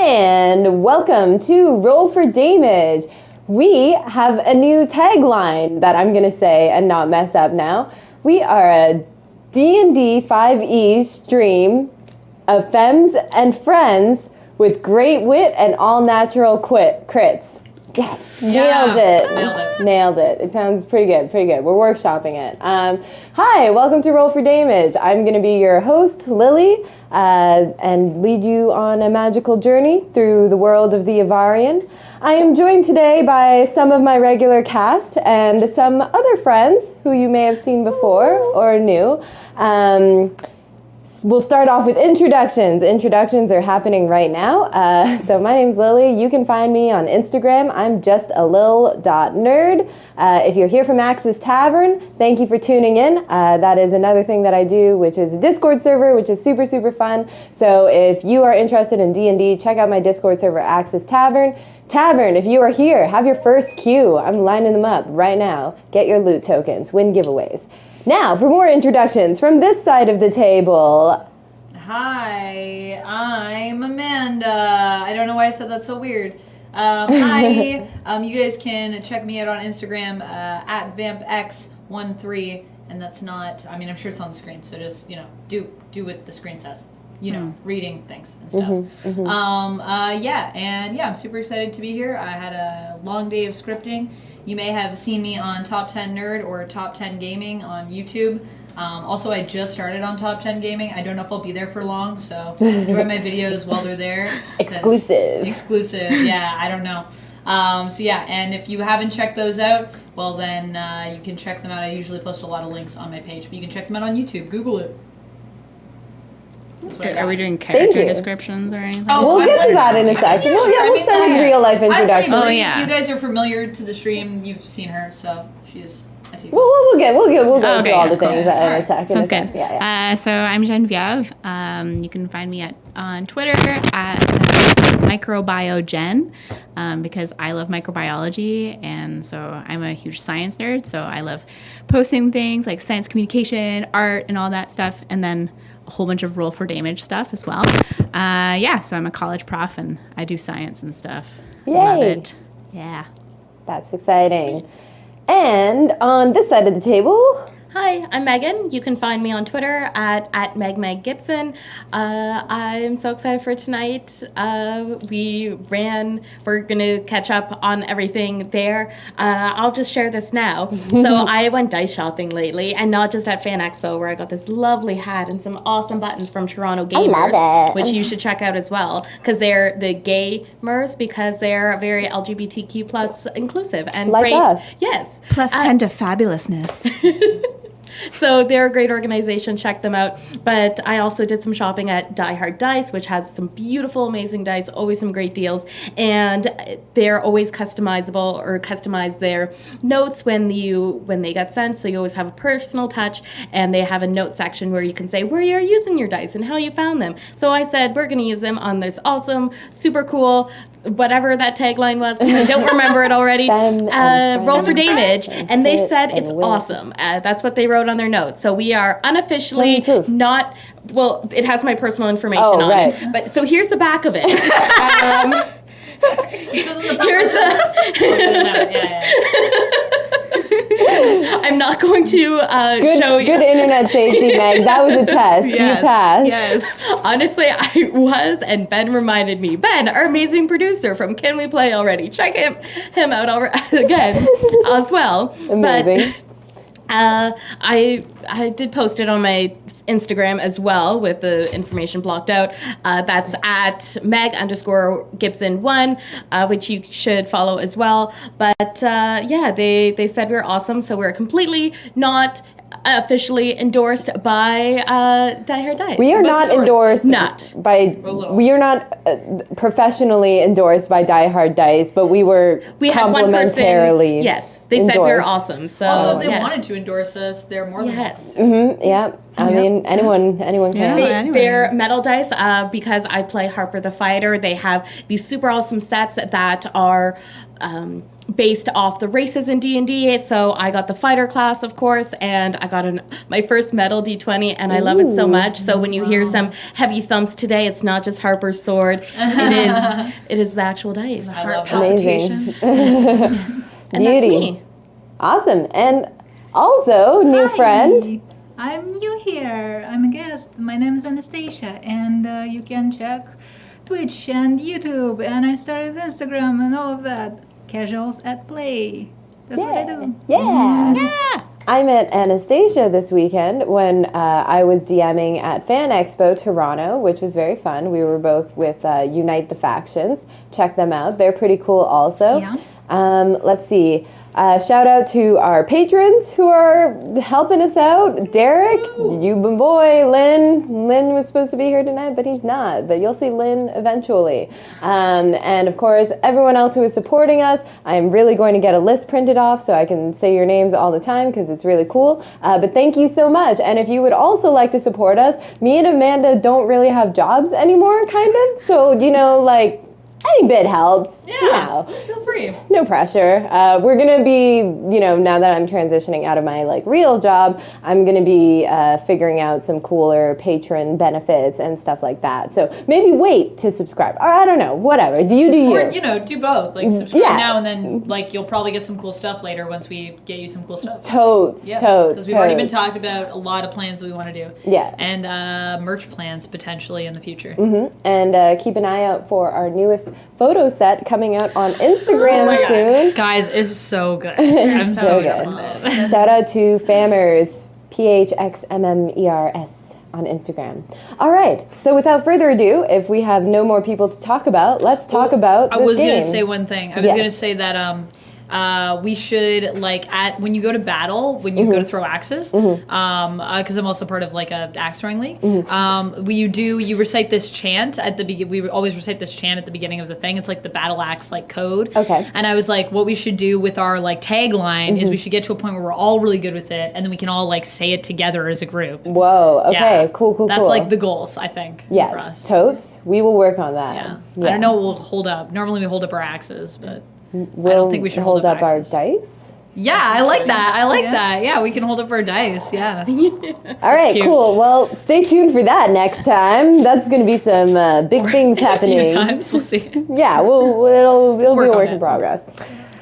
And welcome to Roll for Dameage. We have a new tagline that I'm going to say and not mess up now. We are a D&D 5e stream of femmes and friends with great wit and all-natural crits. Yes, Nailed it. It sounds pretty good. We're workshopping it. Hi, welcome to Roll for Dameage. I'm going to be your host, Lily, and lead you on a magical journey through the world of the Avarian. I am joined today by some of my regular cast and some other friends who you may have seen before or knew. We'll start off with introductions. Introductions are happening right now. So my name's Lily. You can find me on Instagram. I'm justalil.nerd. If you're here from Axis Tavern, thank you for tuning in. That is another thing that I do, which is a Discord server, which is super, super fun. So if you are interested in D&D, check out my Discord server, Axis Tavern. Tavern, if you are here, have your first queue. I'm lining them up right now. Get your loot tokens, win giveaways. Now, for more introductions from this side of the table. Hi, I'm Amanda. I don't know why I said that so weird. Hi, you guys can check me out on Instagram at vampx13, and that's not, I mean, I'm sure it's on the screen, so just, do what the screen says. Reading things and stuff. I'm super excited to be here. I had a long day of scripting. You may have seen me on Top 10 Nerd or Top 10 Gaming on YouTube. Also, I just started on Top 10 Gaming. I don't know if I'll be there for long, so enjoy my videos while they're there. Exclusive, yeah, I don't know. And if you haven't checked those out, well then you can check them out. I usually post a lot of links on my page, but you can check them out on YouTube. Google it. Are we doing character descriptions or anything? Oh, we'll get to that in a second. We'll start with real life introductions. If you guys are familiar to the stream, you've seen her, so she's a TV. We'll go through all the things in a second. Sounds good. Yeah. So I'm Genevieve. You can find me on Twitter at microbiogen because I love microbiology, and so I'm a huge science nerd. So I love posting things like science communication, art, and all that stuff, and then a whole bunch of Roll for Damage stuff as well. So I'm a college prof and I do science and stuff. Yay. Love it. Yeah. That's exciting. And on this side of the table... Hi, I'm Megan. You can find me on Twitter at MegMegGibson. I'm so excited for tonight. We're going to catch up on everything there. I'll just share this now. So I went dice shopping lately, and not just at Fan Expo, where I got this lovely hat and some awesome buttons from Toronto Gamers. I love it. Which you should check out as well, because they're the gamers, because they're very LGBTQ plus inclusive and like great. Us. Yes. Plus 10 to fabulousness. So they're a great organization. Check them out. But I also did some shopping at Die Hard Dice, which has some beautiful, amazing dice, always some great deals. And they're always customizable or customize their notes when they get sent. So you always have a personal touch. And they have a note section where you can say where you're using your dice and how you found them. So I said, we're going to use them on this awesome, super cool, whatever that tagline was, because I don't remember it already, Roll for Damage, and they said it's awesome. That's what they wrote on their notes. So we are unofficially not, well, it has my personal information on it. But so here's the back of it. Here's I'm not going to show you. Good internet safety, Meg. That was a test. Yes, you passed. Yes. Honestly, I was, and Ben reminded me. Ben, our amazing producer from Can We Play Already? Check him out again as well. Amazing. But I did post it on my Instagram as well with the information blocked out. That's at Meg_Gibson1, which you should follow as well. But they said we were awesome, so we're completely not officially endorsed by Die Hard Dice. We are not endorsed by. We are not professionally endorsed by Die Hard Dice, but we were we had complimentarily. Yes. They said we were endorsed. awesome. So Also, if they yeah. wanted to endorse us, they're more than Yes. welcome. Yeah, I mean, anyone can. Yeah. Anyway. They're metal dice because I play Harper the Fighter. They have these super awesome sets that are based off the races in D&D. So I got the fighter class, of course, and I got my first metal D20, and I love it so much. So when you hear some heavy thumps today, it's not just Harper's sword. It is the actual dice. I love Amazing. palpitations. And Beauty. that's me. Awesome. And also, new friend. I'm new here. I'm a guest. My name is Anastasia, and you can check Twitch and YouTube. And I started Instagram and all of that. Casuals at Play. That's what I do. Yeah. I met Anastasia this weekend when I was DMing at Fan Expo Toronto, which was very fun. We were both with Unite the Factions. Check them out. They're pretty cool also. Yeah. Let's see. Shout out to our patrons who are helping us out. Derek, you boy, Lynn. Lynn was supposed to be here tonight, but he's not. But you'll see Lynn eventually. And of course, everyone else who is supporting us. I am really going to get a list printed off so I can say your names all the time because it's really cool. But thank you so much. And if you would also like to support us, me and Amanda don't really have jobs anymore, kind of. So, any bit helps. Yeah, feel free. No pressure. We're going to be, now that I'm transitioning out of my real job, I'm going to be figuring out some cooler patron benefits and stuff like that. So maybe wait to subscribe. Or I don't know, whatever. Do you. Or, do both. Subscribe Yeah. now and then, you'll probably get some cool stuff later once we get you some cool stuff. Totes. Because we've already been talked about a lot of plans that we want to do. Yeah. And merch plans potentially in the future. Mm-hmm. And keep an eye out for our newest photo set coming out on Instagram soon. Guys, it's so good. I'm so good. excited. Shout out to Fammers, PHXMMERS on Instagram. All right, so without further ado, if we have no more people to talk about, let's talk about this I was game. going to say one thing. I was Yes. going to say that we should when you go to battle, when you go to throw axes, because I'm also part of a axe throwing league. You recite this chant at the beginning. We always recite this chant at the beginning of the thing. It's the battle axe code. Okay. And I was like, what we should do with our tagline is we should get to a point where we're all really good with it, and then we can all say it together as a group. Whoa, okay, Yeah. cool. That's the goals, I think. yeah, For us. totes. We will work on that. Yeah. I don't know what we'll hold up. Normally we hold up our axes, but We'll I don't think we should hold up our axes. dice. yeah, I like that. I like that. Yeah, we can hold up our dice. Yeah. All right, cute. cool. Well, stay tuned for that next time. That's going to be some big things happening. A few times, we'll see. Yeah, it'll be a work on work it. in progress.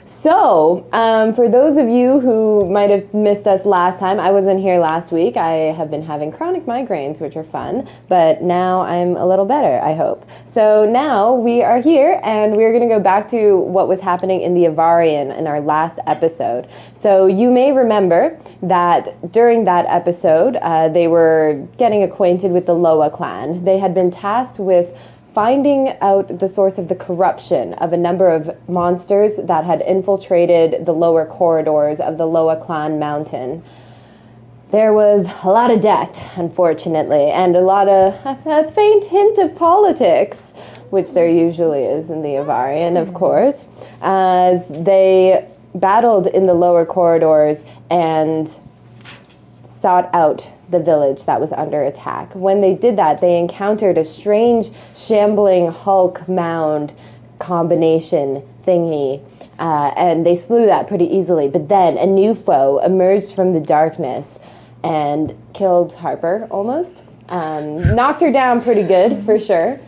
So, for those of you who might have missed us last time, I wasn't here last week. I have been having chronic migraines, which are fun, but now I'm a little better, I hope. So now we are here, and we're going to go back to what was happening in the Avarian in our last episode. So you may remember that during that episode, they were getting acquainted with the Lowa clan. They had been tasked with finding out the source of the corruption of a number of monsters that had infiltrated the lower corridors of the Lowa Mountain. There was a lot of death, unfortunately, and a faint hint of politics, which there usually is in the Avarian, of course, as they battled in the lower corridors and sought out the village that was under attack. When they did that, they encountered a strange, shambling Hulk mound combination thingy, and they slew that pretty easily. But then a new foe emerged from the darkness and killed Harper, almost. Knocked her down pretty good, for sure,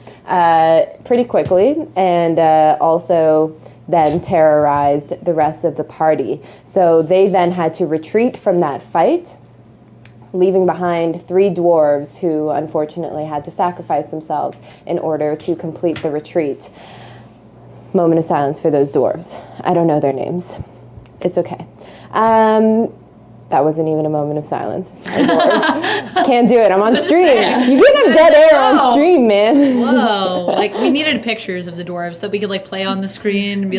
pretty quickly, and also then terrorized the rest of the party. So they then had to retreat from that fight, leaving behind 3 dwarves who unfortunately had to sacrifice themselves in order to complete the retreat. Moment of silence for those dwarves. I don't know their names. It's okay. That wasn't even a moment of silence. Sorry, dwarves. Can't do it. I'm on stream. You can have dead air on stream, man. Whoa. We needed pictures of the dwarves that we could play on the screen and be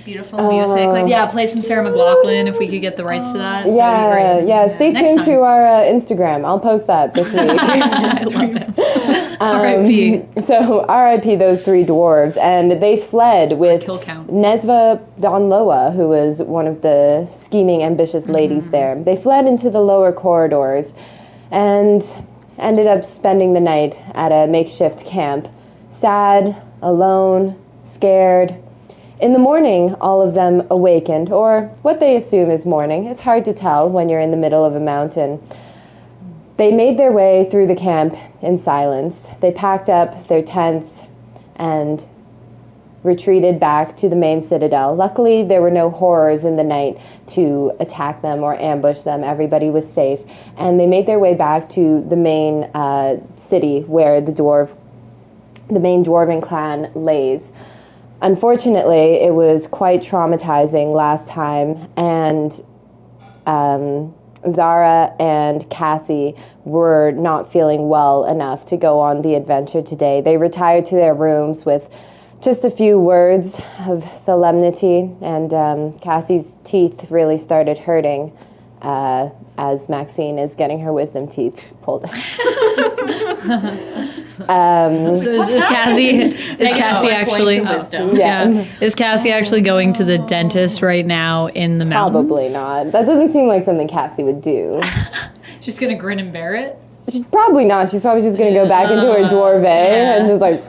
Beautiful music. yeah, play some Sarah McLachlan if we could get the rights to that. That'd be Yeah, great. yeah. Stay Next tuned time. to our Instagram. I'll post that this week. I love it. R.I.P. So R.I.P. those three dwarves, and they fled with Kill count. Nesva Don Lowa, who was one of the scheming, ambitious ladies there. They fled into the lower corridors and ended up spending the night at a makeshift camp, sad, alone, scared. In the morning, all of them awakened, or what they assume is morning. It's hard to tell when you're in the middle of a mountain. They made their way through the camp in silence. They packed up their tents and retreated back to the main citadel. Luckily, there were no horrors in the night to attack them or ambush them. Everybody was safe. And they made their way back to the main city where the main dwarven clan lays. Unfortunately, it was quite traumatizing last time, and Zara and Cassie were not feeling well enough to go on the adventure today. They retired to their rooms with just a few words of solemnity, and Cassie's teeth really started hurting as Maxine is getting her wisdom teeth pulled out. So is Cassie actually? Is Cassie actually going to the dentist right now in the mountains? Probably not. That doesn't seem like something Cassie would do. She's gonna grin and bear it. She's probably not. She's probably just gonna go back into her dwarve and just like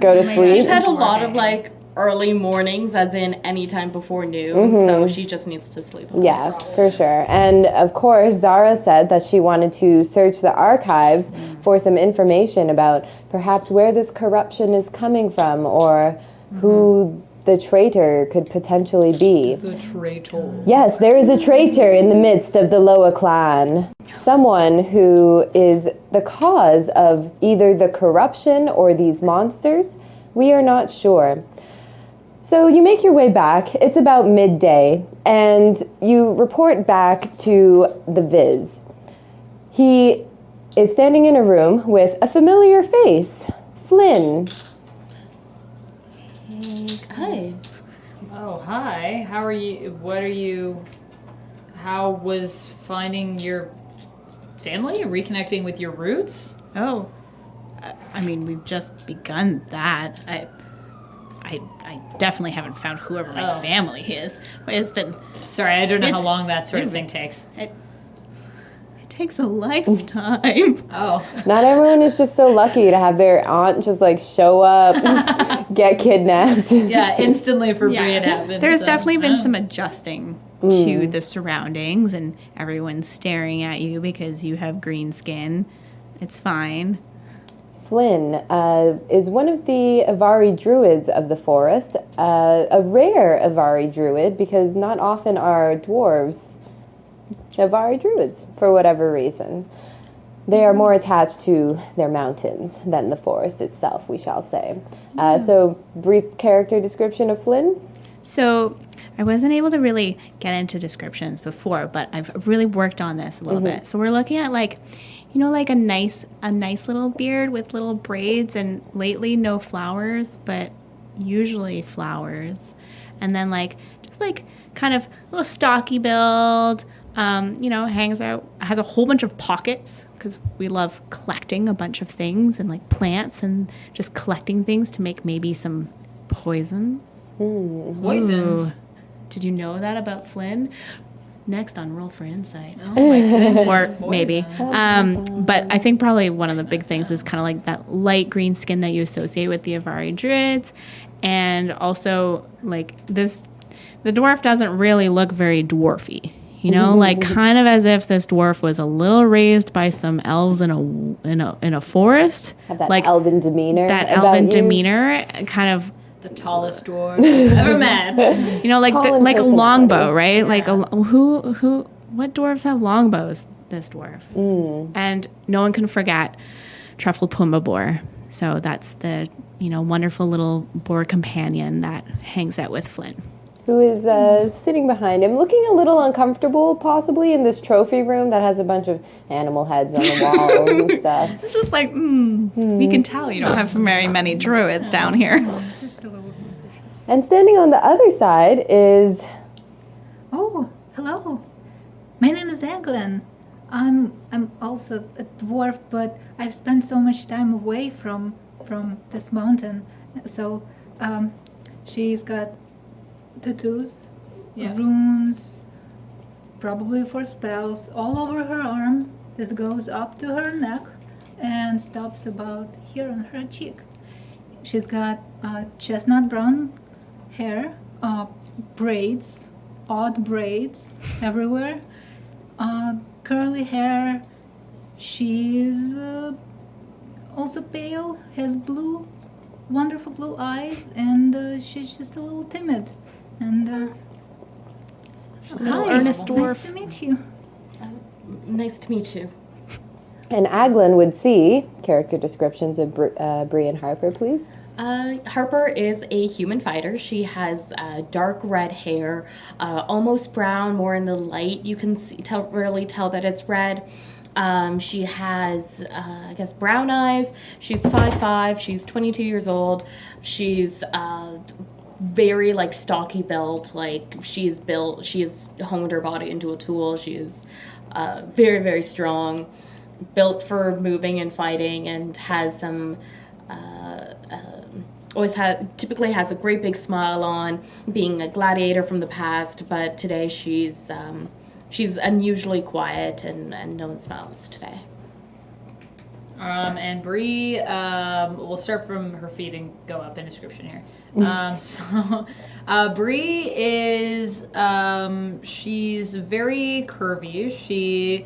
go to sleep. She's had a lot of like early mornings, as in any time before noon, so she just needs to sleep. Yeah, for sure. And of course, Zara said that she wanted to search the archives for some information about perhaps where this corruption is coming from, or who the traitor could potentially be. The traitor. Yes, there is a traitor in the midst of the Lowa clan. Someone who is the cause of either the corruption or these monsters. We are not sure. So you make your way back. It's about midday, and you report back to the Viz. He is standing in a room with a familiar face, Flynn. Hi. Oh, hi. How are you? What are you? How was finding your family and reconnecting with your roots? Oh, I mean, we've just begun that. I definitely haven't found whoever my family is. But it's been... Sorry, I don't know how long that sort of thing takes. It takes a lifetime. Oh. Not everyone is just so lucky to have their aunt just like show up, get kidnapped. Yeah, instantly for Brie it happened. There's so, definitely been some adjusting to the surroundings, and everyone's staring at you because you have green skin. It's fine. Flynn is one of the Avari druids of the forest, a rare Avari druid because not often are dwarves Avari druids for whatever reason. They are more attached to their mountains than the forest itself, we shall say. So, brief character description of Flynn? So, I wasn't able to really get into descriptions before, but I've really worked on this a little bit. So, we're looking at like a nice little beard with little braids, and lately no flowers, but usually flowers. And then just kind of a little stocky build, hangs out, has a whole bunch of pockets because we love collecting a bunch of things and like plants and just collecting things to make maybe some poisons. Poisons? Ooh. Did you know that about Flynn? Next on Roll for Insight. Oh my goodness. Or maybe. But I think probably one of the big things is kind of like that light green skin that you associate with the Avari Druids. And also, the dwarf doesn't really look very dwarfy. Kind of as if this dwarf was a little raised by some elves in a forest. Have that elven demeanor. That elven demeanor, kind of. The tallest dwarf I've ever met. Like a longbow, right? Yeah. What dwarves have longbows? This dwarf. And no one can forget Truffle Puma Boar. So that's the, wonderful little boar companion that hangs out with Flynn. Who is sitting behind him, looking a little uncomfortable, possibly, in this trophy room that has a bunch of animal heads on the walls and stuff. It's just we can tell you don't have very many druids down here. Just a little suspicious. And standing on the other side is... Oh, hello. My name is Aglen. I'm also a dwarf, but I've spent so much time away from this mountain. So she's got tattoos, runes, probably for spells, all over her arm that goes up to her neck and stops about here on her cheek. She's got chestnut brown hair, braids, odd braids everywhere, curly hair. She's also pale, has wonderful blue eyes, and she's just a little timid. And She's a little earnest nice dwarf. to meet you. Nice to meet you. And Aglen would see character descriptions of Bree and Harper, please. Harper is a human fighter. She has dark red hair, almost brown, more in the light. You can really tell that it's red. She has, I guess, brown eyes. She's 5'5". She's 22 years old. She's very stocky built. She has honed her body into a tool. She is very, very strong, built for moving and fighting, and has some typically has a great big smile on, being a gladiator from the past, but today she's unusually quiet and no one smiles today. And Bree, we'll start from her feet and go up in description here. Bree is, she's very curvy. She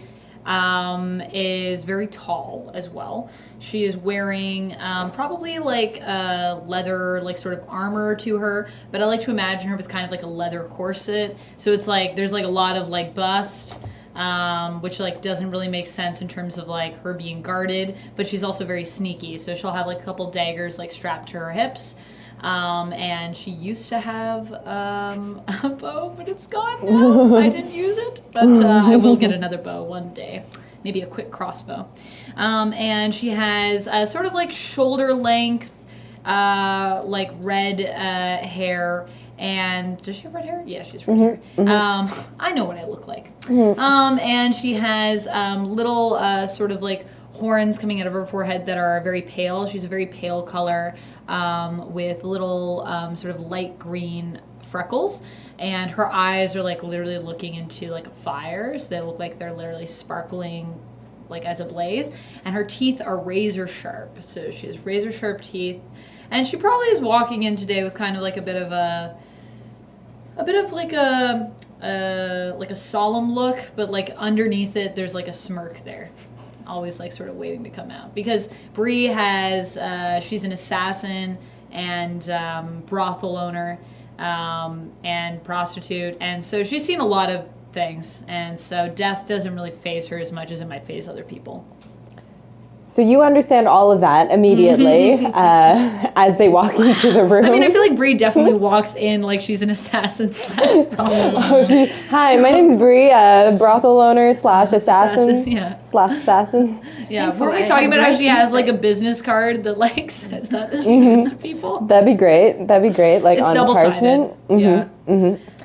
is very tall as well. She is wearing probably leather, sort of armor to her, but I like to imagine her with kind of a leather corset. So it's there's a lot of bust, which doesn't really make sense in terms of her being guarded, but she's also very sneaky. So she'll have a couple daggers strapped to her hips. And she used to have a bow, but it's gone now. I didn't use it, but I will get another bow one day. Maybe a quick crossbow. And she has sort of shoulder length, red hair. And does she have red hair? Yeah, she has red hair. I know what I look like. And she has little sort of horns coming out of her forehead that are very pale. She's a very pale color with little sort of light green freckles. And her eyes are literally looking into a fire. So they look like they're literally sparkling as a blaze. And her teeth are razor sharp. So she has razor sharp teeth. And she probably is walking in today with kind of a bit of a solemn look, but underneath it there's a smirk there, always sort of waiting to come out, because Bree has she's an assassin and brothel owner and prostitute, and so she's seen a lot of things, and so death doesn't really faze her as much as it might faze other people. So you understand all of that immediately as they walk into the room. I mean, I feel like Bree definitely walks in like she's an assassin Hi, my name's Bree, brothel owner / assassin. Yeah. / assassin. Yeah, were we talking about how she has a business card that says that she gives to people? That'd be great. It's on double-sided. parchment. Yeah.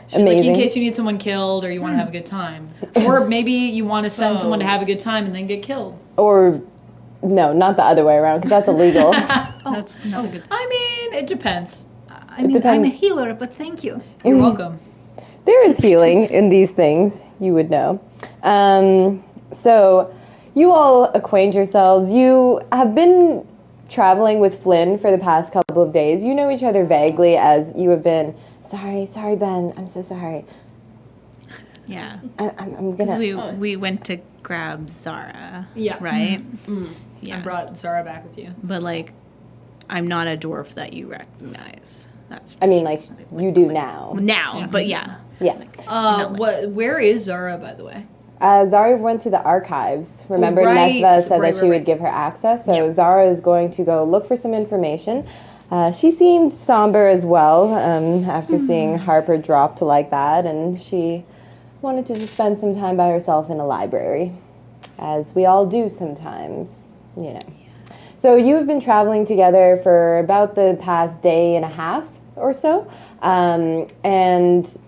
She's Amazing. in case you need someone killed or you want to have a good time. Or maybe you want to send someone to have a good time and then get killed. Or, no, not the other way around, because that's illegal. That's not a good. I mean, it depends. I'm a healer, but thank you. You're welcome. There is healing in these things, you would know. So, you all acquaint yourselves. You have been traveling with Flynn for the past couple of days. You know each other vaguely as you have been... Sorry, Ben. I'm so sorry. Yeah. I'm gonna... We went to grab Zara. Yeah. Right? I brought Zara back with you. But, I'm not a dwarf that you recognize. That's I mean, you do now. now, but yeah. Yeah. Where is Zara, by the way? Zara went to the archives. Remember, right. Nesva said that she Right. would give her access. So Zara is going to go look for some information. She seemed somber as well after seeing Harper drop to like that, and she wanted to just spend some time by herself in a library, as we all do sometimes, you know. So you have been traveling together for about the past day and a half or so, and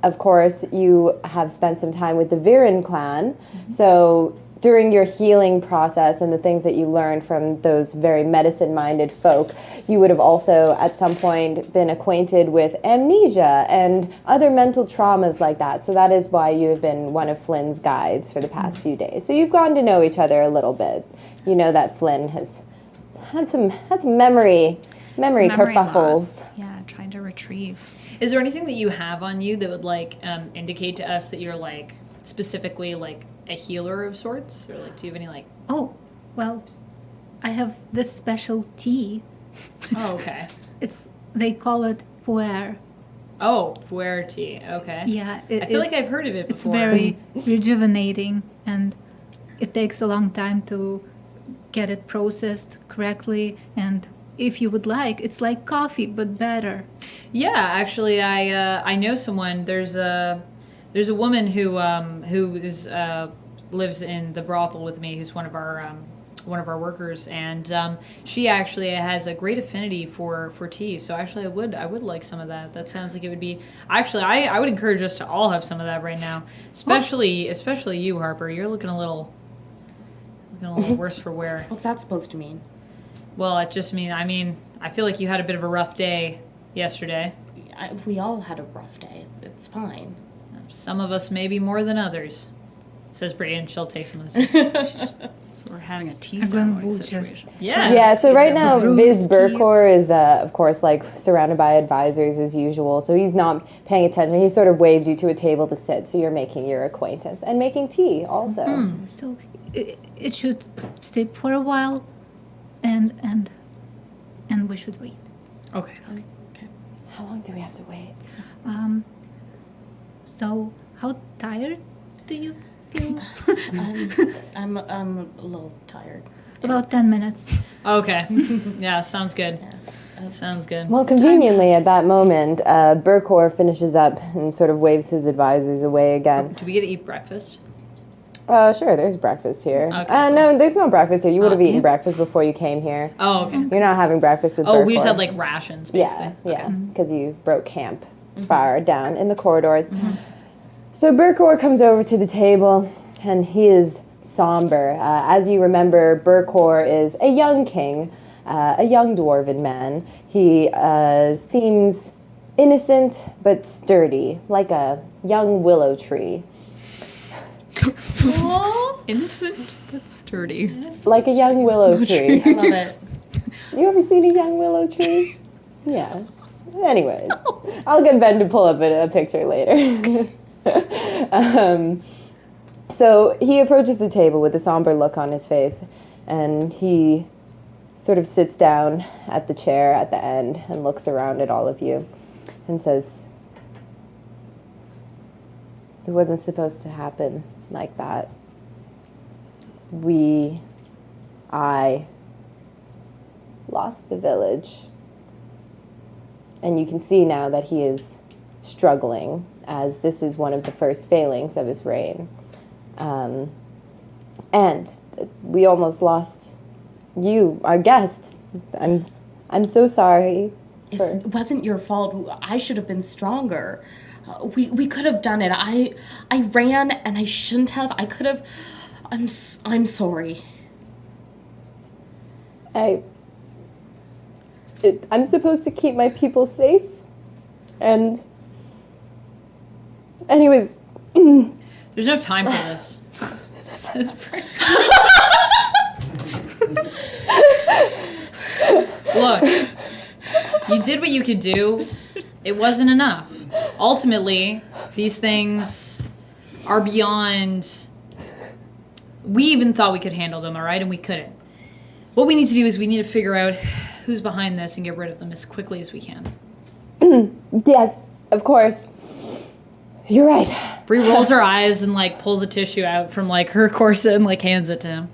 of course, you have spent some time with the Viren clan. So during your healing process and the things that you learned from those very medicine-minded folk, you would have also at some point been acquainted with amnesia and other mental traumas like that. So that is why you have been one of Flynn's guides for the past few days. So you've gotten to know each other a little bit. You know that Flynn has had some memory kerfuffles. loss. Yeah, trying to retrieve. Is there anything that you have on you that would like indicate to us that you're like specifically like a healer of sorts, or like do you have any like? Oh, well, I have this special tea. Oh, okay. They call it puer. Oh, puer tea. Okay. Yeah, I feel like I've heard of it It's before. very rejuvenating, and it takes a long time to get it processed correctly. And if you would like, it's like coffee but better. Yeah, actually, I know someone. There's a woman who is lives in the brothel with me, who's one of our workers, and she actually has a great affinity for tea. So actually, I would like some of that. That sounds like it would be. Actually, I would encourage us to all have some of that right now. Especially you, Harper. You're looking a little worse for wear. What's that supposed to mean? Well, it just means. I feel like you had a bit of a rough day yesterday. We all had a rough day. It's fine. Some of us maybe more than others, says Bree, and she'll take some of this. So we're having a tea Aglen will ceremony just situation. Yeah. Yeah, so right now, Bruce Viz Key. Burkor is, of course, like surrounded by advisors as usual, so he's not paying attention. He sort of waved you to a table to sit, so you're making your acquaintance and making tea also. So it should stay for a while, and we should wait. Okay. How long do we have to wait? So how tired do you feel? I'm a little tired. About 10 minutes. Okay. Yeah, sounds good. Sounds good. Well, conveniently at that moment, Burkor finishes up and sort of waves his advisors away again. Do we get to eat breakfast? Sure, there's breakfast here. Okay, No, there's no breakfast here. You would have do eaten you? breakfast before you came here. Oh, okay. You're not having breakfast with Oh, Burkor. we just had like rations, basically. Yeah, because you broke camp fire down in the corridors. So Burkor comes over to the table, and he is somber. As you remember, Burkor is a young king, a young dwarven man. He seems innocent but sturdy, like a young willow tree. Innocent but sturdy. Like a young willow tree. I love it. You ever seen a young willow tree? Yeah. Anyways, I'll get Ben to pull up a picture later. So he approaches the table with a somber look on his face, and he sort of sits down at the chair at the end and looks around at all of you and says, "It wasn't supposed to happen like that. I lost the village." And you can see now that he is struggling, as this is one of the first failings of his reign. And we almost lost you, our guest. I'm so sorry. It wasn't your fault. I should have been stronger. We could have done it. I ran and I shouldn't have. I could have. I'm sorry. I'm supposed to keep my people safe. And anyways, There's no time for this. Says Bree. Look, you did what you could do. It wasn't enough. Ultimately, these things are beyond. We even thought we could handle them, all right, and we couldn't. What we need to do is we need to figure out who's behind this and get rid of them as quickly as we can. yes, of course. You're right. Bree rolls her eyes and like pulls a tissue out from like her corset and like hands it to him.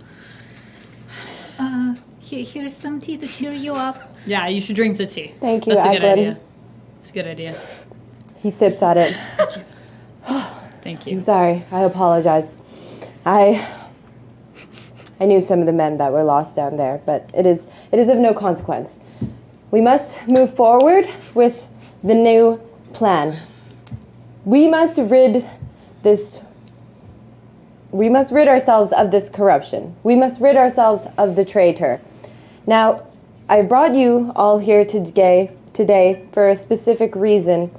Here's some tea to cheer you up. Yeah, you should drink the tea. Thank you, That's a good Aglen. idea. It's a good idea. He sips at it. Thank I'm you. sorry. I apologize. I knew some of the men that were lost down there, but it is of no consequence. We must move forward with the new plan. we must rid ourselves of this corruption. We must rid ourselves of the traitor. Now, I brought you all here today for a specific reason,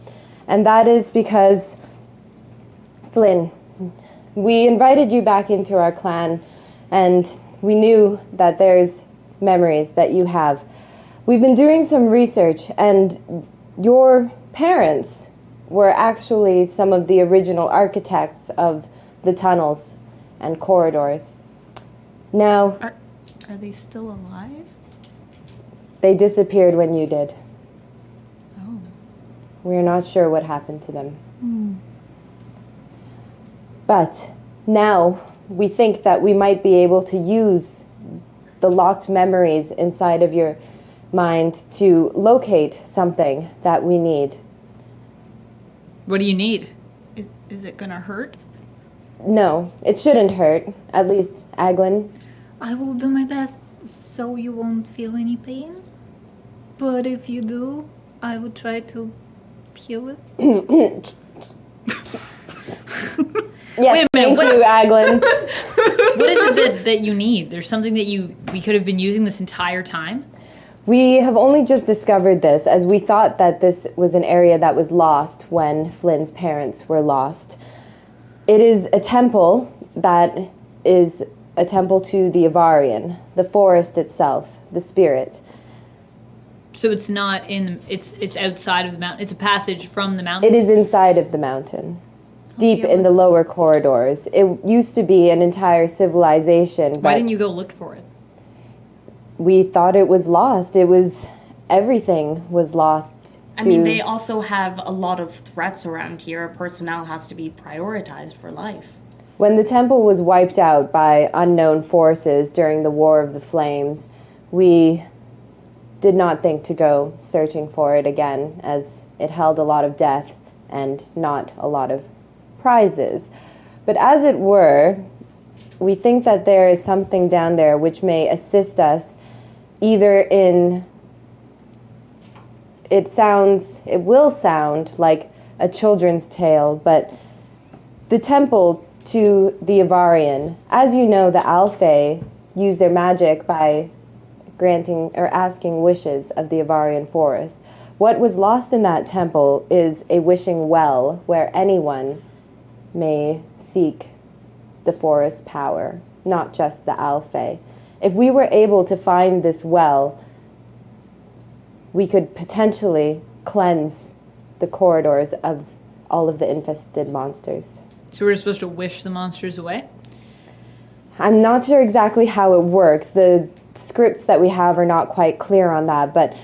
and that is because, Flynn, we invited you back into our clan, and we knew that there's memories that you have. We've been doing some research, and your parents were actually some of the original architects of the tunnels and corridors. Now, Are they still alive? they disappeared when you did. Oh. We're not sure what happened to them. But now we think that we might be able to use the locked memories inside of your mind to locate something that we need. What do you need? Is it gonna hurt? No, it shouldn't hurt. At least, Aglen. I will do my best so you won't feel any pain. But if you do, I will try to heal it. Yes, Wait a minute, thank what- you, Aglen. What is it that you need? There's something that we could have been using this entire time? We have only just discovered this, as we thought that this was an area that was lost when Flynn's parents were lost. It is a temple that is a temple to the Avarian, the forest itself, the spirit. So it's not it's outside of the mountain. It's a passage from the mountain. It is inside of the mountain, deep in the lower corridors. It used to be an entire civilization, Why but didn't you go look for it? we thought it was lost. Everything was lost. I mean, they also have a lot of threats around here. Personnel has to be prioritized for life. When the temple was wiped out by unknown forces during the War of the Flames, we did not think to go searching for it again, as it held a lot of death and not a lot of prizes. But as it were, we think that there is something down there which may assist us either in... It will sound like a children's tale, but the temple to the Avarian, as you know, the Alfei use their magic by granting or asking wishes of the Avarian forest. What was lost in that temple is a wishing well where anyone may seek the forest's power, not just the Alfei. If we were able to find this well, we could potentially cleanse the corridors of all of the infested monsters. So we're supposed to wish the monsters away? I'm not sure exactly how it works. The scripts that we have are not quite clear on that, but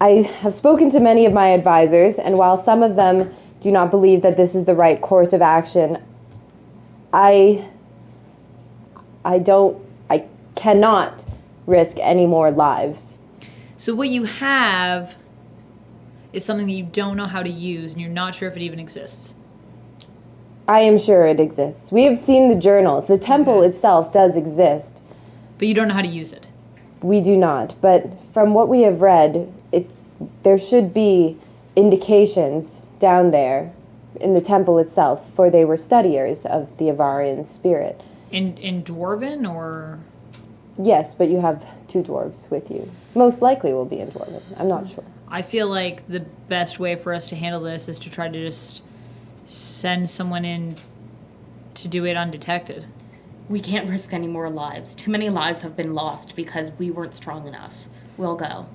I have spoken to many of my advisors, and while some of them do not believe that this is the right course of action, I cannot risk any more lives. So what you have is something that you don't know how to use, and you're not sure if it even exists. I am sure it exists. We have seen the journals. The temple itself does exist. But you don't know how to use it. We do not. But from what we have read, there should be indications down there in the temple itself, for they were studiers of the Avarian spirit. In Dwarven, or... Yes, but you have two dwarves with you. Most likely will be in Dwarven. I'm not sure. I feel like the best way for us to handle this is to try to just send someone in to do it undetected. We can't risk any more lives. Too many lives have been lost because we weren't strong enough. We'll go.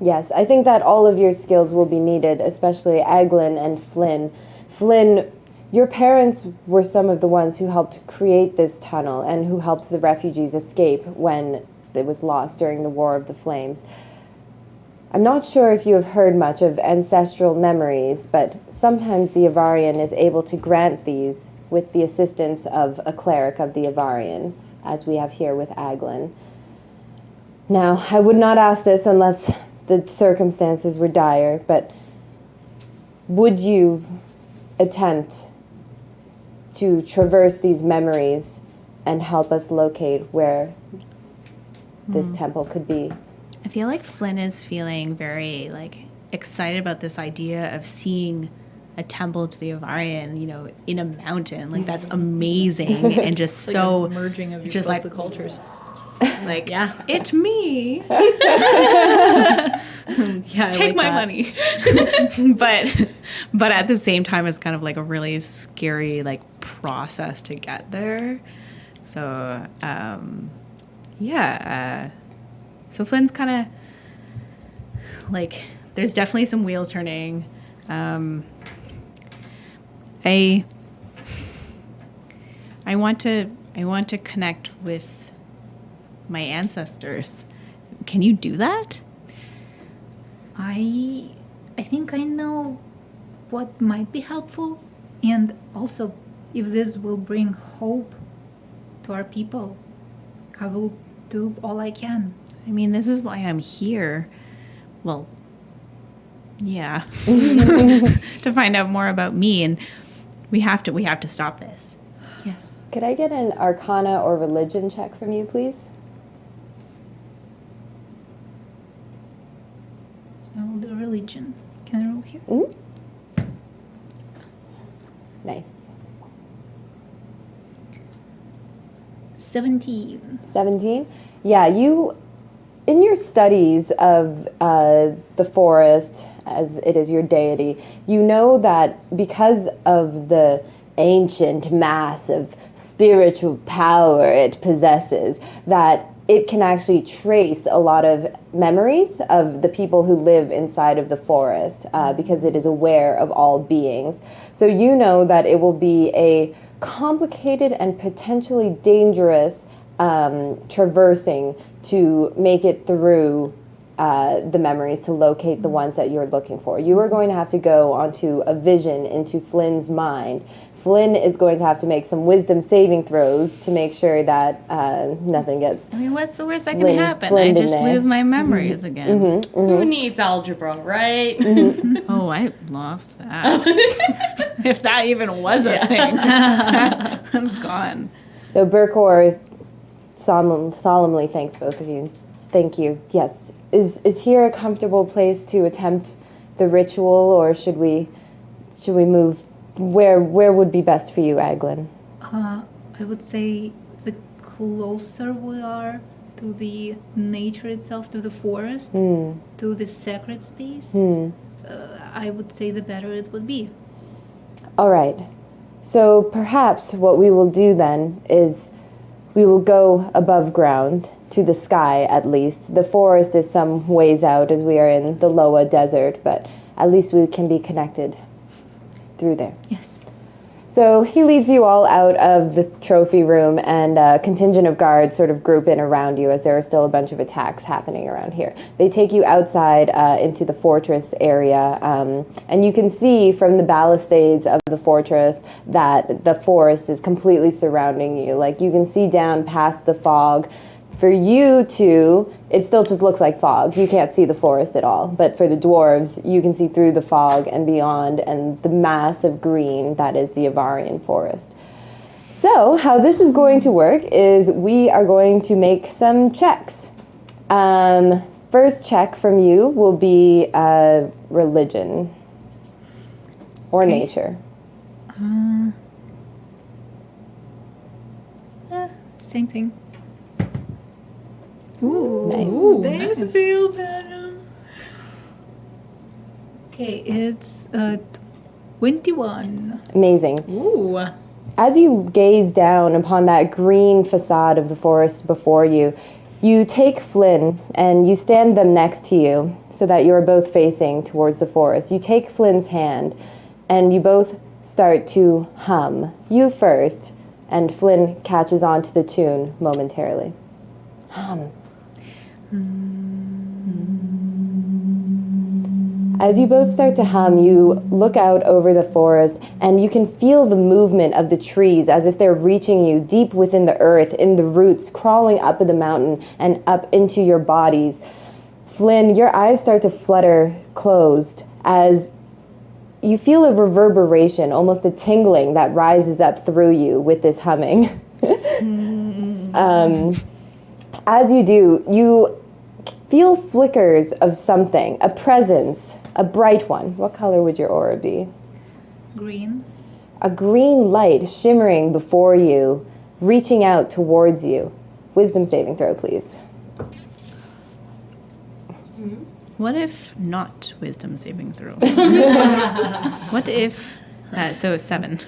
Yes, I think that all of your skills will be needed, especially Aglen and Flynn. Flynn, your parents were some of the ones who helped create this tunnel and who helped the refugees escape when it was lost during the War of the Flames. I'm not sure if you have heard much of ancestral memories, but sometimes the Avarian is able to grant these with the assistance of a cleric of the Avarian, as we have here with Aglen. Now, I would not ask this unless the circumstances were dire, but would you attempt to traverse these memories and help us locate where this temple could be? I feel like Flynn is feeling very excited about this idea of seeing a temple to the Avarian, you know, in a mountain. Like, that's amazing. And just so, a merging of just like the cultures. like, Yeah. it's me. Yeah, Take my money. but at the same time, it's kind of like a really scary like process to get there. So so Flynn's kind of like, there's definitely some wheels turning. I want to connect with my ancestors. Can you do that? I think I know what might be helpful, and also if this will bring hope to our people, I will do all I can. I mean, this is why I'm here. Well, yeah. To find out more about me, and we have to stop this. Yes. Could I get an Arcana or Religion check from you, please? I will do religion. Can I roll here? Nice. 17. 17? Yeah, you, in your studies of the forest, as it is your deity, you know that because of the ancient mass of spiritual power it possesses, that it can actually trace a lot of memories of the people who live inside of the forest, because it is aware of all beings. So you know that it will be a complicated and potentially dangerous traversing to make it through the memories to locate the ones that you're looking for. You are going to have to go onto a vision into Flynn's mind. Flynn is going to have to make some wisdom saving throws to make sure that nothing gets... I mean, what's the worst that Flynn- can happen? Flynned I in just there. lose my memories again. Who needs algebra, right? Oh, I lost that. If that even was a thing. That's gone. So Burkor solemnly thanks both of you. Thank you. Yes. Is here a comfortable place to attempt the ritual, or should we move? Where would be best for you, Aglen? I would say the closer we are to the nature itself, to the forest, to the sacred space, I would say the better it would be. All right. So perhaps what we will do then is we will go above ground to the sky at least. The forest is some ways out as we are in the Lowa desert, but at least we can be connected through there. Yes. So he leads you all out of the trophy room, and a contingent of guards sort of group in around you as there are still a bunch of attacks happening around here. They take you outside into the fortress area, and you can see from the balustrades of the fortress that the forest is completely surrounding you. Like, you can see down past the fog. For you two, it still just looks like fog. You can't see the forest at all. But for the dwarves, you can see through the fog and beyond, and the mass of green that is the Avarian forest. So how this is going to work is we are going to make some checks. First check from you will be religion or nature. Same thing. Ooh, Nice. thanks, feel better. Okay, it's 21. Amazing. Ooh. As you gaze down upon that green facade of the forest before you, you take Flynn and you stand them next to you so that you are both facing towards the forest. You take Flynn's hand and you both start to hum. You first, and Flynn catches on to the tune momentarily. Hum. As you both start to hum, you look out over the forest and you can feel the movement of the trees as if they're reaching you deep within the earth, in the roots, crawling up the mountain and up into your bodies. Flynn, your eyes start to flutter closed as you feel a reverberation, almost a tingling that rises up through you with this humming. As you do, you feel flickers of something, a presence, a bright one. What color would your aura be? Green. A green light shimmering before you, reaching out towards you. Wisdom saving throw, please. What if not wisdom saving throw? What if... so 7.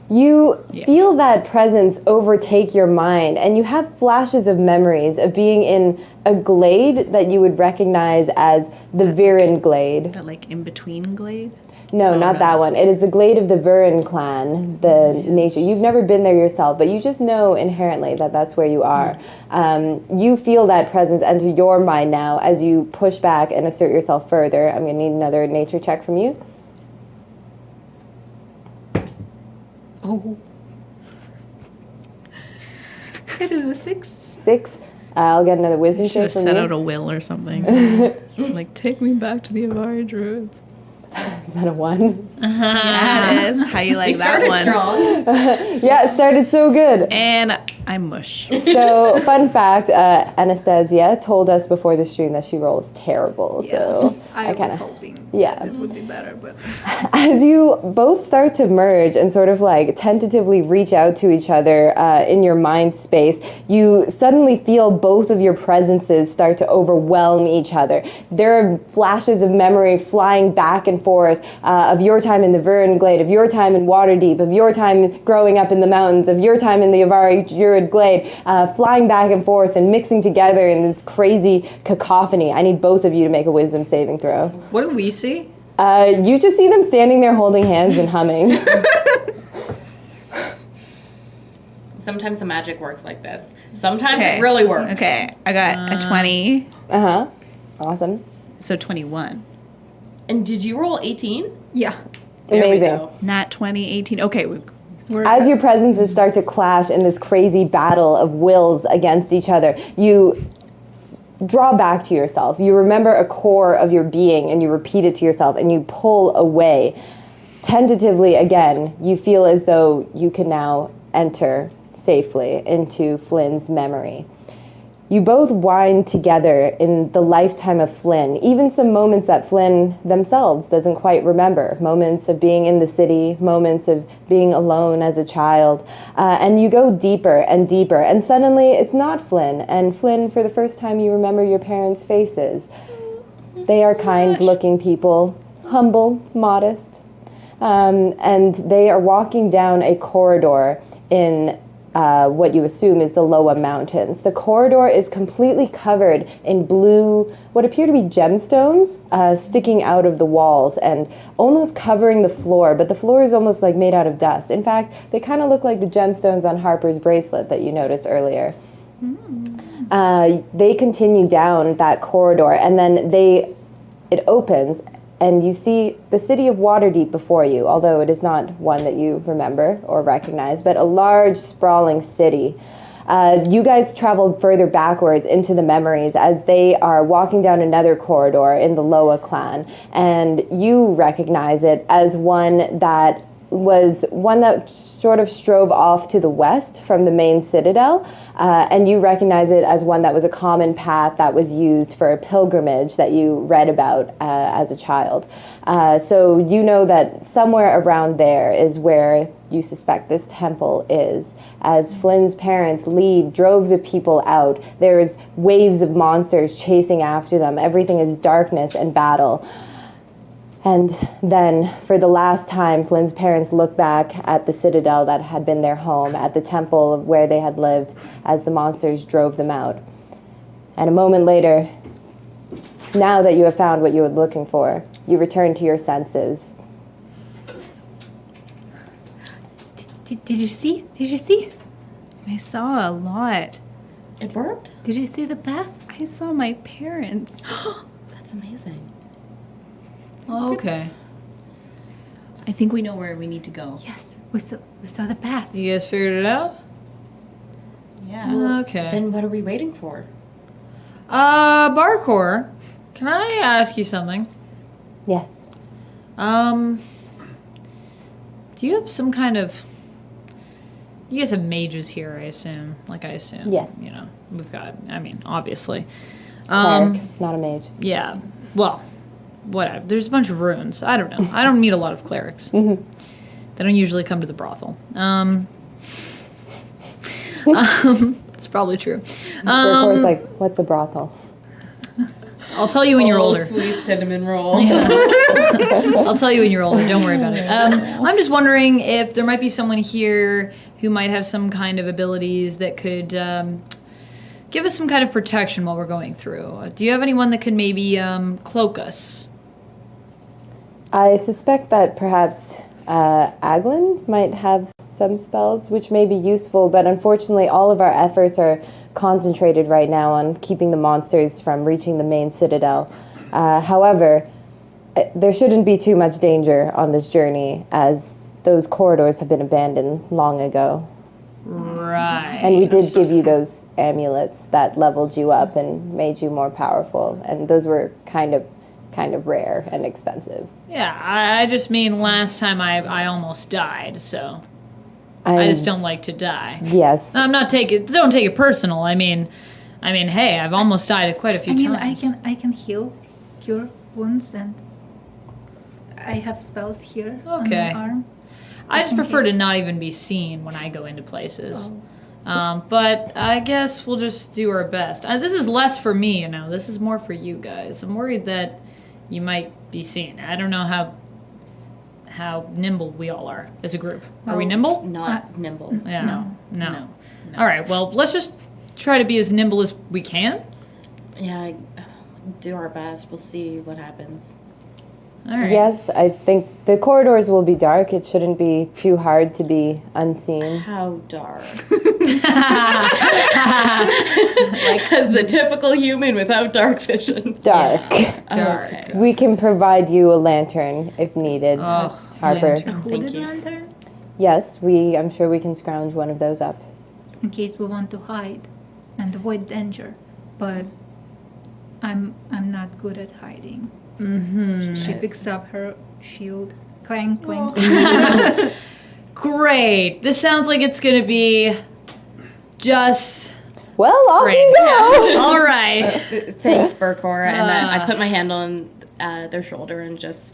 You feel that presence overtake your mind, and you have flashes of memories of being in a glade that you would recognize as the Viren glade. That like in-between glade? No, not that one. It is the glade of the Viren clan, the nature. You've never been there yourself, but you just know inherently that that's where you are. You feel that presence enter your mind now as you push back and assert yourself further. I'm going to need another nature check from you. Oh. It is a 6. 6. I'll get another wisdom Should check have from set you. out a will or something. Like, take me back to the Avari Druids. Is that a 1? Yeah, it is. How you like We that started one? strong. Yeah, it started so good. And I'm mush. So, fun fact, Anastasia told us before the stream that she rolls terrible. So I was kinda- hoping yeah. it would be better, but As you both start to merge and sort of like tentatively reach out to each other in your mind space, you suddenly feel both of your presences start to overwhelm each other. There are flashes of memory flying back and forth of your time in the Viren Glade, of your time in Waterdeep, of your time growing up in the mountains, of your time in the Avari Druid Glade, flying back and forth and mixing together in this crazy cacophony. I need both of you to make a wisdom saving throw. What do we see? You just see them standing there holding hands and humming. Sometimes the magic works like this. Sometimes it really works. Okay, I got a 20, Uh-huh. Awesome. so 21. And did you roll 18? yeah. There we Amazing. go. Not 20, 18. Okay, As your presences start to clash in this crazy battle of wills against each other, you draw back to yourself. You remember a core of your being and you repeat it to yourself and you pull away. Tentatively, again, you feel as though you can now enter safely into Flynn's memory. You both wind together in the lifetime of Flynn, even some moments that Flynn themselves doesn't quite remember, moments of being in the city, moments of being alone as a child, and you go deeper and deeper, and suddenly it's not Flynn, and Flynn, for the first time, you remember your parents' faces. They are kind-looking people, humble, modest, and they are walking down a corridor in what you assume is the Lowa Mountains. The corridor is completely covered in blue, what appear to be gemstones, sticking out of the walls and almost covering the floor, but the floor is almost like made out of dust. In fact, they kind of look like the gemstones on Harper's bracelet that you noticed earlier. They continue down that corridor, and then it opens, and you see the city of Waterdeep before you, although it is not one that you remember or recognize, but a large, sprawling city. You guys traveled further backwards into the memories as they are walking down another corridor in the Lowa clan, and you recognize it as one that sort of strove off to the west from the main citadel, and you recognize it as one that was a common path that was used for a pilgrimage that you read about as a child. So you know that somewhere around there is where you suspect this temple is. As Flynn's parents lead droves of people out, there's waves of monsters chasing after them. Everything is darkness and battle. And then, for the last time, Flynn's parents look back at the citadel that had been their home, at the temple of where they had lived, as the monsters drove them out. And a moment later, now that you have found what you were looking for, you return to your senses. Did you see? Did you see? I saw a lot. It worked? Did you see the path? I saw my parents. That's amazing. Oh, okay. I think we know where we need to go. Yes, we saw the path. You guys figured it out? Yeah. Okay. Then what are we waiting for? Barkor, can I ask you something? Yes. Do you have some kind of... You guys have mages here, I assume. I assume. Yes. You know, we've got, obviously. Cleric, not a mage. Yeah. Well, whatever. There's a bunch of runes. I don't know. I don't meet a lot of clerics. They don't usually come to the brothel. It's probably true. Burkor's like, what's a brothel? I'll tell you when you're older. Sweet cinnamon roll. I'll tell you when you're older. Don't worry about it. I'm just wondering if there might be someone here who might have some kind of abilities that could give us some kind of protection while we're going through. Do you have anyone that could maybe cloak us? I suspect that perhaps Aglen might have some spells which may be useful, but unfortunately all of our efforts are concentrated right now on keeping the monsters from reaching the main citadel. However, there shouldn't be too much danger on this journey, as those corridors have been abandoned long ago. Right. And we did give you those amulets that leveled you up and made you more powerful, and those were kind of rare and expensive. Yeah, I just mean last time I almost died, so I just don't like to die. Yes. Don't take it personal. I mean, hey, I've almost died quite a few times. I can heal, cure wounds, and I have spells here on my arm. I just in prefer to case. not even be seen when I go into places. But I guess we'll just do our best. This is less for me, This is more for you guys. I'm worried that you might be seen. I don't know how nimble we all are as a group. Are we Well, nimble? Not nimble. Yeah. No. All right. Well, let's just try to be as nimble as we can. Yeah, do our best. We'll see what happens. All right. Yes, I think the corridors will be dark. It shouldn't be too hard to be unseen. How dark? Like, as the typical human without dark vision. Dark. Dark. Okay. We can provide you a lantern if needed, Oh, Harper. lantern. Hooded you. lantern, Yes, I'm sure we can scrounge one of those up. in case we want to hide and avoid danger. But I'm not good at hiding. She picks up her shield. Clang, clang. Great. This sounds like it's gonna be just Well, off great. you go! All right. Thanks, Burkor. And I put my hand on their shoulder and just,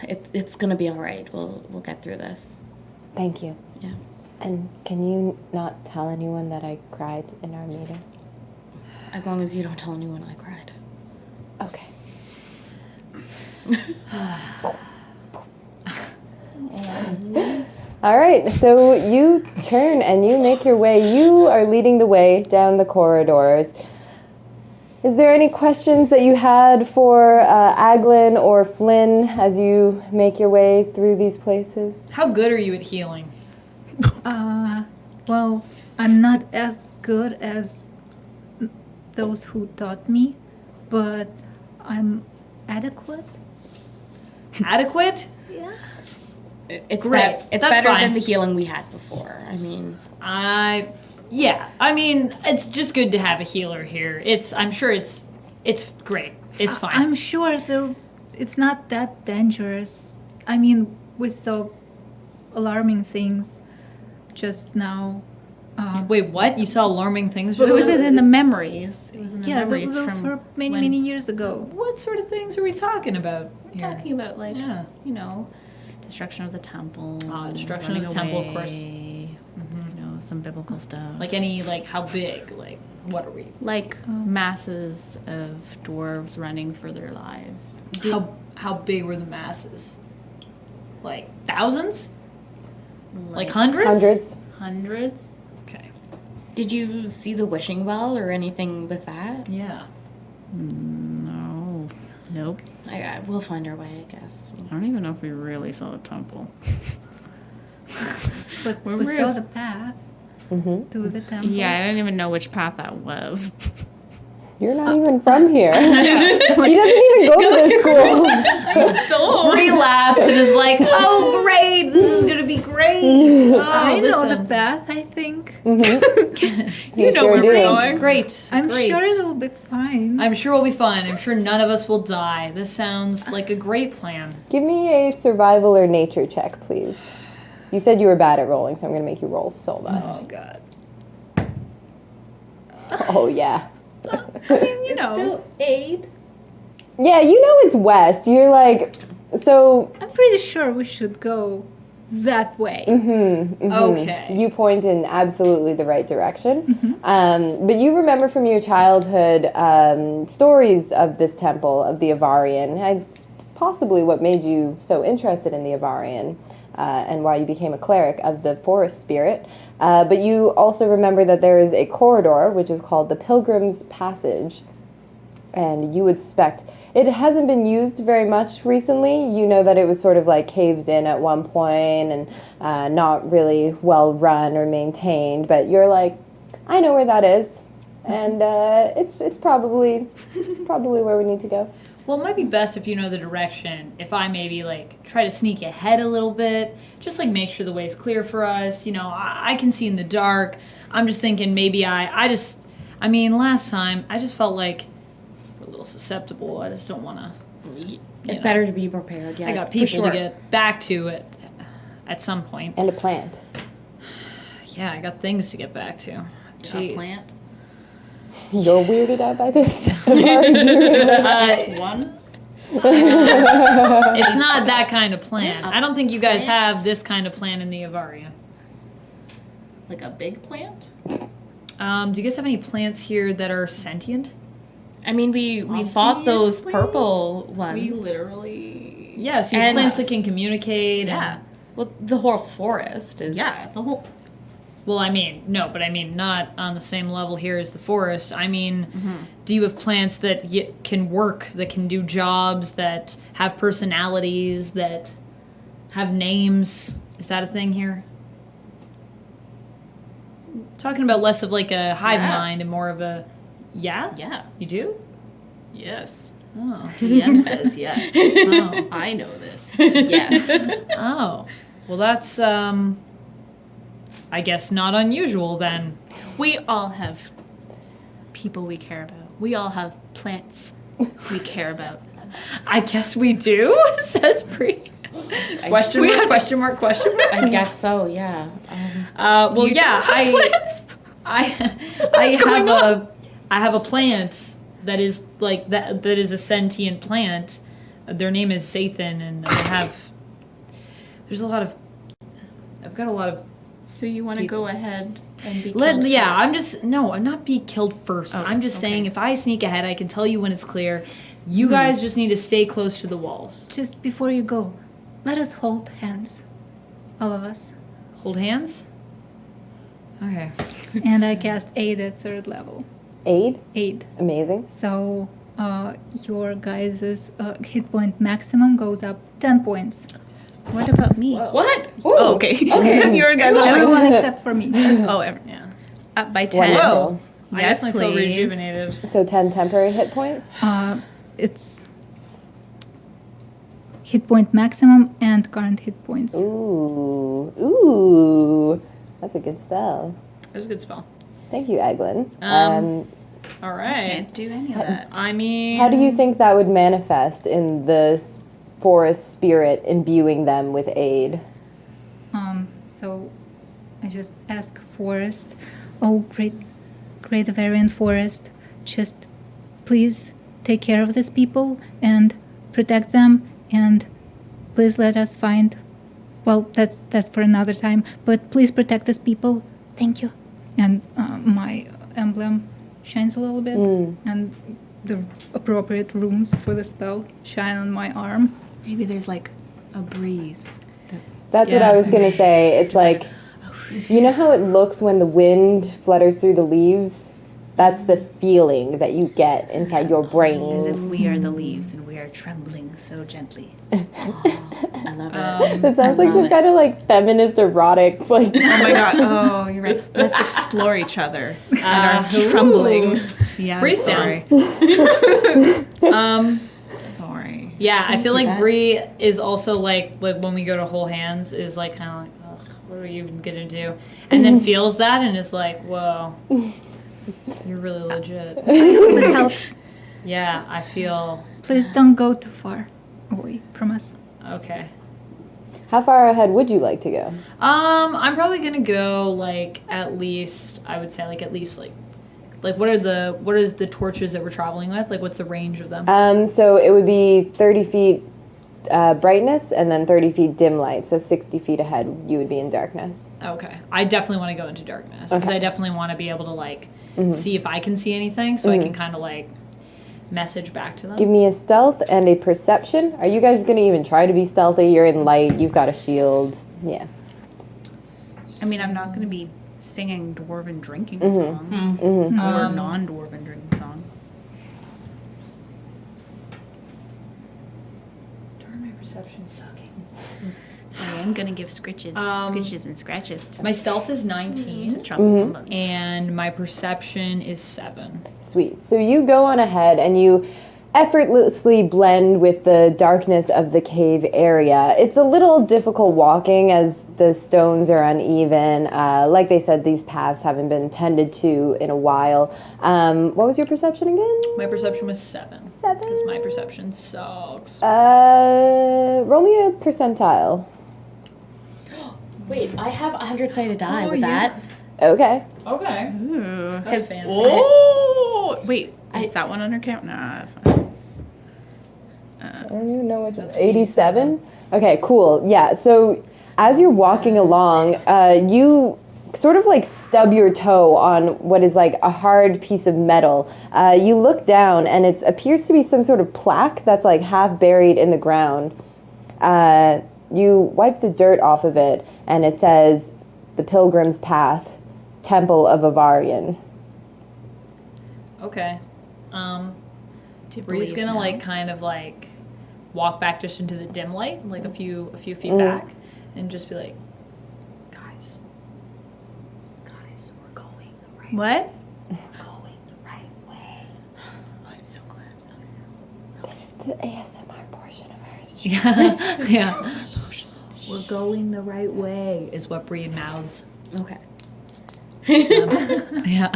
it's gonna be all right. We'll get through this. Thank you. Yeah. And can you not tell anyone that I cried in our meeting? As long as you don't tell anyone I cried. Okay. All right, so you turn and you make your way. You are leading the way down the corridors. Is there any questions that you had for Aglen or Flynn as you make your way through these places? How good are you at healing? Well, I'm not as good as those who taught me, but I'm adequate. Adequate? It's Great. It's That's better fine. than the healing we had before. I mean, Yeah. I mean, it's just good to have a healer here. I'm sure it's great. It's fine. I'm sure it's not that dangerous. I mean, we saw alarming things just now. Wait, what? You saw alarming things? What just was now? it in the memories? It was in the Yeah, memories those from were many, when many years ago. What sort of things are we talking about here? Talking about like Yeah. destruction of the temple. Destruction of the running temple, of course. away, some biblical stuff. Like how big? Like, what are we? Like masses of dwarves running for their lives. How big were the masses? Like thousands? Like hundreds? Hundreds. Hundreds. Okay. did you see the wishing well or anything with that? Yeah. No. Nope. We'll find our way, I guess. I don't even know if we really saw the temple. But Where we were saw you? the path Mm-hmm. to the temple. Yeah, I didn't even know which path that was. You're not even from here. She doesn't even go to this school. Bree laughs and is like, "Oh, great! This is gonna be great." Oh, I this know the sounds- path, I think. You know where we're do. going. Great. I'm great. sure it'll be fine. I'm sure we'll be fine. I'm sure none of us will die. This sounds like a great plan. Give me a survival or nature check, please. You said you were bad at rolling, so I'm going to make you roll so much. Oh, God. Oh, yeah. I mean, It's still 8. Yeah, you know it's west. You're like, so. I'm pretty sure we should go that way. Okay. You point in absolutely the right direction. But you remember from your childhood stories of this temple of the Avarian, and possibly what made you so interested in the Avarian and why you became a cleric of the forest spirit. But you also remember that there is a corridor which is called the Pilgrim's Passage, and you would suspect it hasn't been used very much recently. You know that it was sort of like caved in at one point and not really well run or maintained. But you're like, I know where that is, and it's probably where we need to go. Well, it might be best if you know the direction. If I maybe like try to sneak ahead a little bit, just like make sure the way's clear for us. You know, I can see in the dark. I'm just thinking maybe I mean, last time I just felt like we're a little susceptible. I just don't want to. It's better to be prepared. Yeah, I got for people sure. to get back to at some point. And a plant. Yeah, I got things to get back to. Jeez. Plant. You're weirded out by this. Just one. It's not that kind of plan. I don't think you guys have this kind of plan in the Avaria. Like a big plant? Do you guys have any plants here that are sentient? I mean, we fought those Obviously. purple ones. We literally. Yeah, so you have And- plants that can communicate. Yeah. Well, the whole forest is. Yeah, the whole. Well, I mean, no, but I mean not on the same level here as the forest. I mean, do you have plants that can work, that can do jobs, that have personalities, that have names? Is that a thing here? Talking about less of like a hive Yeah. mind and more of a, yeah? Yeah. You do? Yes. Oh. DM says yes. Oh. I know this. Yes. Oh. Well, that's, I guess not unusual then. We all have people we care about. We all have plants we care about. I guess we do, says Bree. Question mark, question mark, question mark. I guess so. Yeah. Well, You yeah, don't have I have a plant that is like that is a sentient plant. Their name is Zathan, and I've got a lot of. So you want to go ahead and be I'm not be killed first. Oh, I'm just okay. saying if I sneak ahead, I can tell you when it's clear. You guys just need to stay close to the walls. Just before you go, let us hold hands. All of us. Hold hands. Okay. And I cast aid at 3rd level. Aid? Aid. Amazing. So your guys' hit point maximum goes up 10 points. What about me? What? Oh, okay. Okay. Your guys are Everyone except for me. oh, Yeah. up by 10. Wonderful. I Yes, definitely feel please. rejuvenated. So 10 temporary hit points? It's hit point maximum and current hit points. Ooh. That's a good spell. That was a good spell. Thank you, Aglen. All right. Can't do any of that. I mean, How do you think that would manifest in the forest spirit imbuing them with aid? So I just ask Forest, oh great Avarian Forest, just please take care of these people and protect them, and please let us find, well, that's for another time, but please protect these people. Thank you. And my emblem shines a little bit, and the appropriate runes for the spell shine on my arm. Maybe there's like a breeze. That's what I Yes. was going to say. It's like, you know how it looks when the wind flutters through the leaves? That's the feeling that you get inside your brain. As if we are the leaves and we are trembling so gently. Oh, I love it. That sounds like some kind of like feminist erotic, like. Oh my god. Oh, you're right. Let's explore each other and our trembling. Yeah, I'm Breathe sorry. Sorry. yeah, I feel you, like Beth. Bree is also like when we go to hold hands is like kind of like, oh, what are you even gonna do? And then feels that and is like, whoa, you're really legit. I hope it helps. Yeah, I feel Please don't go too far away from us. okay. How far ahead would you like to go? I'm probably gonna go like at least I would say like at least like Like, what is the torches that we're traveling with? Like, what's the range of them? So it would be 30 feet brightness and then 30 feet dim light. So 60 feet ahead, you would be in darkness. Okay. I definitely want to go into darkness because Okay. I definitely want to be able to, like, see if I can see anything so I can kind of, like, message back to them. Give me a stealth and a perception. Are you guys going to even try to be stealthy? You're in light. You've got a shield. Yeah. I mean, I'm not going to be singing dwarven drinking song or non-dwarven drinking song. Darn, my perception's sucking. I am going to give scritches and scratches to My stealth is 19, Trump. and my perception is 7. Sweet. So you go on ahead and you effortlessly blend with the darkness of the cave area. It's a little difficult walking as the stones are uneven. Like they said, these paths haven't been tended to in a while. What was your perception again? My perception was 7. 7? Because my perception sucks. Roll me a percentile. Wait, I have 100-sided die Oh, with yeah. that. Okay. Okay. Ooh. That's fancy. Oh! Wait, is that one under count? Nah, that's fine. I don't even know what 87? Okay, cool. Yeah, so as you're walking along, you sort of like stub your toe on what is like a hard piece of metal. You look down and it appears to be some sort of plaque that's like half buried in the ground. You wipe the dirt off of it and it says, "The Pilgrim's Path, Temple of Avarian." Okay. Do you We're just believe gonna now? like kind of like walk back just into the dim light, like a few feet back, and just be like, guys, we're going the right What? going the right way. I'm so glad. This is the ASMR portion of ours. Yeah. Yeah. We're going the right way is what Bree mouths. Okay. Yeah.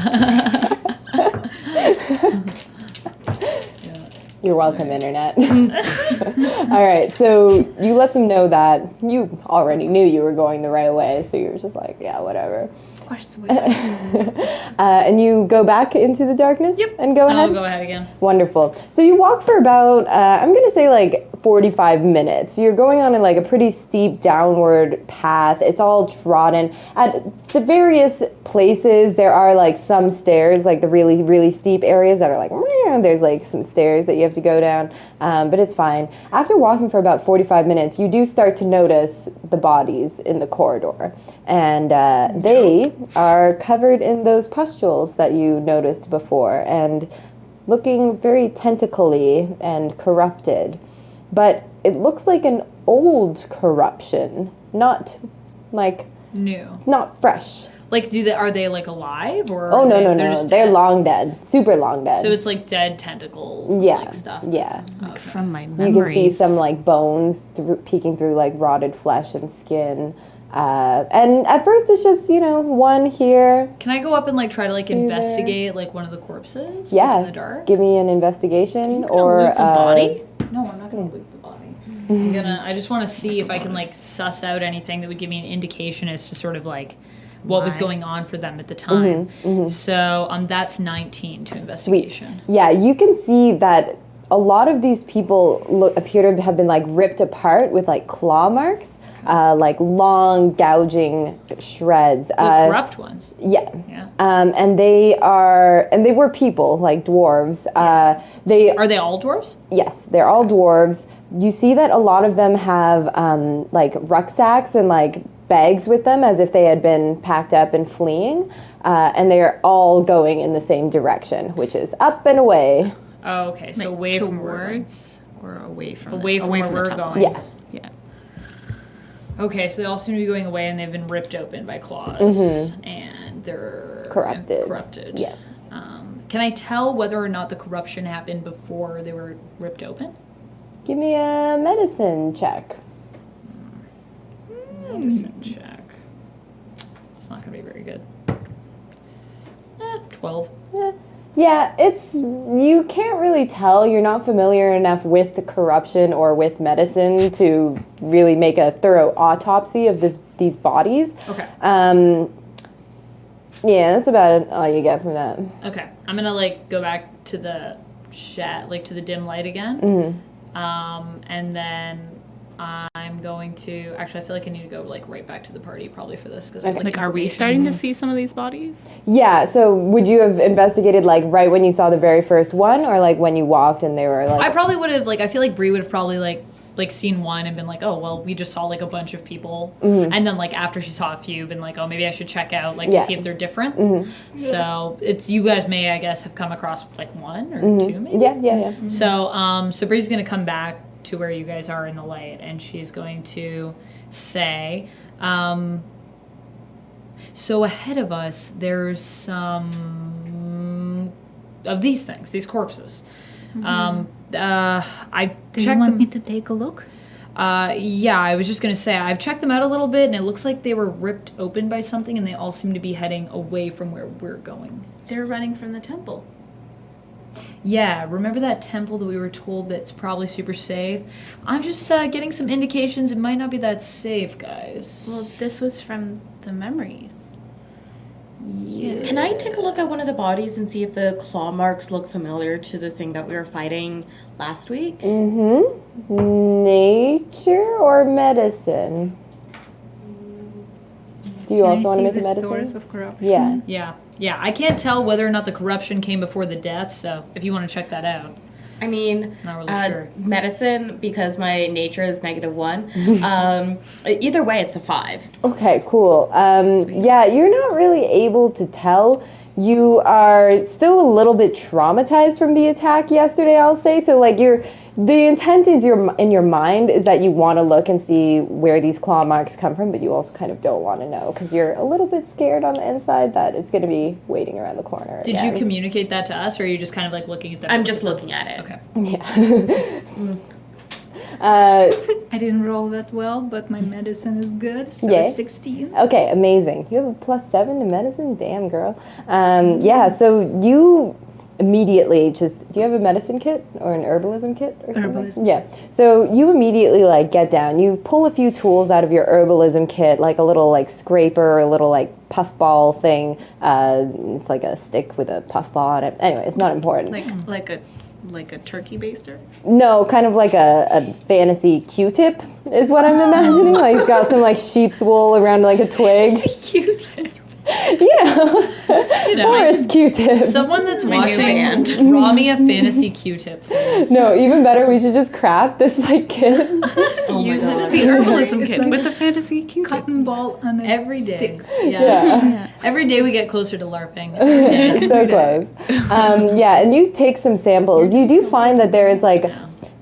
You're welcome, Internet. All right, so you let them know that you already knew you were going the right way, so you were just like, yeah, whatever. Of course. And you go back into the darkness? Yep. And go ahead? I'll go ahead again. Wonderful. So you walk for about, I'm going to say like 45 minutes. You're going on like a pretty steep downward path. It's all trodden. At the various places, there are like some stairs, like the really, really steep areas that are like, there's like some stairs that you have to go down, but it's fine. After walking for about 45 minutes, you do start to notice the bodies in the corridor. And they are covered in those pustules that you noticed before and looking very tentacly and corrupted. But it looks like an old corruption, not like, New. not fresh. Like, are they like alive or? Oh, no, they're no. just They're dead? long dead. Super long dead. So it's like dead tentacles. And, yeah, like stuff. yeah. From my So you memories. can see some like bones peeking through like rotted flesh and skin. And at first it's just, one here. Can I go up and like try to like investigate like one of the corpses? Yeah. Like, in the dark. Give me an investigation Gonna or loot the body? No, I'm not gonna loot the body. I just want to see if I can like suss out anything that would give me an indication as to sort of like what was Why? going on for them at the time. So that's 19 to Sweet. investigation. Yeah, you can see that a lot of these people appear to have been like ripped apart with like claw marks, like long gouging shreds. The corrupt ones. Yeah. Yeah. And they were people, like dwarves. Are they all dwarves? Yes, they're all dwarves. You see that a lot of them have like rucksacks and like bags with them as if they had been packed up and fleeing. And they're all going in the same direction, which is up and away. Oh, okay. So Like away from where we're going. towards or away from Away from where the we're tunnel. going. Yeah. Yeah. Okay, so they all seem to be going away, and they've been ripped open by claws, and they're Corrupted. Yes. Can I tell whether or not the corruption happened before they were ripped open? Give me a medicine check. Medicine check. It's not going to be very good. 12. Yeah, you can't really tell. You're not familiar enough with the corruption or with medicine to really make a thorough autopsy of these bodies. Okay. Yeah, that's about all you get from that. Okay, I'm gonna like go back to the like to the dim light again. And then I'm going to actually. I feel like I need to go like right back to the party probably for this because Like, are we starting to see some of these bodies? Yeah, so would you have investigated like right when you saw the very first one, or like when you walked and they were like? I probably would have like. I feel like Bree would have probably like seen one and been like, oh well, we just saw like a bunch of people, and then like after she saw a few, been like, oh maybe I should check out like to see if they're different. So it's you guys may I guess have come across like one or two maybe. Yeah. So Bree's gonna come back to where you guys are in the light, and she's going to say, so ahead of us there's some of these things, these corpses. I Do you checked want them. me to take a look? Yeah, I was just gonna say I've checked them out a little bit, and it looks like they were ripped open by something, and they all seem to be heading away from where we're going. They're running from the temple. Yeah, remember that temple that we were told that's probably super safe? I'm just getting some indications it might not be that safe, guys. Well, this was from the memories. Yeah. Can I take a look at one of the bodies and see if the claw marks look familiar to the thing that we were fighting last week? Nature or medicine? Do you also want to make a medicine? Source of corruption? Yeah. Yeah, I can't tell whether or not the corruption came before the death, so if you want to check that out. I mean, Not really sure. medicine, because my nature is -1. Either way, it's a 5. Okay, cool. Yeah, you're not really able to tell. You are still a little bit traumatized from the attack yesterday, I'll say. So, like, the intent is in your mind is that you want to look and see where these claw marks come from, but you also kind of don't want to know because you're a little bit scared on the inside that it's going to be waiting around the corner. Did you communicate that to us, or are you just kind of like looking at that? I'm just looking at it. Okay. Yeah. I didn't roll that well, but my medicine is good, so Yay. it's 16. Okay, amazing. You have a +7 to medicine? Damn, girl. Yeah, so you immediately do you have a medicine kit or an herbalism kit or something? Herbalism. Yeah. So you immediately like get down. You pull a few tools out of your herbalism kit, like a little like scraper, a little like puffball thing. It's like a stick with a puffball on it. Anyway, it's not important. Like a turkey baster? No, kind of like a fantasy Q-tip is what I'm imagining. Like it's got some like sheep's wool around like a twig. Cute. You know, forest Q-tips. Someone that's My new band. watching, draw me a fantasy Q-tip, please. No, even better, we should just craft this like kit. Oh my god. The herbalism It's kit like with the fantasy cute. Cotton ball on a Every day. stick. Yeah. Every day we get closer to LARPing. So close. Yeah, and you take some samples. You do find that there is like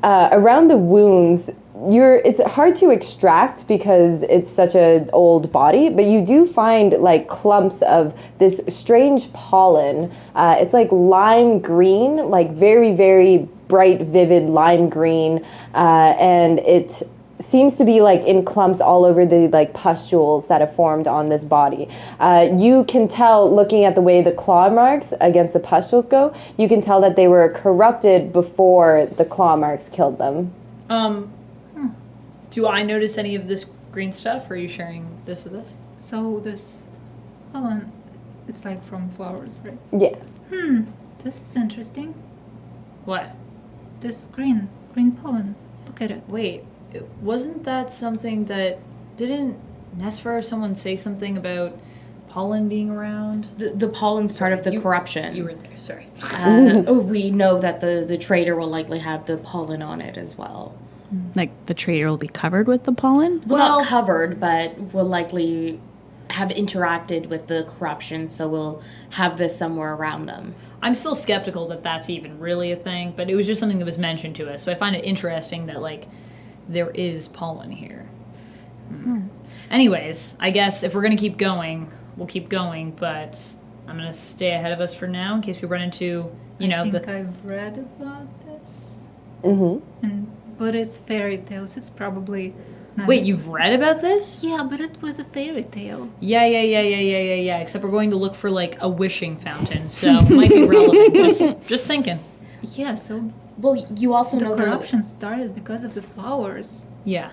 around the wounds. It's hard to extract because it's such an old body, but you do find like clumps of this strange pollen. It's like lime green, like very, very bright, vivid lime green, and it seems to be like in clumps all over the like pustules that have formed on this body. You can tell, looking at the way the claw marks against the pustules go, you can tell that they were corrupted before the claw marks killed them. Do I notice any of this green stuff, or are you sharing this with us? So this pollen, it's like from flowers, right? Yeah. This is interesting. What? This green pollen. Look at it. Wait, wasn't that something that... Didn't Nesfer or someone say something about pollen being around? The pollen's part of the corruption. You were there, sorry. We know that the trader will likely have the pollen on it as well. Like the trader will be covered with the pollen? Well, not covered, but will likely have interacted with the corruption, so we'll have this somewhere around them. I'm still skeptical that that's even really a thing, but it was just something that was mentioned to us, so I find it interesting that, like, there is pollen here. Anyways, I guess if we're going to keep going, we'll keep going, but I'm going to stay ahead of us for now in case we run into, I think I've read about this. But it's fairy tales. It's probably not. Wait, you've read about this? Yeah, but it was a fairy tale. Yeah. Except we're going to look for like a wishing fountain, so it might be relevant. Just thinking. Yeah, so Well, you also the know corruption started because of the flowers. Yeah.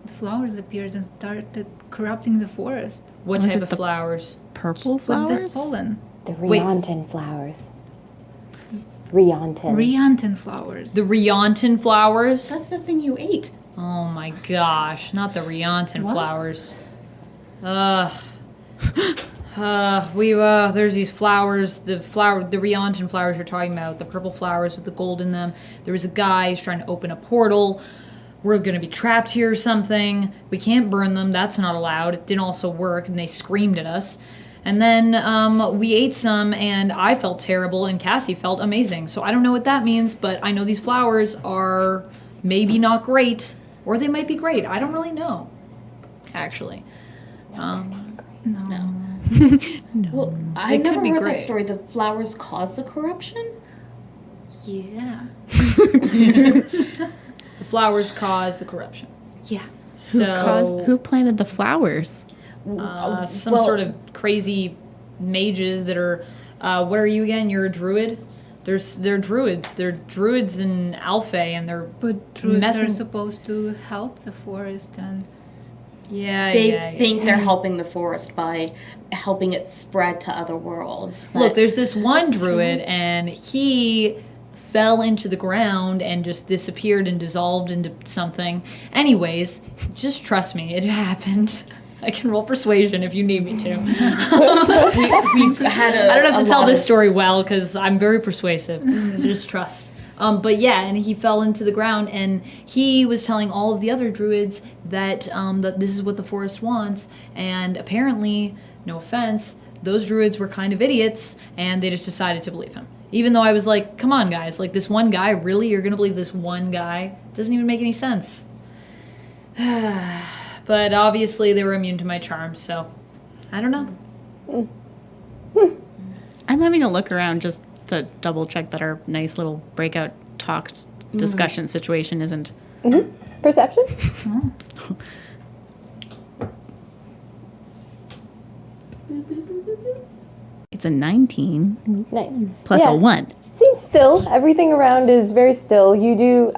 the flowers appeared and started corrupting the forest What Was type it of the- flowers? Purple with flowers? this pollen. The Wait. Riontan flowers. Riontan. Riontan flowers. The Riontan flowers? That's the thing you ate. Oh my gosh, not the Riontan What? flowers. There's these flowers, the Riontan flowers you're talking about, the purple flowers with the gold in them. There was a guy who's trying to open a portal. We're gonna be trapped here or something. We can't burn them, that's not allowed. It didn't also work, and they screamed at us. And then we ate some, and I felt terrible, and Cassie felt amazing. So I don't know what that means, but I know these flowers are maybe not great, or they might be great. I don't really know, actually. no. Well, I They could never be heard great. that story. The flowers cause the corruption? Yeah. The flowers cause the corruption. Yeah. So Who planted the flowers? some sort of crazy mages that are. What are you again? You're a druid. They're druids. They're druids in Alpha, and they're But druids messing. are supposed to help the forest and They think they're helping the forest by helping it spread to other worlds. But Look, there's this one druid, and he fell into the ground and just disappeared and dissolved into something. Anyways, just trust me, it happened. I can roll persuasion if you need me to. we've had I don't have a to tell lot this of- story well because I'm very persuasive. So just trust. But yeah, and he fell into the ground, and he was telling all of the other druids that that this is what the forest wants. And apparently, no offense, those druids were kind of idiots, and they just decided to believe him. Even though I was like, come on, guys, like this one guy, really? You're gonna believe this one guy? Doesn't even make any sense. But obviously, they were immune to my charms, so I don't know. I'm having a look around just to double check that our nice little breakout talk discussion situation isn't. Perception? It's a 19 Nice. plus Yeah. a 1. Seems still. Everything around is very still. You do.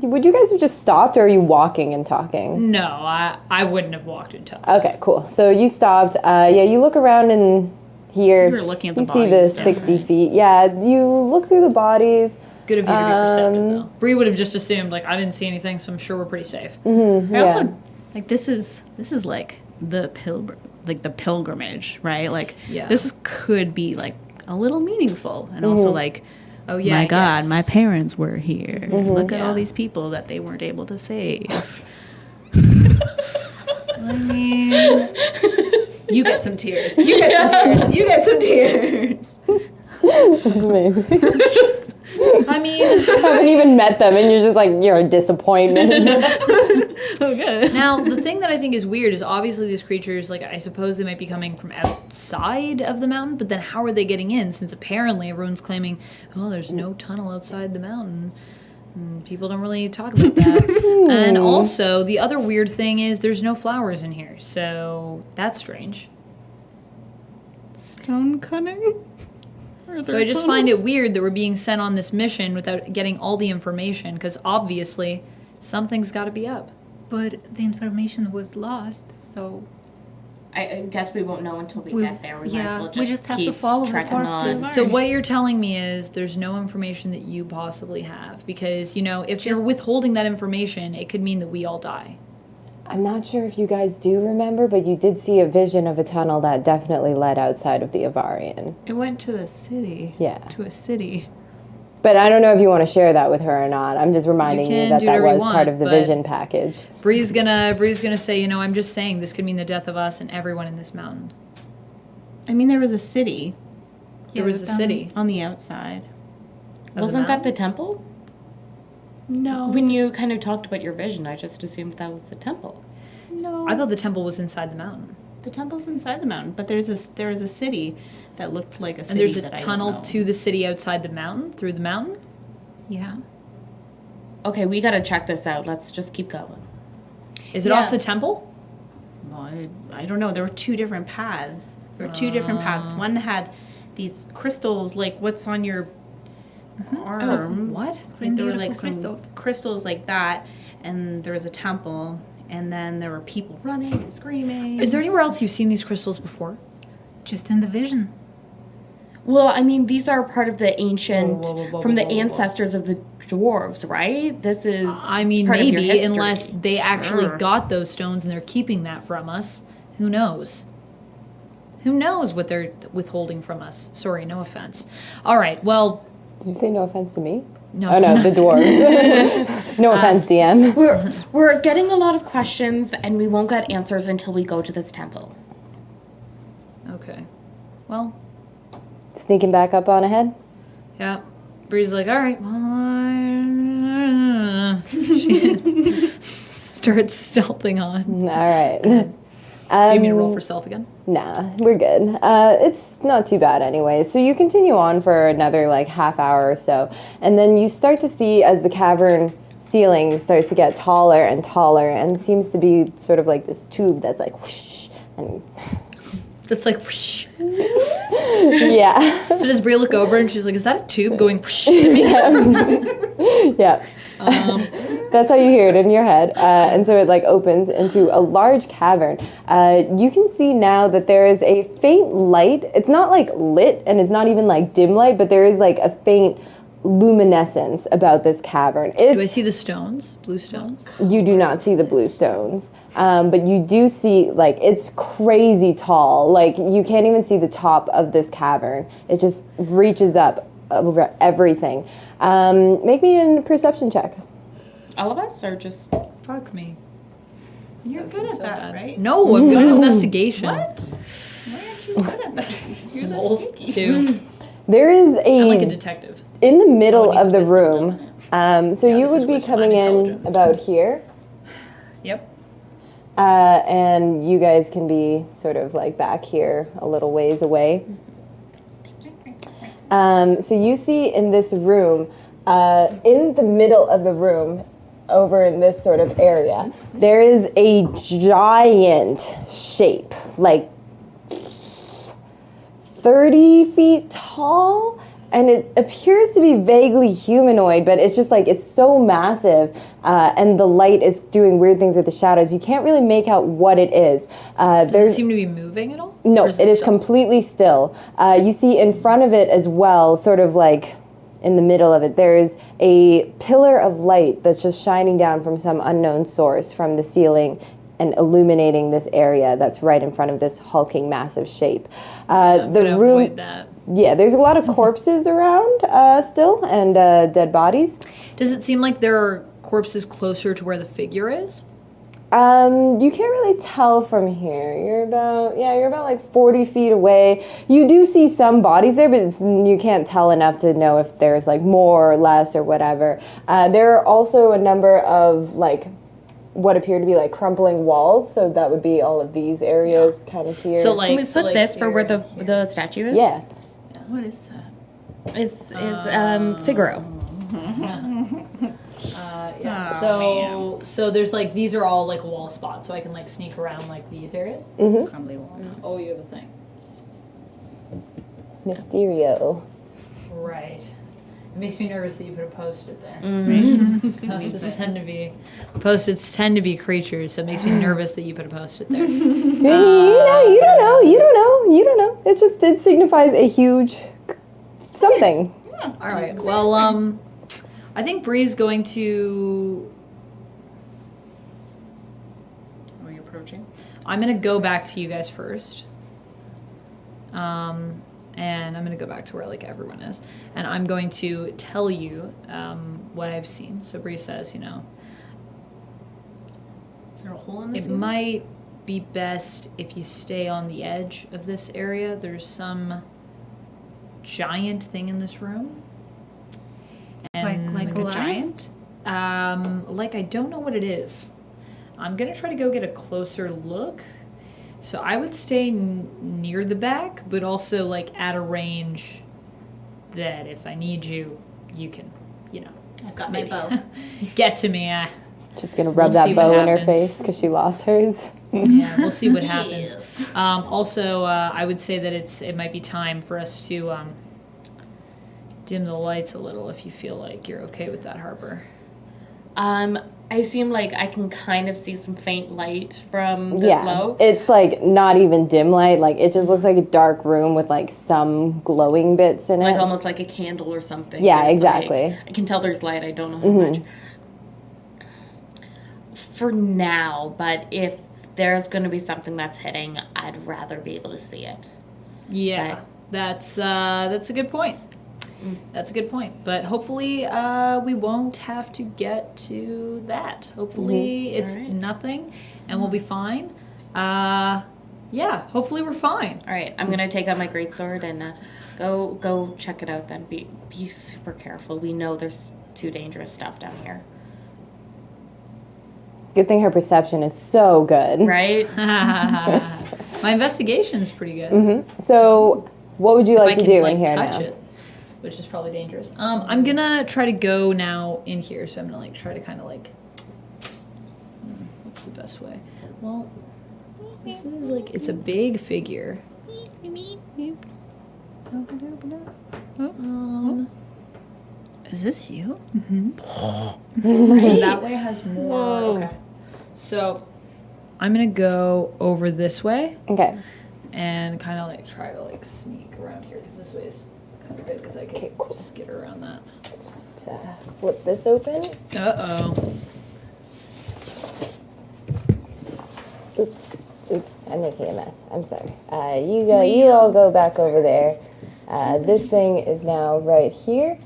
Would you guys have just stopped, or are you walking and talking? No, I wouldn't have walked into it. Okay, cool. So you stopped. Yeah, you look around and here. We were looking at the you see bodies the and stuff, 60 right? feet. Yeah, you look through the bodies. Good of you to be perceptive, though. Bree would have just assumed, like, I didn't see anything, so I'm sure we're pretty safe. I also like this is like the pilgrimage, right? Like Yeah. could be like a little meaningful, and also like, Oh, yeah. my God, yes. my parents were here. Look at Yeah. all these people that they weren't able to save. I mean, You get some tears. You get some tears. You get some tears. That's amazing. I mean, Haven't even met them, and you're just like, you're a disappointment. Oh, good. now, the thing that I think is weird is obviously these creatures, like, I suppose they might be coming from outside of the mountain, but then how are they getting in? Since apparently everyone's claiming, oh, there's no tunnel outside the mountain. People don't really talk about that. And also, the other weird thing is there's no flowers in here, so that's strange. Stone cutting. So I just find it weird that we're being sent on this mission without getting all the information, because obviously something's got to be up. but the information was lost, so I guess we won't know until we get there. We might as yeah, well we just have to keep follow the trekking courses. on. So what you're telling me is there's no information that you possibly have, because, you know, if you're withholding that information, it could mean that we all die. I'm not sure if you guys do remember, but you did see a vision of a tunnel that definitely led outside of the Avarian. It went to the city. Yeah. To a city. But I don't know if you want to share that with her or not. I'm just reminding you can that do that whatever you was part want, of the but- vision package. Bree's gonna say, you know, I'm just saying this could mean the death of us and everyone in this mountain. I mean, there was a city There was a city. on the outside. the Wasn't that the mountain? temple? No. When you kind of talked about your vision, I just assumed that was the temple. No. I thought the temple was inside the mountain. the temple's inside the mountain, but there is a city that looked like a city. And there's a that I don't tunnel know. to the city outside the mountain, through the mountain? Yeah. Okay, we gotta check this out. Let's just keep going. Is it Yeah. off the temple? Well, I don't know. There were two different paths. There were two different paths. One had these crystals, like what's on your arm. What? Like, there were Beautiful like some crystals. crystals like that, and there was a temple, and then there were people running and screaming. Is there anywhere else you've seen these crystals before? Just in the vision. Well, I mean, these are part of the ancient, Whoa, from the whoa, whoa. ancestors of the dwarves, right? This is. I mean, part of your maybe, history. unless they actually Sure. got those stones and they're keeping that from us. Who knows? Who knows what they're withholding from us? Sorry, no offense. All right, well, Did you say no offense to me? no. Oh no, not- the dwarves. No offense, DM. We're getting a lot of questions, and we won't get answers until we go to this temple. Okay. Well, Sneaking back up on ahead. yeah. Bree's like, all right, well, she starts stealthing on. All right. Do you mean to roll for stealth again? Nah, we're good. It's not too bad anyway. So you continue on for another like half hour or so, and then you start to see as the cavern ceiling starts to get taller and seems to be sort of like this tube that's like whoosh, and That's like, whoosh. yeah. So does Bree look over and she's like, is that a tube going whoosh? Yeah. That's how you hear it in your head. And so it like opens into a large cavern. You can see now that there is a faint light. It's not like lit and it's not even like dim light, but there is like a faint luminescence about this cavern. Do I see the stones? Blue stones? You do not see the blue stones. But you do see, like, it's crazy tall. Like, you can't even see the top of this cavern. It just reaches up over everything. Make me a perception check. All of us, or just. Fuck me. You're good at that, right? No, I'm good at investigation. What? Why aren't you good at that? You're the Rolls sneaky. 2. There is I'm like a detective. in the middle Oh, it needs of the wisdom, room, so Yeah, you this would is be wisdom. coming I'm in intelligent. about here. Yep. And you guys can be sort of like back here a little ways away. So you see in this room, in the middle of the room, over in this sort of area, there is a giant shape, like 30 feet tall, and it appears to be vaguely humanoid, but it's just like, it's so massive, and the light is doing weird things with the shadows. You can't really make out what it is. Does it seem to be moving at all? No, Or it is still? completely still. You see in front of it as well, sort of like in the middle of it, there is a pillar of light that's just shining down from some unknown source from the ceiling and illuminating this area that's right in front of this hulking, massive shape. I'm The gonna room, avoid that. yeah, there's a lot of corpses around still, and dead bodies. Does it seem like there are corpses closer to where the figure is? You can't really tell from here. You're about like 40 feet away. You do see some bodies there, but you can't tell enough to know if there's like more or less or whatever. There are also a number of like what appear to be like crumpling walls, so that would be all of these areas kind of here. So like, Can we put this for where here. the statue is? yeah. What is that? Is Figaro. Yeah. Oh, So there's like, these are all like wall spots, so I can like sneak around like these areas. Crumbly walls. Oh, you have a thing. Mysterio. Right. It makes me nervous that you put a post-it there. Post-its tend to be creatures, so it makes me nervous that you put a post-it there. You don't know. It's just, it signifies a huge something. All right. Well, I think Bree's going to. Are you approaching? I'm gonna go back to you guys first. And I'm gonna go back to where like everyone is, and I'm going to tell you what I've seen. So Bree says, Is there a hole in the it ceiling? might be best if you stay on the edge of this area. There's some giant thing in this room. And Like a alive? giant? like I don't know what it is. I'm gonna try to go get a closer look. So I would stay near the back, but also like at a range that if I need you, you can, I've got my bow. get to me. She's gonna rub We'll see that what bow in her happens. face because she lost hers. Yeah, we'll see what happens. Yes. Also, I would say that it might be time for us to dim the lights a little if you feel like you're okay with that, Harper. I assume like I can kind of see some faint light from the Yeah, glow. it's like not even dim light. Like it just looks like a dark room with like some glowing bits in Like it. almost like a candle or something. Yeah, There's, exactly. like, I can tell there's light. I don't know how much. For now, but if there's going to be something that's hitting, I'd rather be able to see it. Yeah, Right. that's a good point. That's a good point. But hopefully, we won't have to get to that. Hopefully, it's Alright. nothing, and we'll be fine. Yeah, hopefully we're fine. All right, I'm gonna take out my greatsword and go check it out. Then be super careful. We know there's too dangerous stuff down here, Good thing her perception is so good. right? My investigation is pretty good. So, what would you If like I to can do like in here touch now? it, which is probably dangerous. I'm gonna try to go now in here. So I'm gonna like try to kind of like. What's the best way? Well, this is like it's a big figure. Is this you? That way has more. Okay. So I'm gonna go over this way Okay. and kind of like try to like sneak around here because this way is kind of good because I can Okay, cool. skitter around that. Just flip this open. Uh-oh. Oops, I'm making a mess. I'm sorry. You all go back over there. This thing is now right here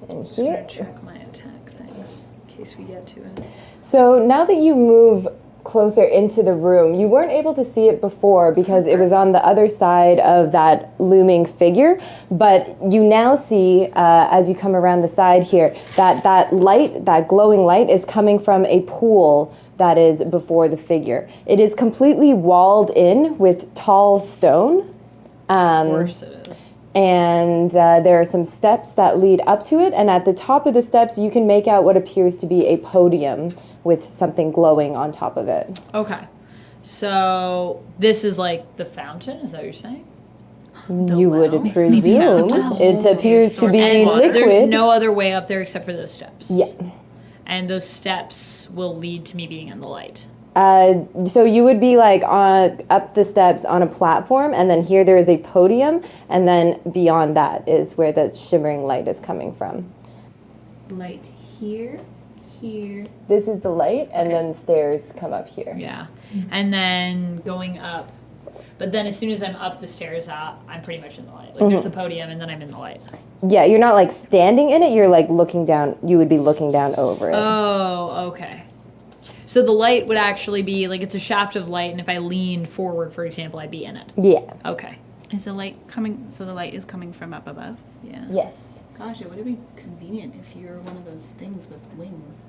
and Just gonna here. check my attack things in case we get to it. So now that you move closer into the room, you weren't able to see it before because it was on the other side of that looming figure, but you now see, as you come around the side here, that light, that glowing light is coming from a pool that is before the figure. It is completely walled in with tall stone. Of course it is. And there are some steps that lead up to it, and at the top of the steps you can make out what appears to be a podium with something glowing on top of it. Okay. So this is like the fountain, is that what you're saying? You would well. presume. It appears to source be of water. There's liquid. no other way up there except for those steps. Yeah. And those steps will lead to me being in the light. So you would be like up the steps on a platform, and then here there is a podium, and then beyond that is where the shimmering light is coming from. Light here. This is the light, and then stairs come up here. Yeah. And then going up. But then as soon as I'm up the stairs, I'm pretty much in the light. Like there's the podium and then I'm in the light. Yeah, you're not like standing in it, you're like looking down, you would be looking down over it. Oh, okay. So the light would actually be like it's a shaft of light, and if I leaned forward, for example, I'd be in it. Yeah. Okay. Is the light coming? So the light is coming from up above. Yeah. Yes. Gosh, it would be convenient if you were one of those things with wings.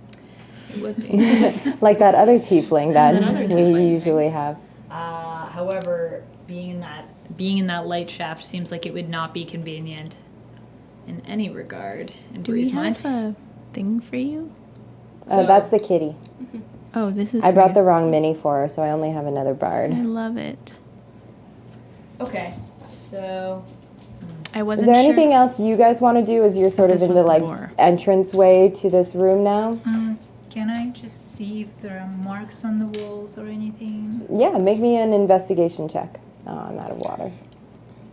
It would be. Like that other tiefling that other we tiefling, usually have. However, being in that light shaft seems like it would not be convenient in any regard. In Do we Bree's mind. have a thing for you? That's the kitty. Oh, this is. I for brought you. the wrong mini for her, so I only have another bard. I love it. Okay. So I Is wasn't there sure. anything else you guys want to do as you're sort of This in was the the like door. entrance way to this room now? Can I just see if there are marks on the walls or anything? Yeah, make me an investigation check. Oh, I'm out of water.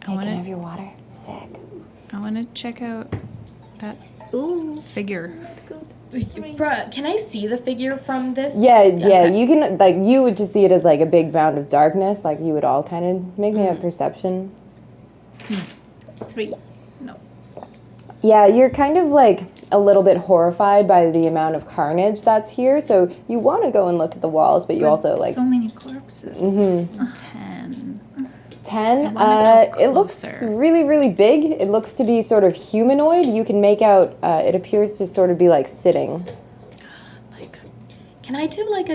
I want Can I have to. your water? Sick. I want to check out that figure. Can I see the figure from this? Yeah, Okay. you can, like, you would just see it as, like, a big mound of darkness. Like, you would all kind of make me a perception. 3. No. Yeah, you're kind of, like, a little bit horrified by the amount of carnage that's here. So you want to go and look at the walls, but you also, like, So many corpses. 10. 10. wanna go It looks closer. really, really big. It looks to be sort of humanoid. You can make out, it appears to sort of be, like, sitting. Can I do like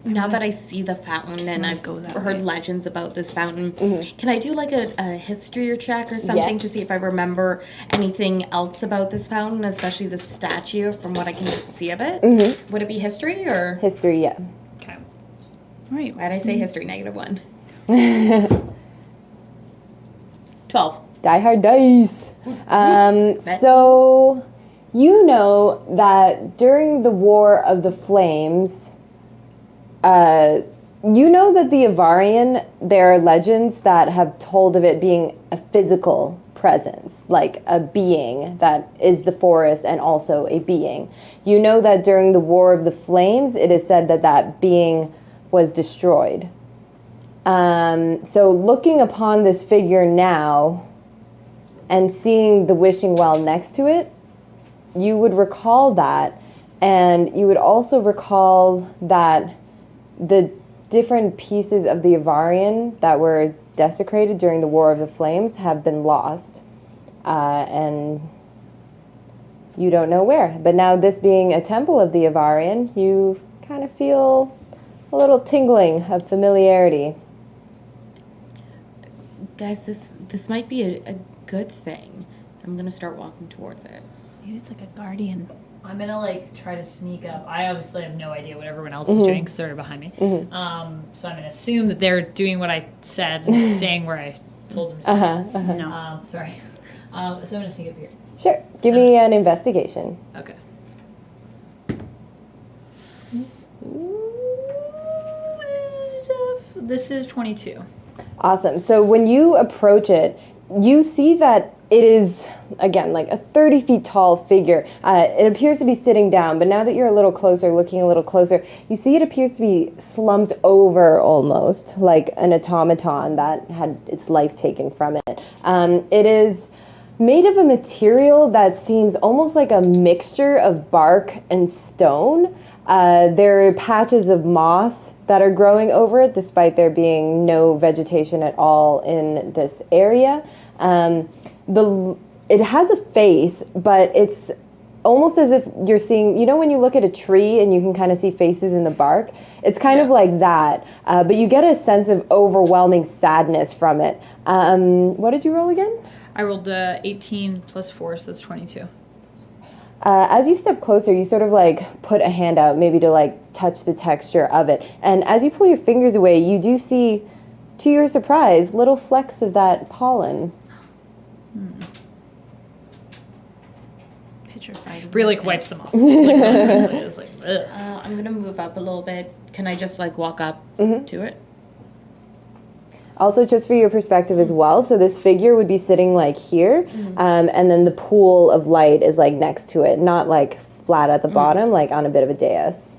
now that I see the fountain and I've go that heard way. legends about this fountain, can I do like a history check or something to see if I remember anything else about this fountain, especially the statue from what I can see of it? Would it be history or History, yeah. Okay. Right. why did I say history? -1. 12. Die Hard Dice. Bet. So you know that during the War of the Flames, you know that the Avarian, there are legends that have told of it being a physical presence, like a being that is the forest and also a being. You know that during the War of the Flames, it is said that that being was destroyed. So looking upon this figure now and seeing the wishing well next to it, you would recall that, and you would also recall that the different pieces of the Avarian that were desecrated during the War of the Flames have been lost, and you don't know where. But now, this being a temple of the Avarian, you kind of feel a little tingling of familiarity. Guys, this might be a good thing. I'm gonna start walking towards it. Maybe it's like a guardian. I'm gonna like try to sneak up. I obviously have no idea what everyone else is doing because they're behind me. So I'm gonna assume that they're doing what I said and staying where I told them to stay. No. Sorry. So I'm gonna sneak up here. Sure. Give me an investigation. Okay. This is 22. Awesome. So when you approach it, you see that it is, again, like a 30 feet tall figure. It appears to be sitting down, but now that you're a little closer, looking a little closer, you see it appears to be slumped over almost, like an automaton that had its life taken from it. It is made of a material that seems almost like a mixture of bark and stone. There are patches of moss that are growing over it, despite there being no vegetation at all in this area. It has a face, but it's almost as if you're seeing, you know, when you look at a tree and you can kind of see faces in the bark, it's kind of like that, but you get a sense of overwhelming sadness from it. What did you roll again? I rolled 18 plus 4, so that's 22. As you step closer, you sort of like put a hand out, maybe to like touch the texture of it. And as you pull your fingers away, you do see, to your surprise, little flecks of that pollen. Petrified. Brie like wipes them off. It's like, ugh. I'm gonna move up a little bit. Can I just like walk up to it? Also, just for your perspective as well, so this figure would be sitting like here, and then the pool of light is like next to it, not like flat at the bottom, like on a bit of a dais.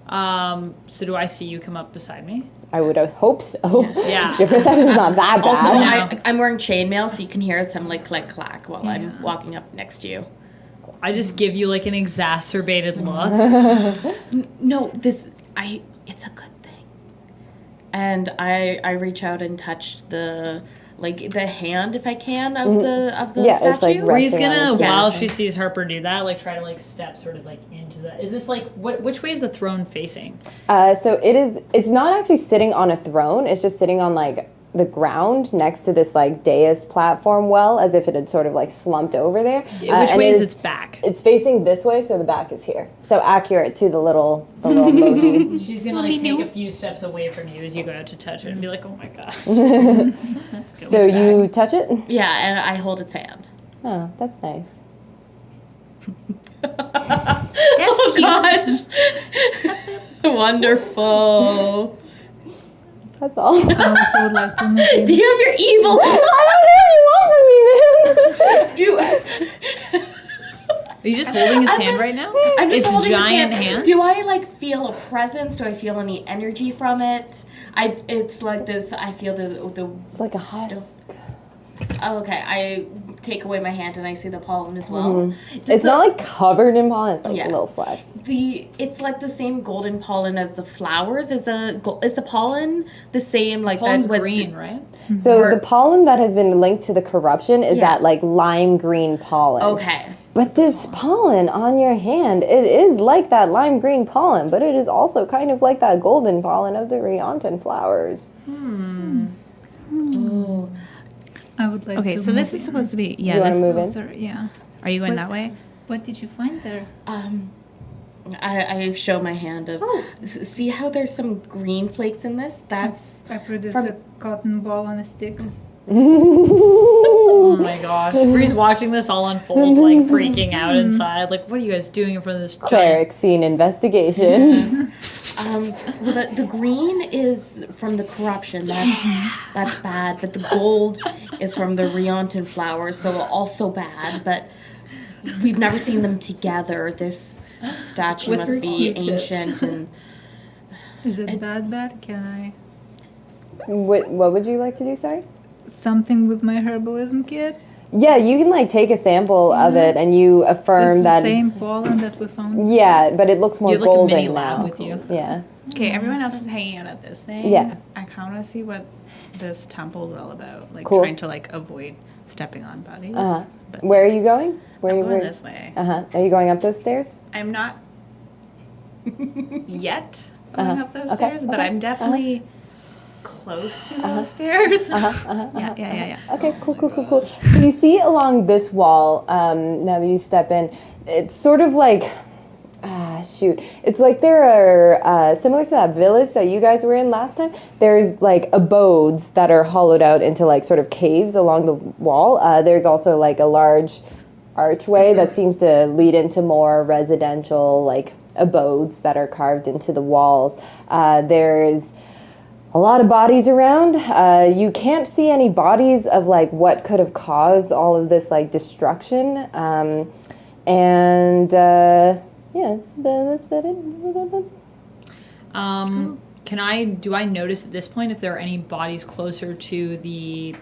So do I see you come up beside me? I would hope so. Yeah. Your perception's not that bad. Also, I'm wearing chainmail, so you can hear some like click clack while I'm walking up next to you. I just give you like an exacerbated look. No, it's a good thing. And I reach out and touch the hand, if I can, of the statue. It's like Bree's gonna, on while she sees Harper do that, like try to like step sort of like into the. Is this like which way is the throne facing? So it's not actually sitting on a throne. It's just sitting on like the ground next to this like dais platform, as if it had sort of like slumped over there. Which way is its back? It's facing this way, so the back is here. So accurate to the little emoji. She's gonna like take a few steps away from you as you go out to touch it and be like, oh my gosh. So you touch it? Yeah, and I hold its hand. Oh, that's nice. Oh gosh. Wonderful. That's all. I also would like to move in. Do you have your evil? I don't know what you want from me, man. Are you just holding its hand right now? I'm just its holding giant its hand? Do I like feel a presence? Do I feel any energy from it? It's like this. I feel the It's like a husk. Oh, okay. I take away my hand and I see the pollen as well. It's not like covered in pollen. It's like Yeah. little flecks. It's like the same golden pollen as the flowers. Is the pollen the same? Like Pollen's that was green, right? So the pollen that has been linked to the corruption is that like lime green pollen. Okay. But this pollen on your hand, it is like that lime green pollen, but it is also kind of like that golden pollen of the Riantan flowers. Oh. I would like Okay, to so move this is in. supposed to be You want to move in? Closer, yeah. Are you going What- that way? What did you find there? I show my hand of. Oh. See how there's some green flakes in this? That's I produce From- a cotton ball on a stick. Oh my gosh. Bree's watching this all unfold, like freaking out inside. Like, what are you guys doing in front of this Cleric scene investigation. Well, the green is from the corruption. That's bad. But the gold is from the Riantan flowers, so also bad. But we've never seen them together. This statue With must her be Q-tips. ancient and. Is it bad? Can I? What would you like to do, sorry? Something with my herbalism kit? Yeah, you can like take a sample of it and you affirm It's that. the same pollen that we found. Yeah, but it looks more You have like a golden mini lab now. with you. Yeah. Okay, everyone else is hanging out at this thing. Yeah. I kind of see what this temple is all about. Like Cool. trying to like avoid stepping on bodies. Uh-huh. But Where are you going? I'm going this way. Are you going up those stairs? I'm not yet going Uh-huh. up those Okay, stairs, but okay, I'm definitely close to those stairs. Yeah. Okay, cool. So you see along this wall, now that you step in, it's sort of like, it's like there are, similar to that village that you guys were in last time, there's like abodes that are hollowed out into like sort of caves along the wall. There's also like a large archway that seems to lead into more residential like abodes that are carved into the walls. There's a lot of bodies around. You can't see any bodies of like what could have caused all of this like destruction. That's about it. Do I notice at this point if there are any bodies closer to the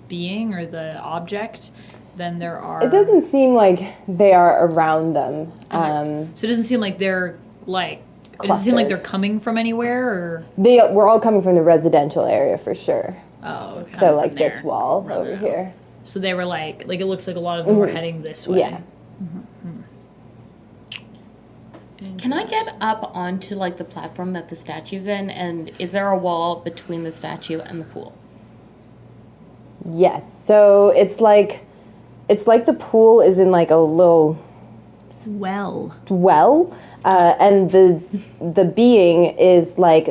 being or the object than there are? It doesn't seem like they are around them. So it doesn't seem like they're like. It doesn't seem like they're Clustered. coming from anywhere, or We're all coming from the residential area for sure. oh, okay. So like this there. wall over here. So they were like it looks like a lot of them were heading this way. Yeah. Can I get up onto like the platform that the statue's in? And is there a wall between the statue and the pool? Yes. So it's like the pool is in like a little well, and the being is like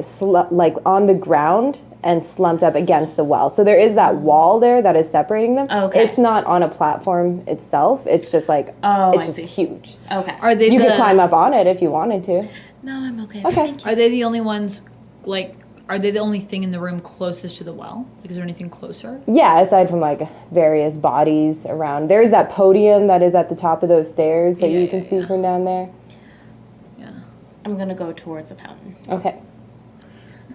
like on the ground and slumped up against the well. So there is that wall there that is separating them. Okay. It's not on a platform itself. It's just like Oh, it's I just see. huge. Okay. Are they You the could climb up on it if you wanted to. No, I'm okay. Okay. Thank you. Are they the only ones like? Are they the only thing in the room closest to the well? Like, is there anything closer? Yeah, aside from like various bodies around. There's that podium that is at the top of those stairs that you can see from down there. Yeah. I'm gonna go towards the fountain. Okay.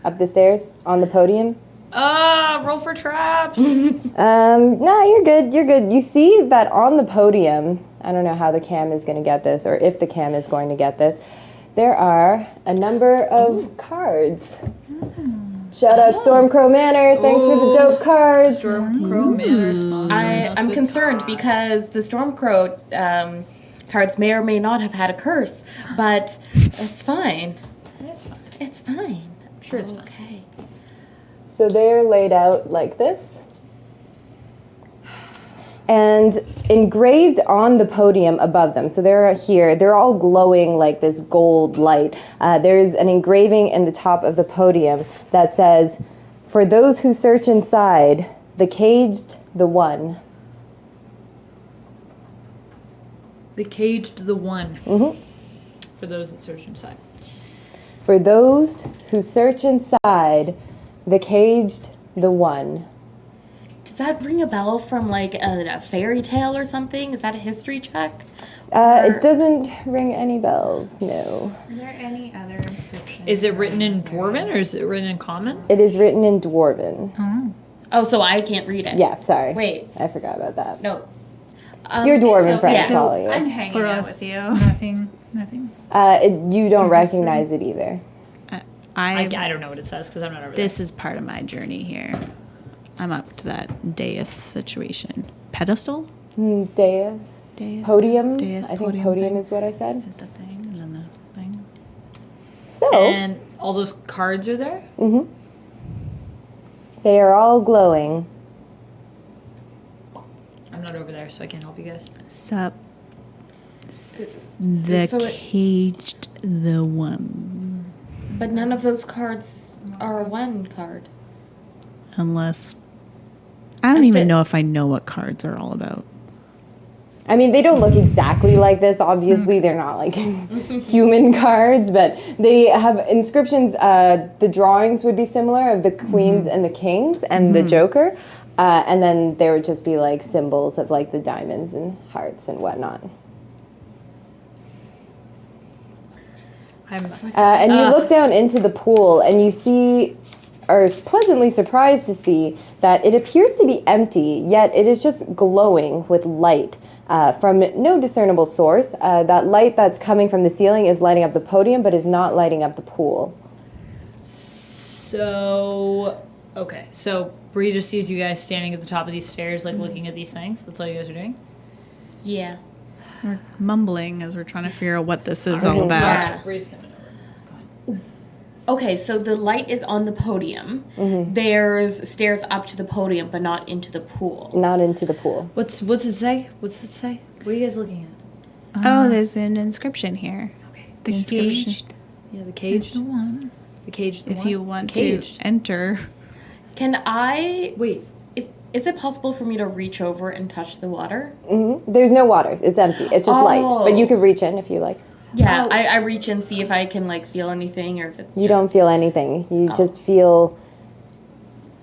Up the stairs on the podium. Roll for traps. No, you're good. You're good. You see that on the podium, I don't know how the cam is going to get this or if the cam is going to get this. There are a number of cards. Shout out Stormcrow Manor. Thanks for the dope cards. Stormcrow Manor sponsoring us I'm with concerned cards. because the Stormcrow cards may or may not have had a curse, but it's fine. It's fine. It's fine. I'm sure it's fine. Okay. So they're laid out like this. And engraved on the podium above them, so they're here, they're all glowing like this gold light. There's an engraving in the top of the podium that says, "For those who search inside, the caged, the one." The caged, the one. Mm-hmm. For those that search inside. For those who search inside, the caged, the one. Does that ring a bell from like a fairy tale or something? Is that a history check? It doesn't ring any bells, no. Are there any other inscriptions? Is it written in Dwarven or is it written in Common? It is written in Dwarven. Oh, so I can't read it. Yeah, sorry. Wait. I forgot about that. No. Your Dwarven okay. friends Yeah. call you. I'm hanging For out us, with you. nothing. You don't recognize it either. I don't know what it says because I'm not over This is part of my journey here. I'm up to that dais situation. Pedestal Dais. Dais. Podium. Dais, I think podium podium thing. is what I said. is the thing, and then the thing. So, there. And all those cards are there? they are all glowing. I'm not over there, so I can't help you guys. Sup. The so it- caged, the one. But none of those cards are a one card. Unless I don't even know if I know what cards are all about. I mean, they don't look exactly like this. Obviously, they're not like human cards, but they have inscriptions. The drawings would be similar of the queens and the kings and the Joker. And then there would just be like symbols of like the diamonds and hearts and whatnot. And you look down into the pool and you see, are pleasantly surprised to see that it appears to be empty, yet it is just glowing with light from no discernible source. That light that's coming from the ceiling is lighting up the podium, but is not lighting up the pool. So, okay. So Bree just sees you guys standing at the top of these stairs, like looking at these things. That's all you guys are doing? Yeah. We're mumbling as we're trying to figure out what this is all about. Yeah. Bree's coming over. Okay, so the light is on the podium. There's stairs up to the podium, but not into the pool. Not into the pool. What's it say? What's it say? What are you guys looking at? Oh, there's an inscription here. Okay. The inscription. Yeah, the It's caged. the one. The caged. The If one? you want The to caged. enter. Can I... Wait. Is it possible for me to reach over and touch the water? There's no water. It's empty. It's just light. But you could reach in if you like. Yeah, I reach and see if I can, like, feel anything or if it's You don't feel anything. You just feel...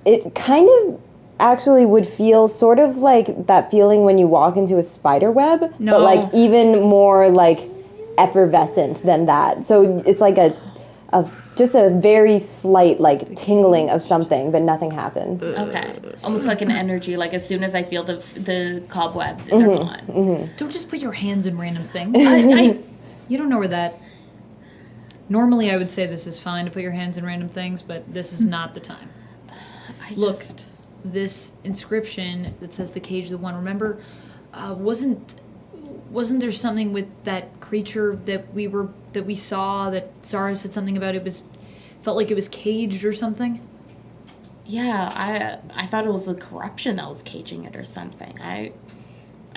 It kind of actually would feel sort of like that feeling when you walk into a spider web. No. But, like, even more, like, effervescent than that. So it's like just a very slight, like, tingling of something, but nothing happens. Okay. Almost like an energy, like as soon as I feel the cobwebs, they're gone. Don't just put your hands in random things. I You don't know where that... Normally I would say this is fine to put your hands in random things, but this is not the time. Look, this inscription that says the cage, the one. Remember, wasn't there something with that creature that we saw that Zara said something about? Felt like it was caged or something. Yeah, I thought it was the corruption that was caging it or something. I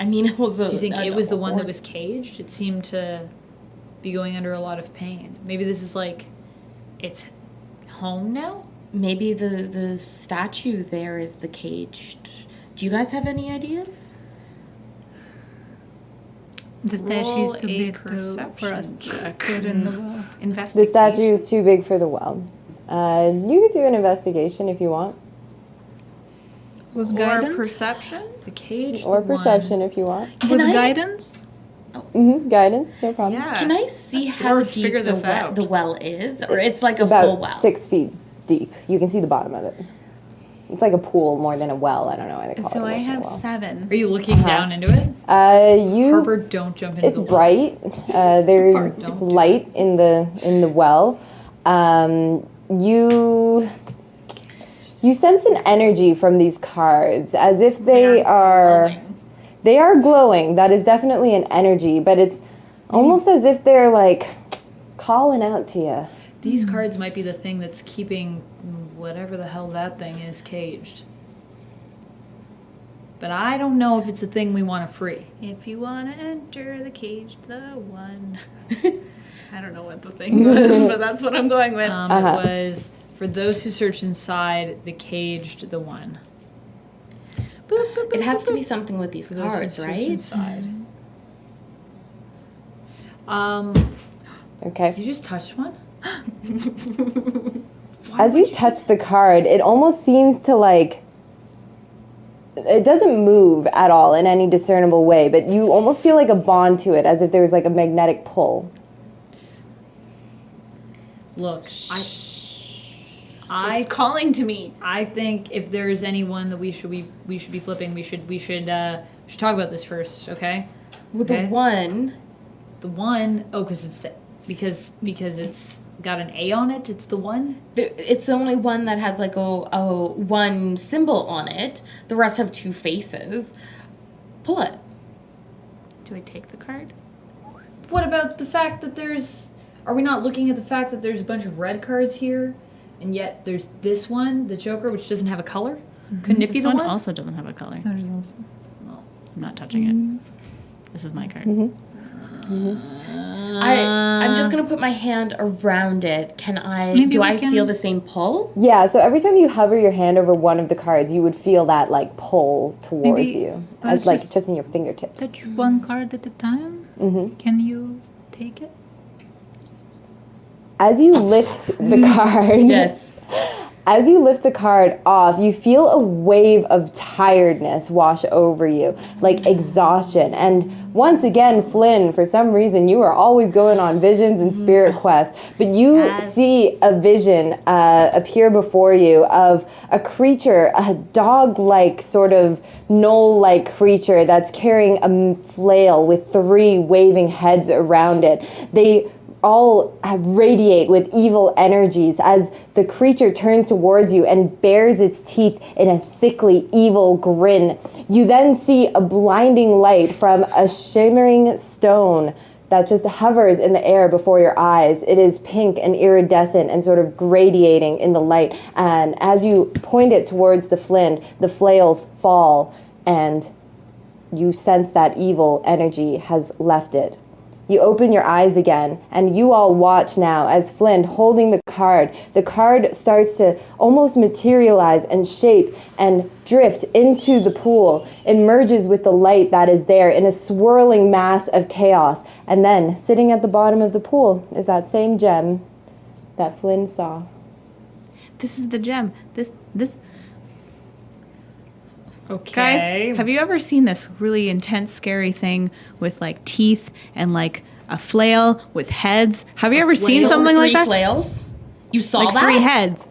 mean, it was. Do you think it was the one that was caged? It seemed to be going under a lot of pain. Maybe this is like its home now. Maybe the statue there is the caged. Do you guys have any ideas? The statue is too big for us to put in the well. The statue is too big for the well. You could do an investigation if you want. With Or guidance? perception? The cage. Or the one. perception if you want. With I- guidance? Guidance, no problem. Yeah. Can I see Let's how let's deep figure this out. the well is, or it's like It's a about full well? 6 feet deep. You can see the bottom of it. It's like a pool more than a well. I don't know why they call So it. I a have well. 7. Are you looking down into it? You. Harper, don't jump into It's the well. bright. There's Harper, don't do light in the well. You sense an energy from these cards, as if they are glowing. That is definitely an energy, but it's almost as if they're like calling out to you. These cards might be the thing that's keeping whatever the hell that thing is caged. But I don't know if it's a thing we want to free. If you want to enter the cage, the one. I don't know what the thing was, but that's what I'm going with. It was, for those who search inside, the caged, the one. It has to be something with these For those who cards, search right? inside. Okay. Did you just touch one? As you touch the card, it almost seems to like. It doesn't move at all in any discernible way, but you almost feel like a bond to it, as if there was like a magnetic pull. Look, It's calling to me. I think if there's anyone that we should be flipping, we should talk about this first, okay? With Okay. the one, The one, because it's got an A on it. It's the one. it's the only one that has like a one symbol on it. The rest have 2 faces. Pull it. Do I take the card? What about the fact that are we not looking at the fact that there's a bunch of red cards here, and yet there's this one, the Joker, which doesn't have a color? Couldn't it be This the one one? also doesn't have a color. There's also. I'm not touching it. This is my card. I'm just gonna put my hand around it. Maybe Do we I can- feel the same pull? Yeah, so every time you hover your hand over one of the cards, you would feel that like pull towards Maybe you, let's as like just just in your fingertips. touch one card at a time. Mm-hmm. Can you take it? As you lift the card, Yes. as you lift the card off, you feel a wave of tiredness wash over you, like exhaustion. And once again, Flynn, for some reason, you are always going on visions and spirit quests, but you see a vision appear before you of a creature, a dog-like sort of gnoll-like creature that's carrying a flail with 3 waving heads around it. They all radiate with evil energies as the creature turns towards you and bares its teeth in a sickly, evil grin. You then see a blinding light from a shimmering stone that just hovers in the air before your eyes. It is pink and iridescent and sort of gradiating in the light. And as you point it towards the Flynn, the flails fall and you sense that evil energy has left it. You open your eyes again, and you all watch now as Flynn, holding the card starts to almost materialize and shape and drift into the pool. It merges with the light that is there in a swirling mass of chaos. And then, sitting at the bottom of the pool, is that same gem that Flynn saw. This is the gem. This. Okay. Guys, have you ever seen this really intense, scary thing with like teeth and like a flail with heads? Have you ever seen something like that? Flails? You saw Like that? 3 heads.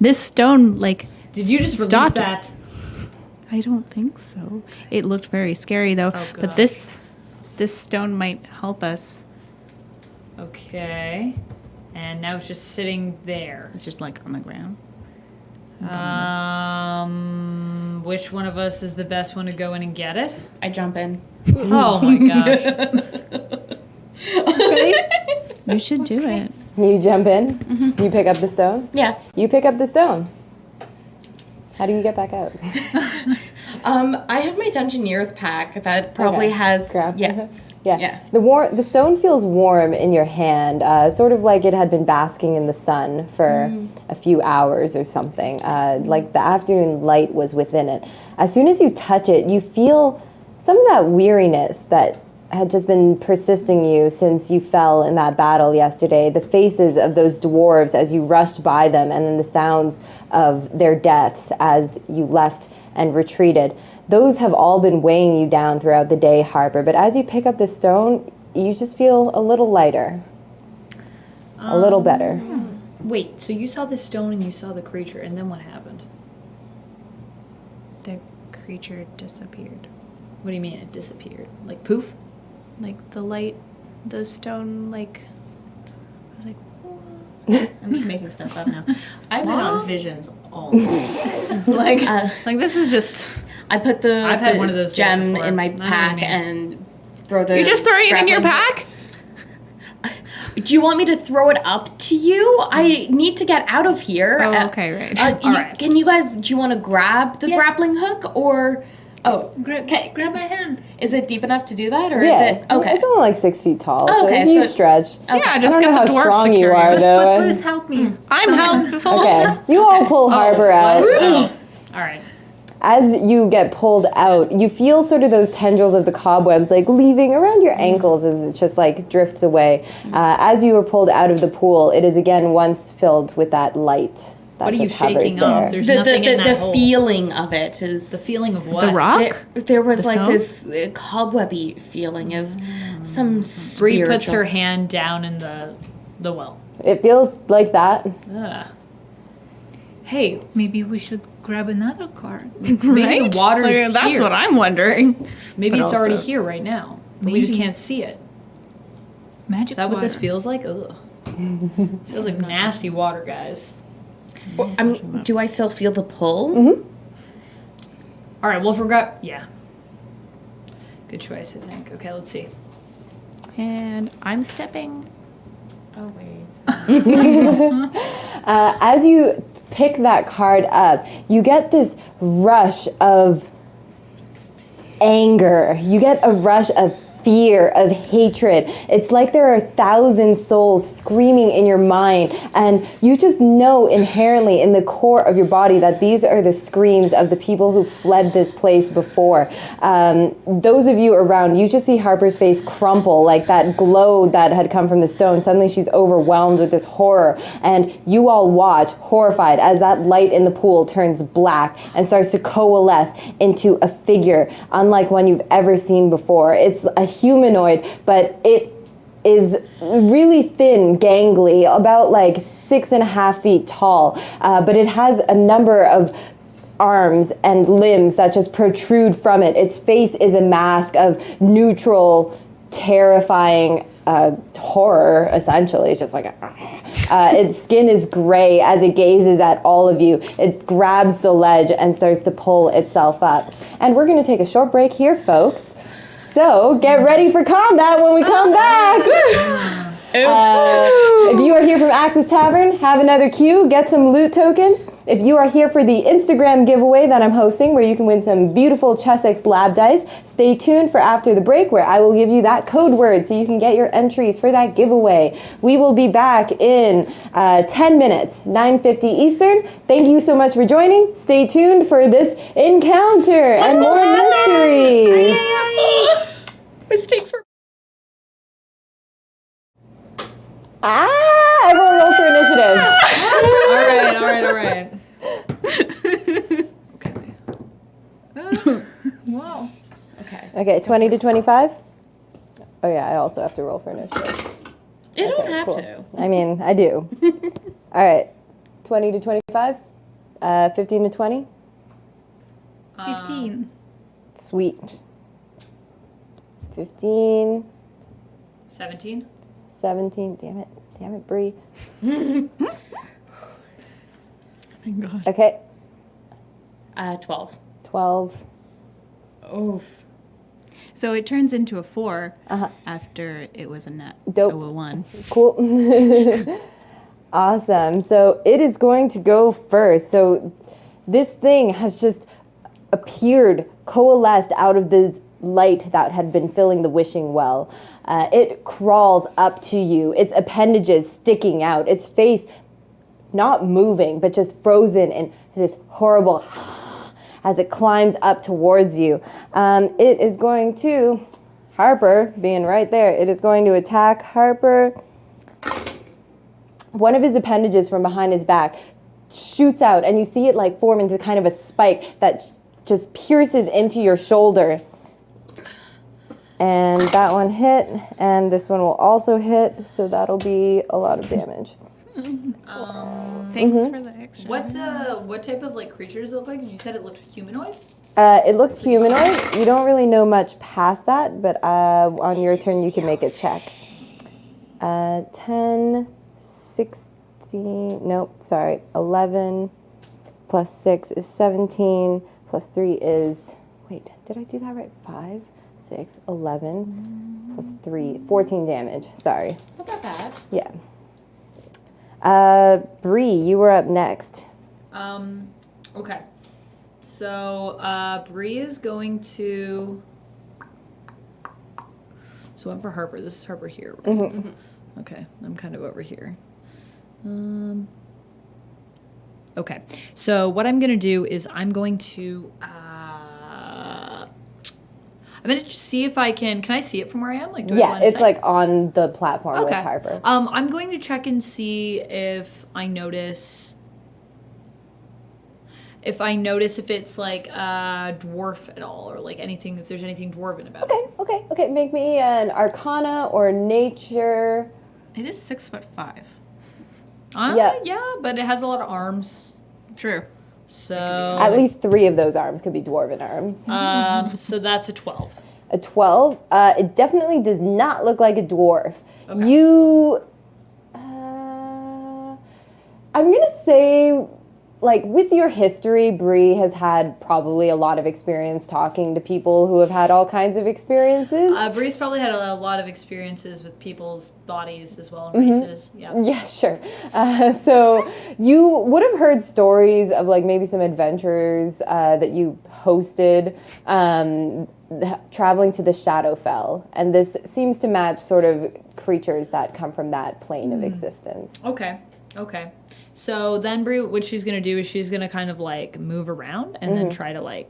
This stone, like, Did you just release stopped it. that? I don't think so. It looked very scary though. Oh, But this stone might help us. Okay. And now it's just sitting there. It's just like on the ground. Which one of us is the best one to go in and get it? I jump in. Oh my gosh. You should do it. You jump in, you pick up the stone. Yeah. You pick up the stone. How do you get back out? I have my Dungeoneer's pack that probably Okay. has. Grab. Yeah. Yeah. Yeah. The stone feels warm in your hand, sort of like it had been basking in the sun for a few hours or something. Like the afternoon light was within it. As soon as you touch it, you feel some of that weariness that had just been persisting you since you fell in that battle yesterday. The faces of those dwarves as you rushed by them, and then the sounds of their deaths as you left and retreated. Those have all been weighing you down throughout the day, Harper. But as you pick up the stone, you just feel a little lighter. A little better. Wait, so you saw the stone and you saw the creature, and then what happened? The creature disappeared. What do you mean it disappeared? Like poof? Like the light, the stone, like, was like, I'm just making stuff up now. I've been on visions all night. like, like this is just. I put the, I've had the one of those days gem before. in my I know what you pack mean. and throw the. You're just throwing it in your grappling- pack? Do you want me to throw it up to you? I need to get out of here. Oh, okay, right. Alright. Can you guys? Do you want to grab the grappling hook or? Oh, Grab my hand. is it deep enough to do that, or Yeah. is it okay? It's only like 6 feet tall. Oh, so okay, you so- stretch. Yeah, I just don't know get how the dwarves strong to you carry are, it. though. But please help me. I'm helpful. Okay, you all pull Harper out. Oh. All right. As you get pulled out, you feel sort of those tendrils of the cobwebs like leaving around your ankles as it just like drifts away. As you are pulled out of the pool, it is again once filled with that light. That What are you just hovers shaking there. off? There's nothing in that the hole. feeling of it is The feeling of what? The rock? There was The like stone? this cobwebby feeling, is some Bree puts spiritual- her hand down in the well. It feels like that. Ugh. Hey, Maybe we should grab another card. maybe the water's Like, that's here. what I'm wondering. Maybe But it's already also- here right now. But we just Maybe. can't see it. Magic Is that what this water. feels like? Ugh. This feels like nasty water, guys. Do I still feel the pull? All right, well, forgot. Yeah. Good choice, I think. Okay, let's see. And I'm stepping away. As you pick that card up, you get this rush of anger. You get a rush of fear, of hatred. It's like there are 1,000 souls screaming in your mind, and you just know inherently in the core of your body that these are the screams of the people who fled this place before. Those of you around, you just see Harper's face crumple, like that glow that had come from the stone. Suddenly she's overwhelmed with this horror, and you all watch, horrified, as that light in the pool turns black and starts to coalesce into a figure unlike one you've ever seen before. It's a humanoid, but it is really thin, gangly, about like 6.5 feet tall, but it has a number of arms and limbs that just protrude from it. Its face is a mask of neutral, terrifying horror, essentially. It's just like its skin is gray as it gazes at all of you. It grabs the ledge and starts to pull itself up. And we're going to take a short break here, folks. So get ready for combat when we come back. If you are here from Axis Tavern, have another cue, get some loot tokens. If you are here for the Instagram giveaway that I'm hosting, where you can win some beautiful Chessex lab dice, stay tuned for after the break, where I will give you that code word so you can get your entries for that giveaway. We will be back in 10 minutes, 9:50 Eastern. Thank you so much for joining. Stay tuned for this encounter and more mysteries. Mistakes were. Everyone roll for initiative. All right. Wow. Okay, 20 to 25? Oh yeah, I also have to roll for initiative. You don't have cool. to. I mean, I do. All right, 20 to 25? 15 to 20? 15. Sweet. 15, 17. 17, damn it, Bree. Thank God. Okay, 12. 12. Oh. So it turns into a 4 Uh-huh. after it was a net. Dope. Oh, a 1. Cool. Awesome. So it is going to go first. So this thing has just appeared, coalesced out of this light that had been filling the wishing well. It crawls up to you, its appendages sticking out, its face not moving, but just frozen in this horrible as it climbs up towards you. It is going to, Harper being right there, it is going to attack Harper. One of his appendages from behind his back shoots out, and you see it like form into kind of a spike that just pierces into your shoulder. And that one hit, and this one will also hit, so that'll be a lot of damage. Thanks for the extra. What type of like creatures look like? You said it looked humanoid. It looks humanoid. You don't really know much past that, but on your turn you can make a check. 10, 16, nope, sorry, 11 plus 6 is 17, plus 3 is, wait, did I do that right? 5, 6, 11, plus 3, 14 damage, sorry. Not that bad. Yeah. Bree, you were up next. Okay. So, Bree is going to. So I'm for Harper. This is Harper here, right? Mm-hmm. Okay, I'm kind of over here. Okay, so what I'm gonna do is I'm going to see if I can I see it from where I am? Like, do I have line of It's sight? like on the platform with Okay. Harper. I'm going to check and see if I notice if it's like dwarf at all, or like anything, if there's anything dwarven about it. Okay. Make me an Arcana or Nature. It is 6'5". Yeah. Yeah, but it has a lot of arms. True. So At least 3 of those arms could be dwarven arms. so that's a 12. A 12. It definitely does not look like a dwarf. Okay. You, I'm gonna say, like, with your history, Bree has had probably a lot of experience talking to people who have had all kinds of experiences. Bree's probably had a lot of experiences with people's bodies as well, and races. Yeah. Yeah, sure. So you would have heard stories of like maybe some adventures that you hosted traveling to the Shadowfell, and this seems to match sort of creatures that come from that plane of existence. Okay. So then Bree, what she's gonna do is she's gonna kind of like move around and then try to like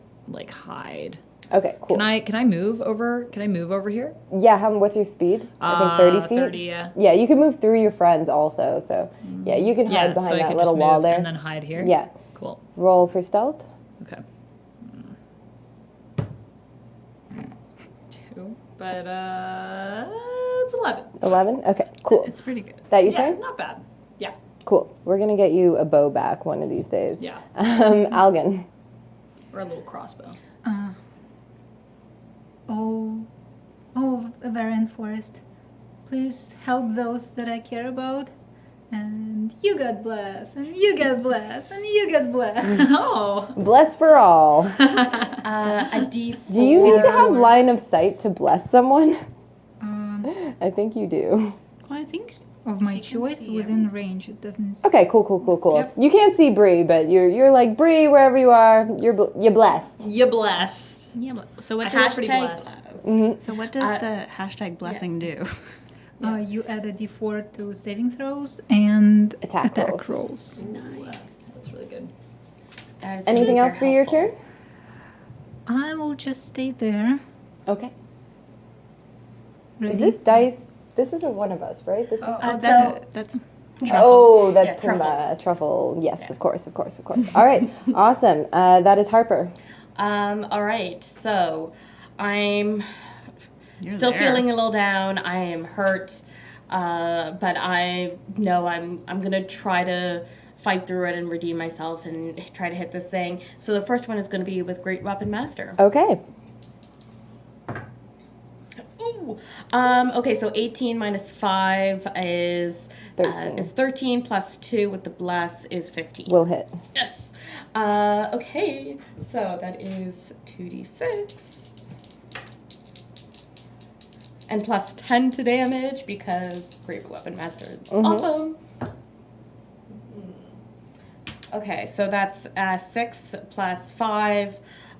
hide. Okay, cool. Can I move over? Can I move over here? Yeah, what's your speed? I think 30 feet? 30, yeah. Yeah, you can move through your friends also, so yeah, you can hide behind so I that can little just wall move there. and then hide here. Yeah. Cool. Roll for stealth. Okay. 2, but it's 11. 11? Okay, cool. It's pretty good. That your Yeah, turn? not bad. Yeah. Cool. We're gonna get you a bow back one of these days. Yeah. Algen. Or a little crossbow. Varian Forest, please help those that I care about. And you God bless, and you God bless, and you God bless. Oh. Bless for all. A D4. Do you need to have line of sight to bless someone? I think you do. Well, I think Of my She can choice see within range, it doesn't. Okay, cool. Yep. You can't see Bree, but you're like Bree wherever you are. You're blessed. You blessed. yeah. But, so what I feel does pretty Hashtag blessed. so what does the hashtag blessing do? You add a D4 to saving throws and Attack rolls. rolls. That's really good. That is Anything very else for your turn? helpful. I will just stay there. Okay. Is Ready? this dice? This isn't one of us, right? This is. That's Oh, that's Yeah, Pumbaa. Truffle. Yes, of course. All right. Awesome. That is Harper. All right, so I'm You're still there. feeling a little down. I am hurt, but I know I'm gonna try to fight through it and redeem myself and try to hit this thing. So the first one is gonna be with Great Weapon Master. Okay. Ooh. Okay, so 18 minus 5 is 13 plus 2 with the bless is 15. Will hit. Yes. Okay, so that is 2d6. And plus 10 to damage because Great Weapon Master is awesome. Okay, so that's 6 plus 5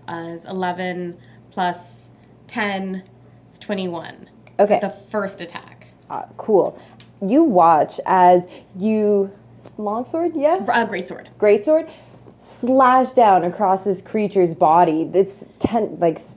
is 11 plus 10 is 21. Okay. The first attack. Cool. You watch as you longsword, yeah, Greatsword. greatsword, slash down across this creature's body. This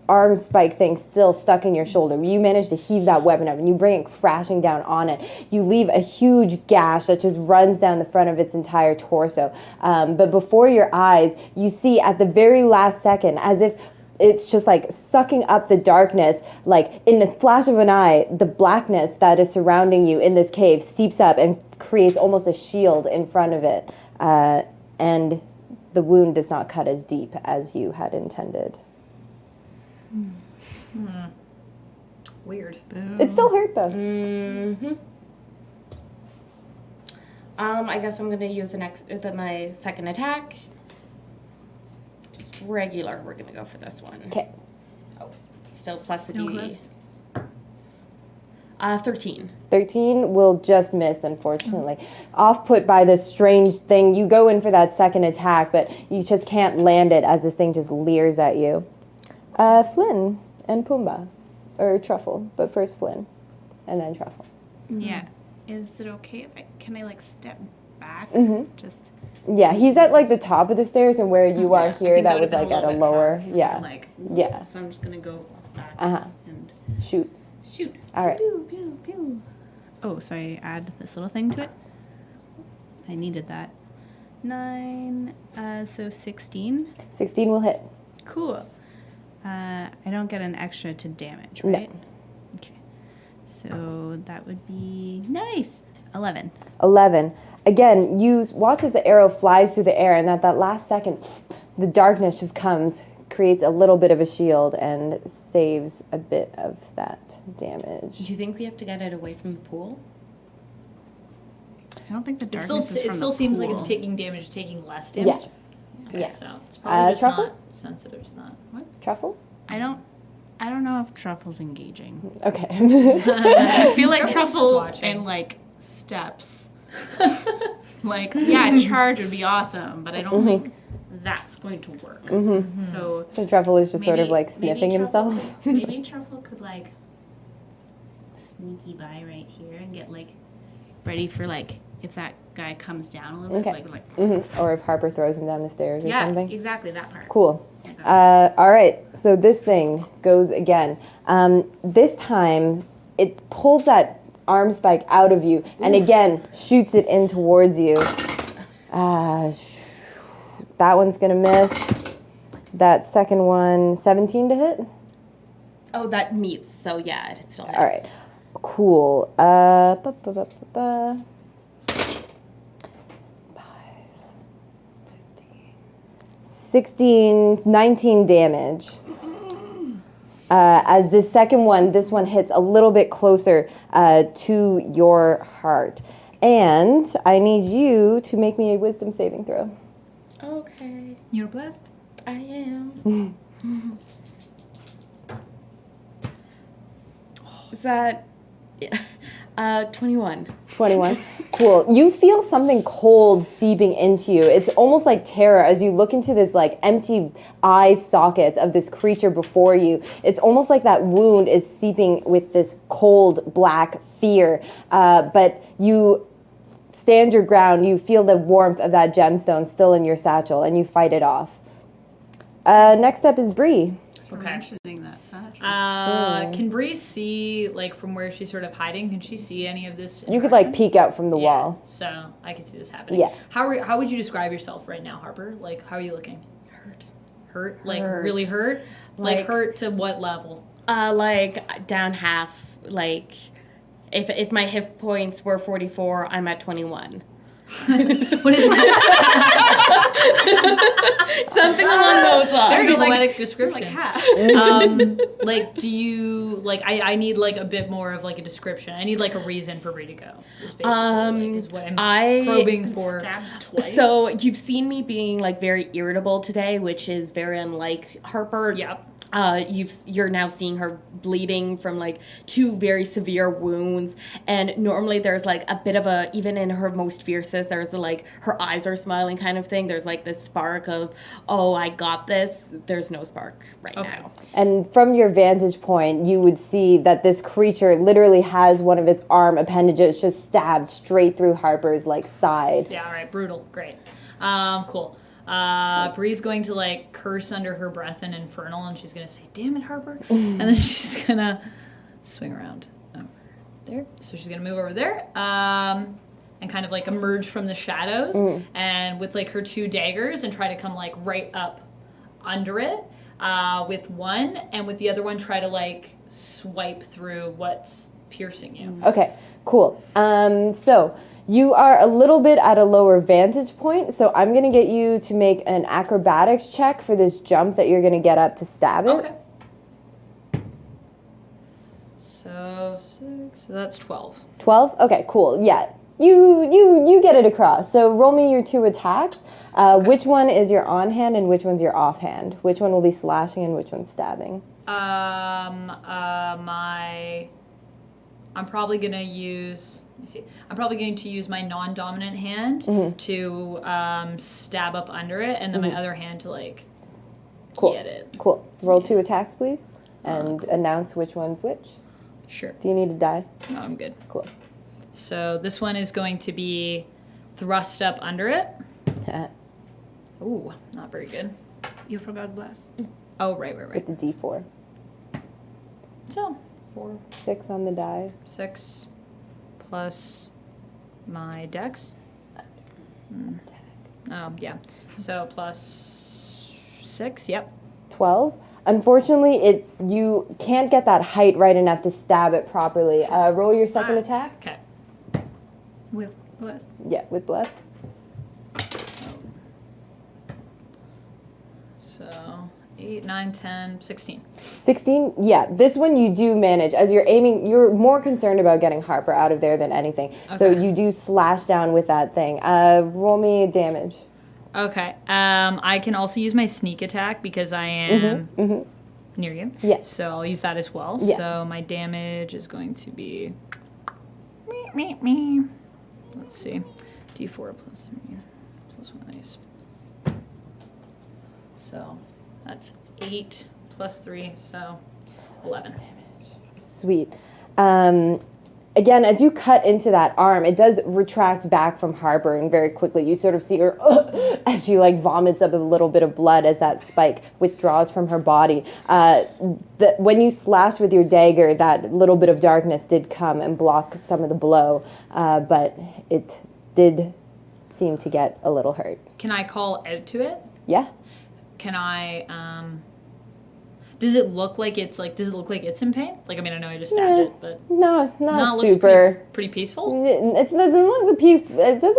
arm spike thing still stuck in your shoulder. You manage to heave that weapon up and you bring it crashing down on it. You leave a huge gash that just runs down the front of its entire torso. But before your eyes, you see at the very last second, as if it's just like sucking up the darkness, like in the flash of an eye, the blackness that is surrounding you in this cave seeps up and creates almost a shield in front of it. And the wound does not cut as deep as you had intended. Weird. It still hurt though. I guess I'm gonna use my second attack. Just regular. We're gonna go for this one. Okay. Oh, still plus the Still D. plus. 13. 13 will just miss, unfortunately. Off put by this strange thing, you go in for that second attack, but you just can't land it as this thing just leers at you. Flynn and Pumbaa. Or Truffle, but first Flynn, and then Truffle. Yeah. Is it okay if can I like step back? Just Yeah, he's at like the top of the stairs, and where you are I here, think that would was have been like at a little bit lower, hard for me, yeah. Like Yeah. So I'm just gonna go back Uh-huh. and Shoot. shoot. All right. Pew, pew, pew. Oh, so I add this little thing to it. I needed that. 9, so 16. 16 will hit. Cool. I don't get an extra to damage, No. right? Okay. So that would be nice. 11. 11. Again, you watch as the arrow flies through the air, and at that last second, the darkness just comes, creates a little bit of a shield, and saves a bit of that damage. Do you think we have to get it away from the pool? I don't think the It still, darkness is from it still the seems like it's pool. taking damage, taking less Yeah. damage. Okay, Yeah. so it's probably just Truffle? not sensitive to that. What? Truffle? I don't know if Truffle's engaging. Okay. I feel like Truffle's just Truffle watching. and like steps. Like, yeah, charge would be awesome, but I don't think that's going to work. So So Truffle is just sort of maybe- like maybe sniffing Truffle himself. could- maybe Truffle could like sneaky by right here and get like ready for like if that guy comes down a little Okay. bit, like Or if Harper throws him down the stairs or yeah, something. exactly that part. Cool. All right, so this thing goes again. This time, it pulls that arm spike out of you and again shoots it in towards you. That one's gonna miss. That second one, 17 to hit. Oh, that meets. So yeah, it still hits. All right, cool. 16, 19 damage. As this second one, this one hits a little bit closer to your heart. And I need you to make me a wisdom saving throw. Okay, You're blessed. I am. Is that 21? 21. Cool. You feel something cold seeping into you. It's almost like terror as you look into this like empty eye sockets of this creature before you. It's almost like that wound is seeping with this cold black fear. But you stand your ground. You feel the warmth of that gemstone still in your satchel, and you fight it off. Next up is Bree. For mentioning that satchel. Can Bree see, like, from where she's sort of hiding? Can she see any of this? You could like interaction? peek out from the Yeah, wall. so I can see this happening. Yeah. How would you describe yourself right now, Harper? Like, how are you looking? Hurt? Like, really hurt? Like, Like- hurt to what level? Like down half. Like if my hit points were 44, I'm at 21. What is that? Something along those Very lines. poetic description. like half. Like, do you, like, I need, like, a bit more of, like, a description. I need, like, a reason for Bree to go. Is basically, like, is what I'm probing for. Stabbed twice. So you've seen me being like very irritable today, which is very unlike Harper. Yep. You're now seeing her bleeding from like 2 very severe wounds, and normally there's like a bit of a, even in her most fiercest, there's like her eyes are smiling kind of thing. There's like this spark of, oh, I got this. There's no spark right now. And from your vantage point, you would see that this creature literally has one of its arm appendages just stabbed straight through Harper's like side. Yeah, all right, brutal. Great. Cool. Bree's going to like curse under her breath in Infernal, and she's gonna say, "Damn it, Harper!" And then she's gonna swing around over there. So she's gonna move over there, and kind of like emerge from the shadows, and with like her 2 daggers, and try to come like right up under it, with one, and with the other one try to like swipe through what's piercing you. Okay, cool. So you are a little bit at a lower vantage point, so I'm gonna get you to make an acrobatics check for this jump that you're gonna get up to stab it. Okay. So 6. So that's 12. 12? Okay, cool. Yeah. You get it across. So roll me your 2 attacks. Which one is your on hand and which one's your off hand? Which one will be slashing and which one's stabbing? I'm probably gonna use. Let me see. I'm probably going to use my non-dominant hand to stab up under it, and then my other hand to like Cool. get it. Cool. Roll 2 attacks, please, and announce which one's which. Sure. Do you need to die? No, I'm good. Cool. So this one is going to be thrust up under it. Ooh, not very good. You forgot bless. Oh, right. With the D4. So 4, 6 on the die. 6 plus my dex. Oh, yeah. So plus 6, yep. 12. Unfortunately, you can't get that height right enough to stab it properly. Roll your second attack. Okay. With bless. Yeah, with bless. So 8, 9, 10, 16. 16. Yeah, this one you do manage. As you're aiming, you're more concerned about getting Harper out of there than anything. So Okay. you do slash down with that thing. Roll me damage. Okay. I can also use my sneak attack because I am near you. Yeah. So I'll use that as well. Yeah. So my damage is going to be. Let's see. D4 plus 3 plus 1 is So that's 8 plus 3, so 11. Sweet. Again, as you cut into that arm, it does retract back from harboring very quickly. You sort of see her as she like vomits up a little bit of blood as that spike withdraws from her body. When you slashed with your dagger, that little bit of darkness did come and block some of the blow, but it did seem to get a little hurt. Can I call out to it? Yeah. Can I, does it look like it's in pain? Like, I mean, I know I just stabbed it, but No, not no, it looks super. pretty peaceful. It doesn't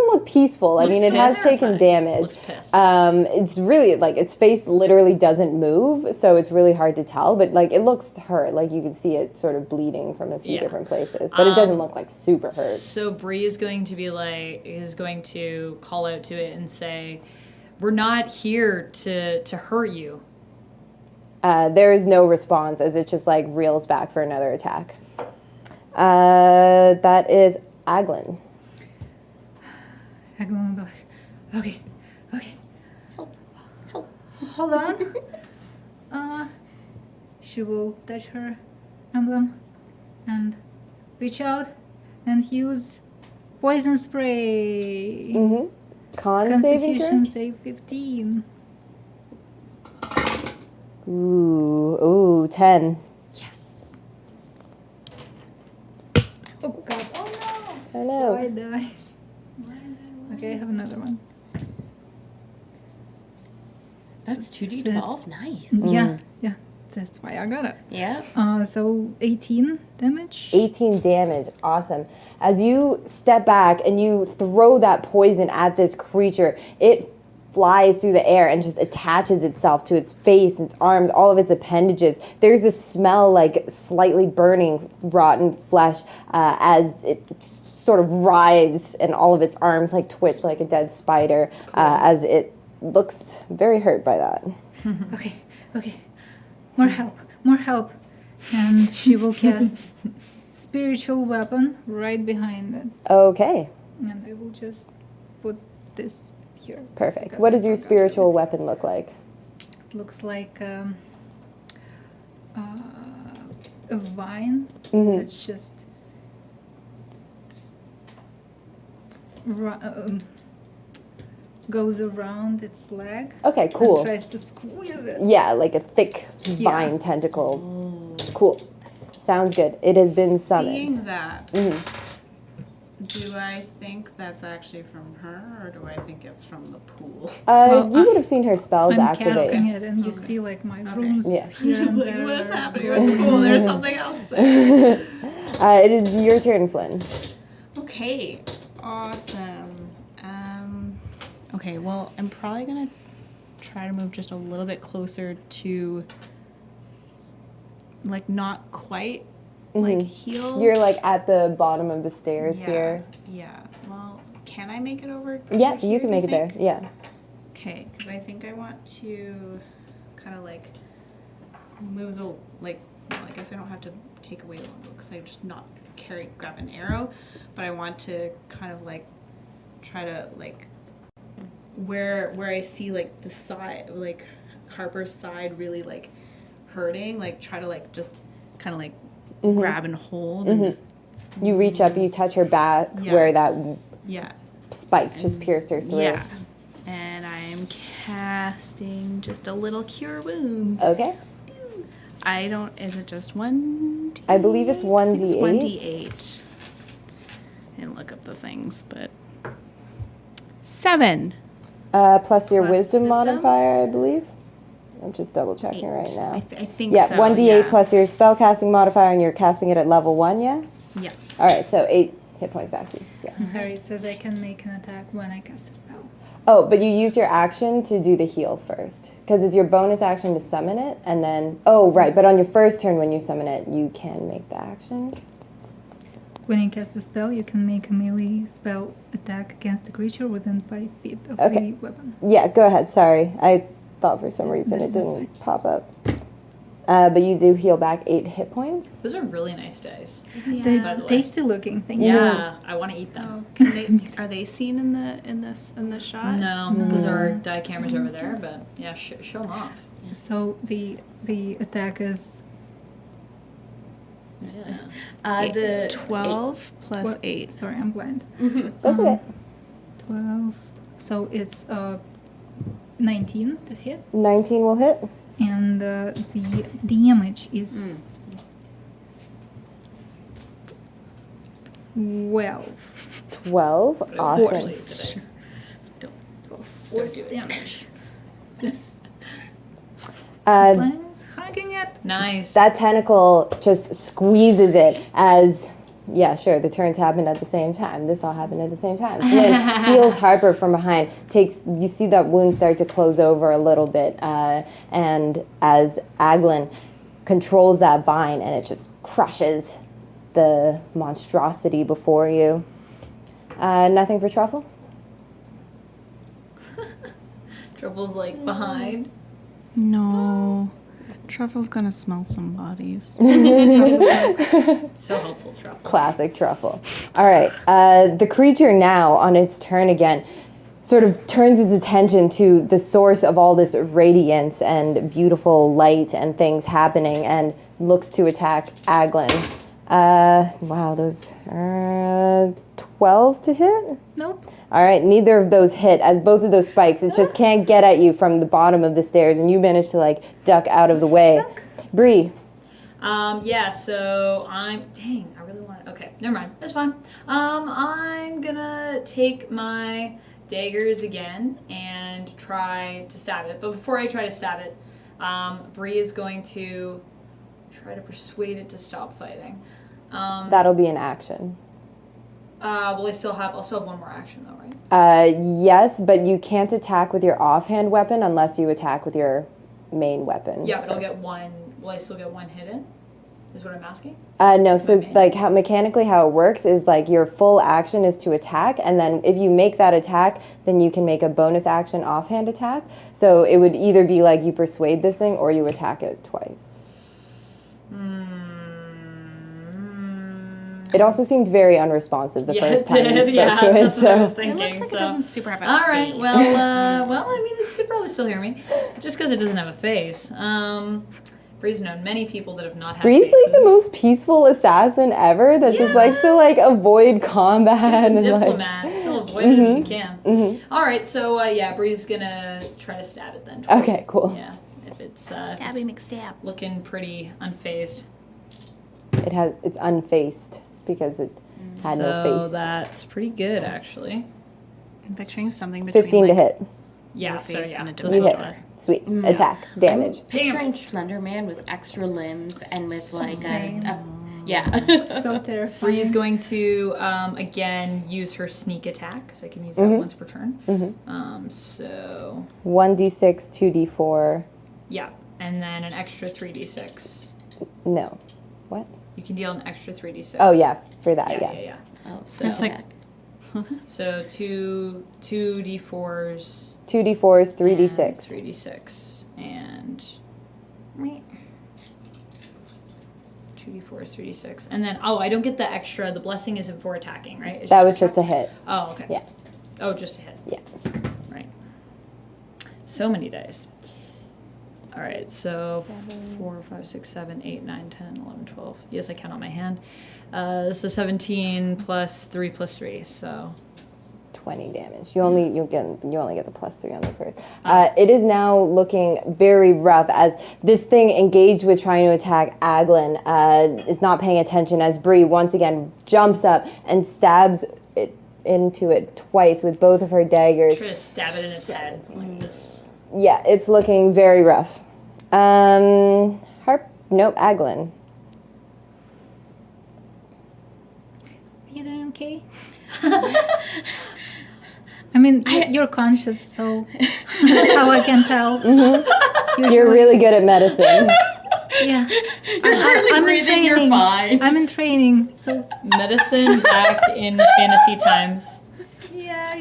look peaceful. I Looks mean, it has pissed. taken damage. Looks pissed. It's really like its face literally doesn't move, so it's really hard to tell. But like it looks hurt. Like you can see it sort of bleeding from a few Yeah. different places, but it doesn't look like super hurt. So Bree is going to call out to it and say, "We're not here to hurt you." There is no response as it just like reels back for another attack. That is Aglen. Aglen will be like, okay. Hold on. She will touch her emblem and reach out and use poison spray. Mm-hmm. Con saving throw? Constitution save 15. Ooh, 10. Yes. Oh god. Oh no. I know. I died. Okay, I have another one. That's 2d12. That's- Nice. Yeah. That's why I got it. Yeah. So 18 damage. 18 damage. Awesome. As you step back and you throw that poison at this creature, it flies through the air and just attaches itself to its face, its arms, all of its appendages. There's a smell like slightly burning, rotten flesh as it sort of writhes and all of its arms like twitch like a dead spider as it looks very hurt by that. Okay. More help. And she will cast spiritual weapon right behind it. Okay, And I will just put this here. perfect. because What I does your forgot spiritual it. weapon look like? Looks like a vine Mhm. that's just goes around its leg Okay, cool. and tries to squeeze it. Yeah, like a thick Yeah. vine tentacle. Cool. Sounds good. It has been summoned. Seeing that, Mhm. do I think that's actually from her, or do I think it's from the pool? Well, You would have seen her spells I'm activate. casting it, and you Okay. see like my Okay. runes Yeah. here and there. What's happening glowing. with the pool? There's something else there. It is your turn, Flynn. Okay, awesome. Okay, well, I'm probably gonna try to move just a little bit closer to, like, not quite, like, heal. You're like at the bottom of the stairs Yeah, here. Yeah. Well, can I make it over? Yeah, to you here, can do make it there. think? Yeah. Okay, because I think I want to kind of like move the like. Well, I guess I don't have to take away the longbow because I just not grab an arrow, but I want to kind of like try to like where I see like the side, like Harper's side really like hurting, like try to like just kind of like grab and hold and just You reach up, you touch her back Yeah. where that yeah. spike just pierced her through. Yeah. And I'm casting just a little cure wounds. Okay. Is it just 1d8? I believe it's I think 1d8. It's 1d8. And look up the things, but 7. Plus your Plus wisdom wisdom? modifier, I believe. I'm just double checking 8. right now. I think Yeah, so. 1d8 yeah. plus your spellcasting modifier, and you're casting it at level 1, yeah? Yeah. All right, so 8 hit points back to you. Yeah. I'm sorry, it says I can make an attack when I cast a spell. Oh, but you use your action to do the heal first. Because it's your bonus action to summon it, and then... Oh, right, but on your first turn when you summon it, you can make the action. When you cast the spell, you can make a melee spell attack against a creature within 5 feet of Okay. the weapon. Yeah, go ahead, sorry. I thought for some reason it That's didn't pop up. but you do heal back 8 hit points. Those are really nice dice. They're By the way. tasty looking. Thank you. Yeah, I want to eat them. Can they? Are they seen in the shot? No, because our die cameras over there. But yeah, show them off. So the attack is Yeah. The 12 plus what- 8. Sorry, I'm blind. That's okay. 12. So it's 19 to hit, 19 will hit. and the damage is 12. 12. Awesome. Force. Force damage. This Uh, line is hugging it. Nice. that tentacle just squeezes it as, yeah, sure, the turns happened at the same time. This all happened at the same time. Flynn heals Harper from behind. You see that wound start to close over a little bit, and as Aglen controls that vine, and it just crushes the monstrosity before you. Nothing for Truffle? Truffle's like behind. No. Truffle's gonna smell some bodies. So helpful, Truffle. Classic Truffle. All right. The creature now, on its turn again, sort of turns its attention to the source of all this radiance and beautiful light and things happening and looks to attack Aglen. Wow, those 12 to hit? Nope. All right, neither of those hit as both of those spikes. It just can't get at you from the bottom of the stairs, and you manage to like duck out of the way. Bree. Yeah, so dang, I really want okay, never mind. It's fine. I'm gonna take my daggers again and try to stab it. But before I try to stab it, Bree is going to try to persuade it to stop fighting. That'll be an action. Well, I'll still have one more action though, right? Yes, but you can't attack with your offhand weapon unless you attack with your main weapon. Yeah, but I'll first. get one. Will I still get one hit in? Is what I'm asking? No, so Okay. like how it works is like your full action is to attack, and then if you make that attack, then you can make a bonus action offhand attack. So it would either be like you persuade this thing or you attack it twice. It also seemed very unresponsive the first time you spoke to it. That's what I was So thinking. It looks like so. it doesn't super have a All right. face. Well, I mean, it could probably still hear me, just because it doesn't have a face. Bree's known many people that have not had Bree's faces. like the most peaceful assassin ever that just likes to like avoid combat She's a and diplomat. She'll avoid it if she can. All right. So yeah, Bree's gonna try to stab it then. Twice. Okay, cool. Yeah. If it's Stabby McStab. looking pretty unfazed. It's unfaced because it had no So face. that's pretty good, actually. I'm picturing something between 15 to hit. Yeah. Your So face yeah, and a those You both hit. are. Sweet. Attack. Damage. Picturing Damage. Slender Man with extra limbs and with like Same. yeah. So terrifying. Bree's going to again use her sneak attack, so I can use that once per turn. So 1d6, 2d4. yeah, and then an extra 3d6. No. What? You can deal an extra 3d6. Oh, yeah. For that, yeah. Yeah. Oh, So It's like- so two d4s. 2d4s, and 3d6. 3d6 and 2d4s, 3d6, and then I don't get the extra. The blessing isn't for attacking, right? It's That was for just a attack? hit. Oh, okay. Yeah. Oh, just a hit. Yeah. Right. So many dice. All right, so 4, 5, 6, 7, 8, 9, 10, 11, 12. Yes, I count on my hand. So 17 plus 3 plus 3, so 20 damage. You only get the +3 on the first. It is now looking very rough as this thing engaged with trying to attack Aglen is not paying attention as Bree once again jumps up and stabs it into it twice with both of her daggers. try to stab it in its head like this. Yeah, it's looking very rough. Nope, Aglen. Are you doing okay? I mean, you're conscious, so that's how I can tell. You're really good at medicine. Yeah. I'm breathing, you're fine. I'm in training, so Medicine back in fantasy times. yeah,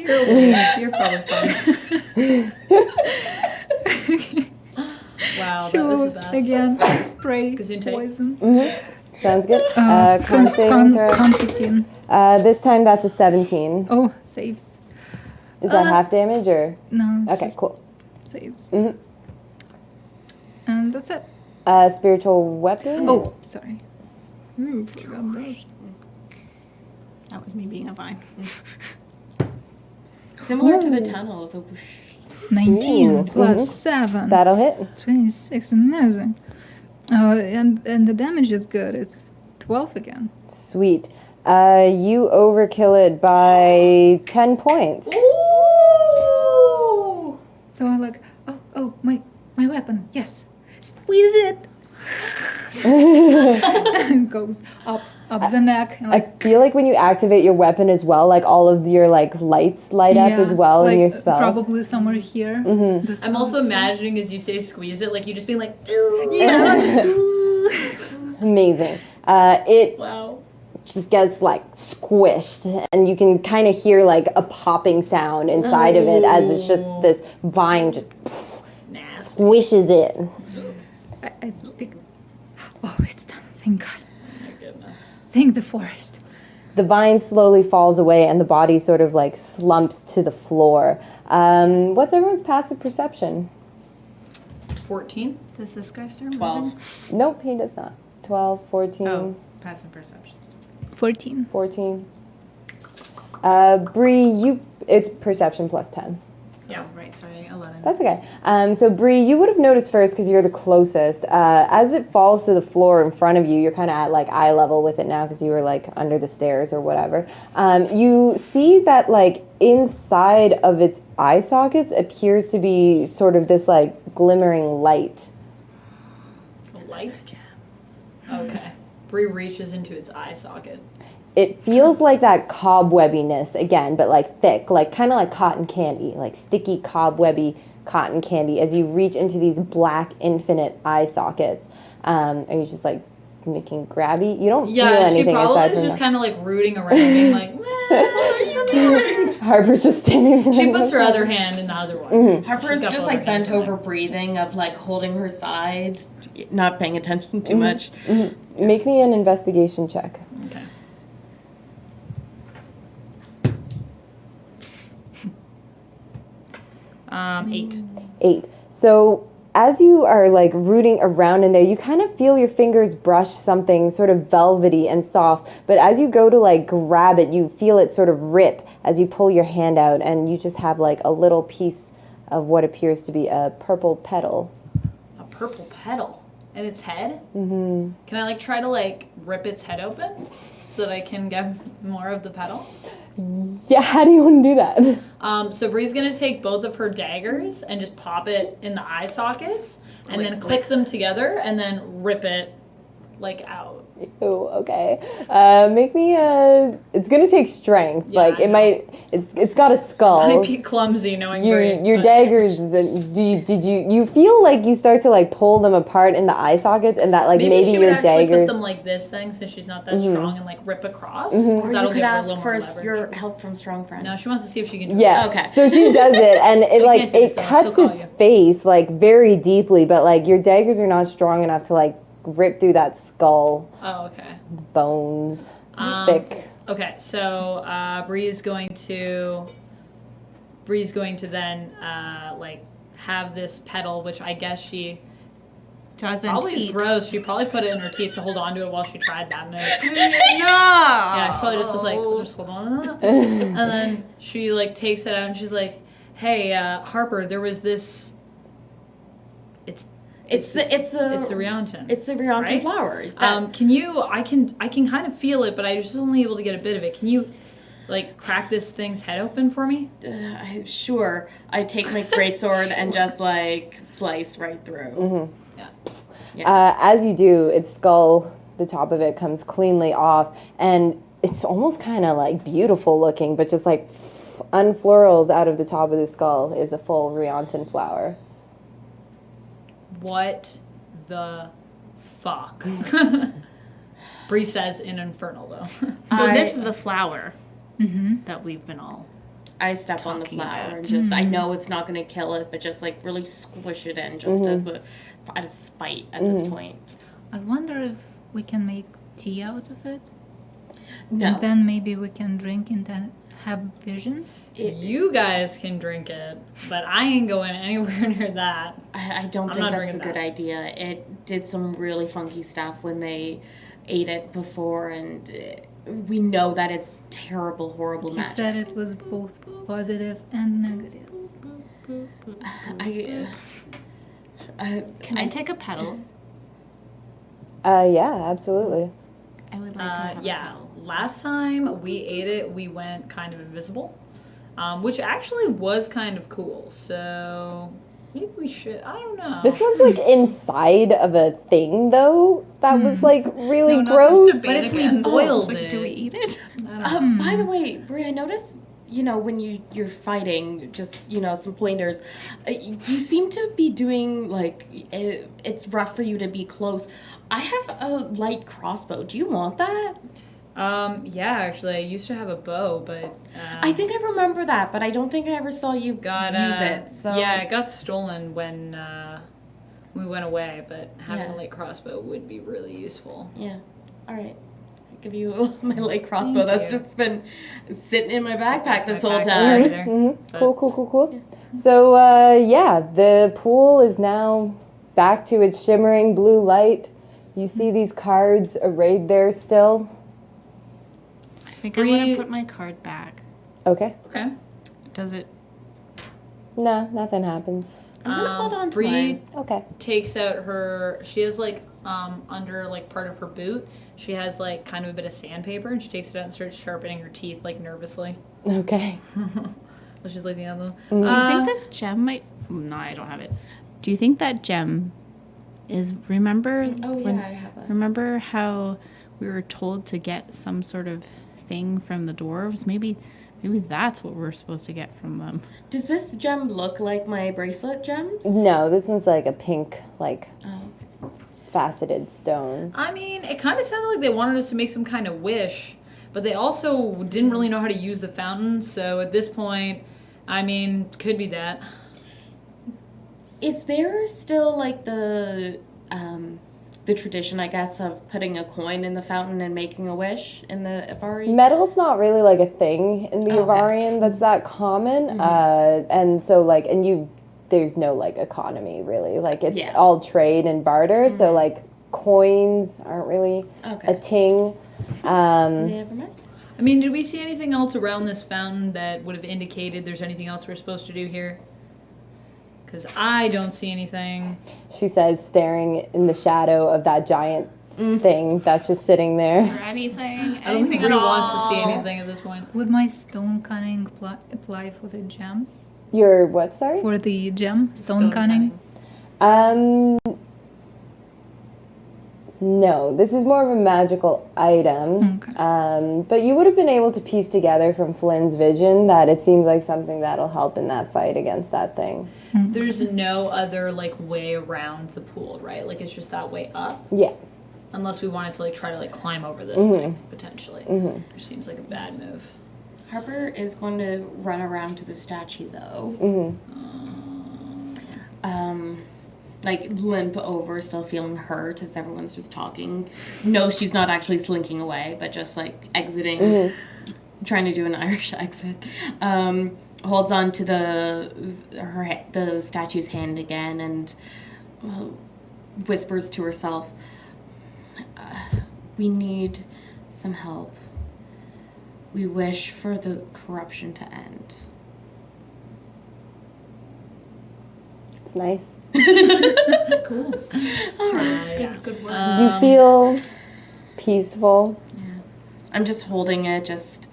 You're probably fine. Wow, Wow, that was the Shoot best. again. Spray Gesundheit. poison. Sounds good. Con saving throw. Con 15. This time that's a 17. Oh, saves. Is that half damage or? No, it's Okay, just cool. saves. Mhm. And that's it. Spiritual weapon? Oh, sorry. Ooh, forgot that. That was me being a vine. Similar to the tunnel of the whoosh. 19 Ooh, plus 7. That'll hit. 26, amazing. And the damage is good. It's 12 again. Sweet. You overkill it by 10 points. Ooh! So I like, oh, my weapon, yes. Squeeze it. And goes up the neck. And I feel like when you activate your weapon as well, like all of your like lights light up as well in your spells. Probably somewhere here. This I'm one. also imagining as you say squeeze it, like you just being like, Amazing. It wow. just gets like squished, and you can kind of hear like a popping sound inside of it as it's just this vine just Nasty. squishes it. I pick. Oh, it's done. Thank God. Oh my goodness. Thank the forest. The vine slowly falls away, and the body sort of like slumps to the floor. What's everyone's passive perception? 14. Does this guy start 12. moving? Nope, he does not. 12, 14, Oh, passive perception. 14. 14. Bree, it's perception plus 10. Yeah. Oh, right, sorry, 11. That's okay. So Bree, you would have noticed first because you're the closest. As it falls to the floor in front of you, you're kind of at like eye level with it now because you were like under the stairs or whatever. You see that like inside of its eye sockets appears to be sort of this like glimmering light. A light? Okay. Bree reaches into its eye socket. It feels like that cobwebbiness again, but like thick, like kind of like cotton candy, like sticky cobwebby cotton candy as you reach into these black infinite eye sockets. Are you just like making grabby? You don't feel Yeah, she anything probably aside is from just kind of like rooting around, being like, Harper's just standing there. She puts her other hand in the other one. Mm-hmm. Harper's She's got just both like her hands bent in there. over breathing of like holding her side, not paying attention too much. Make me an investigation check. Okay. Eight. 8. So as you are like rooting around in there, you kind of feel your fingers brush something sort of velvety and soft. But as you go to like grab it, you feel it sort of rip as you pull your hand out, and you just have like a little piece of what appears to be a purple petal. A purple petal in its head? Mm-hmm. Can I like try to like rip its head open so that I can get more of the petal? Yeah, how do you want to do that? So Bree's gonna take both of her daggers and just pop it in the eye sockets and then click them together and then rip it like out. Oh, okay. Make me a. It's gonna take strength. Yeah, like I it know. might. It's got a skull. Might be clumsy knowing Bree. Your but- daggers. Did you feel like you start to like pull them apart in the eye sockets, and that like maybe she would your actually daggers. put them like this thing so she's not that strong and like rip across. Or 'cause you that'll could give her a ask little more for leverage. your help from Strong Friend. No, she wants to see if she can do Yeah. it. Okay. So she does it, and it like can't do it, it though. cuts She'll call its you. face like very deeply, but like your daggers are not strong enough to like rip through that skull Oh, okay. bones. Um, Thick. Okay, so Bree's going to then like have this petal, which I guess she Doesn't probably is eat. gross. She probably put it in her teeth to hold on to it while she tried that move. No. Yeah, she probably just was like, just hold on to that. And then she like takes it out and she's like, "Hey, Harper, there was this. It's the It's the Rianton. It's the Rianton right? flower. That- Can you? I can kind of feel it, but I just only able to get a bit of it. Can you, like, crack this thing's head open for me? Sure. I take my greatsword and just like slice right through. As you do, its skull, the top of it comes cleanly off, and it's almost kind of like beautiful looking, but just like unfurls out of the top of the skull is a full Rianton flower. What the fuck? Bree says in Infernal though. So this is the flower Mm-hmm. that we've been all. I step on the talking flower about. and just, I know it's not going to kill it, but just like really squish it in just as a, out of spite at this point. I wonder if we can make tea out of it. No. And then maybe we can drink and then have visions. You guys can drink it, but I ain't going anywhere near that. I don't I'm think not that's a drinking good that. idea. It did some really funky stuff when they ate it before, and we know that it's terrible, horrible He magic. said it was both positive and negative. Can I take a petal? Yeah, absolutely. I would like to have a Yeah, petal. last time we ate it, we went kind of invisible, which actually was kind of cool. So maybe we should. I don't know. This one's like inside of a thing, though. That was like really No, not gross. this But if we again. boiled Like, it, do we eat it? I don't know. By the way, Brie, I noticed, when you're fighting, just, some pointers, you seem to be doing, it's rough for you to be close. I have a light crossbow. Do you want that? Yeah, actually, I used to have a bow, but I think I remember that, but I don't think I ever saw you got use it. So yeah, it got stolen when we went away. But having Yeah. a light crossbow would be really useful. Yeah. All right. I'll give you my light crossbow. That's you. just been sitting in my backpack this whole Backpack. time. Sorry there. Mm-hmm. Cool. So, yeah, the pool is now back to its shimmering blue light. You see these cards arrayed there still. I think I'm going Bree- to put my card back. Okay. Okay. Does it? No, nothing happens. I'm gonna hold on to Bree mine. Okay. takes out her. She has under part of her boot. She has kind of a bit of sandpaper, and she takes it out and starts sharpening her teeth nervously. Okay. While she's looking at them. Do you think this gem might? No, I don't have it. Do you think that gem is? Remember? Oh, yeah, I have that. Remember how we were told to get some sort of thing from the dwarves? Maybe that's what we're supposed to get from them. Does this gem look like my bracelet gems? No, this one's like a pink, Oh. faceted stone. I mean, it kind of sounded like they wanted us to make some kind of wish, but they also didn't really know how to use the fountain. So at this point, I mean, could be that. Is there still the tradition, I guess, of putting a coin in the fountain and making a wish in the Avari? Metal's not really like a thing in the Okay. Avarian that's that common. And so there's no economy really. It's Yeah. all trade and barter. So coins aren't really a Okay. ting. Never mind. I mean, did we see anything else around this fountain that would have indicated there's anything else we're supposed to do here? Because I don't see anything. She says, staring in the shadow of that giant thing that's just sitting there. Or anything? I don't think Anything at Bree all? wants to see anything at this point. Would my stone cunning apply for the gems? Your what, sorry? For the gem, stone cunning? No, this is more of a magical item. Okay. But you would have been able to piece together from Flynn's vision that it seems like something that'll help in that fight against that thing. There's no other way around the pool, right? It's just that way up. Yeah. Unless we wanted to try to climb over this thing potentially, which seems like a bad move. Harper is going to run around to the statue, though. Limp over, still feeling hurt as everyone's just talking. No, she's not actually slinking away, but just exiting, trying to do an Irish exit. Holds on to the statue's hand again and whispers to herself, "We need some help. We wish for the corruption to end." It's nice. Cool. All right. Good words. You feel peaceful. I'm just holding it, just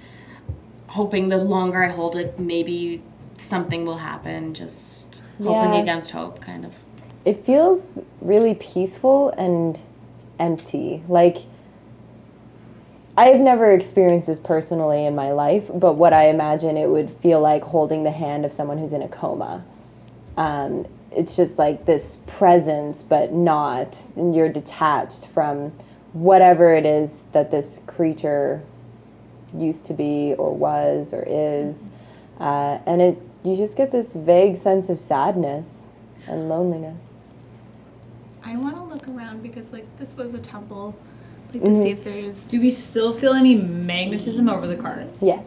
hoping the longer I hold it, maybe something will happen. Just hoping Yeah. against hope, kind of. It feels really peaceful and empty. I've never experienced this personally in my life, but what I imagine it would feel like holding the hand of someone who's in a coma. It's just this presence, but not, and you're detached from whatever it is that this creature used to be or was or is. And you just get this vague sense of sadness and loneliness. I want to look around because, like, this was a temple. Like, to see if there's... Do we still feel any magnetism over the cards? Yes.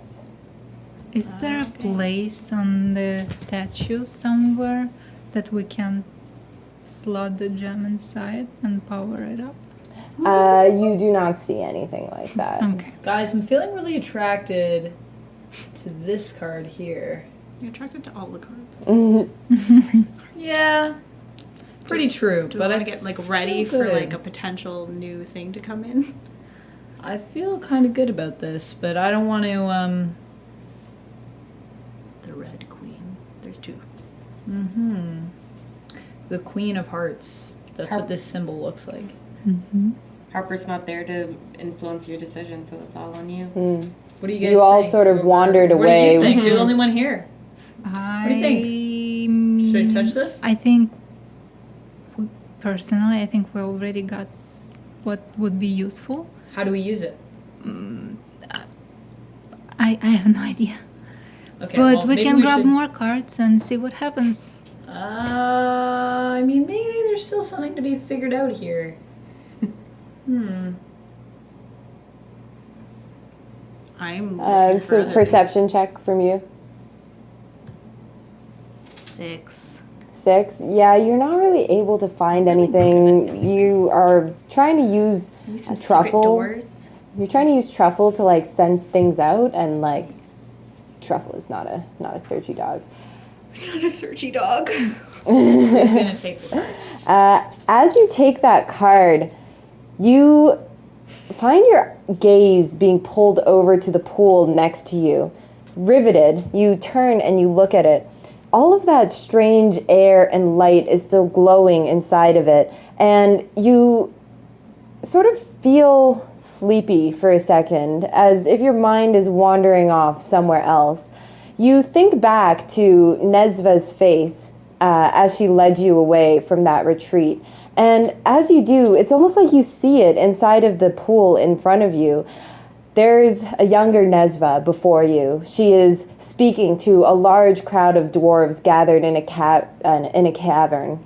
Is there a place on the statue somewhere that we can slot the gem inside and power it up? You do not see anything like that. Okay. Guys, I'm feeling really attracted to this card here. You're attracted to all the cards. Yeah. Pretty true, Do but I I want to get, like, ready feel for, good. like, a potential new thing to come in? I feel kind of good about this, but I don't want to, The Red Queen. There's two. the Queen of Hearts. That's what this symbol looks like. Harper's not there to influence your decision, so it's all on you. What do you guys You all think? sort of wandered What do away. you think? You're the only one here. I do you think? Should I touch this? I think, personally, I think we already got what would be useful. How do we use it? I have no idea. Okay, But well, we maybe can grab should- more cards and see what happens. I mean, maybe there's still something to be figured out here. I'm looking It's a for perception check from you. 6. 6. Yeah, you're not really able to find anything. You are trying to use Some a secret truffle. doors. You're trying to use truffle to like send things out, and like truffle is not a searchy dog. Not a searchy dog. Who's gonna take the card? As you take that card, you find your gaze being pulled over to the pool next to you. Riveted, you turn and you look at it. All of that strange air and light is still glowing inside of it, and you sort of feel sleepy for a second, as if your mind is wandering off somewhere else. You think back to Nesva's face as she led you away from that retreat. And as you do, it's almost like you see it inside of the pool in front of you. There's a younger Nesva before you. She is speaking to a large crowd of dwarves gathered in a cavern.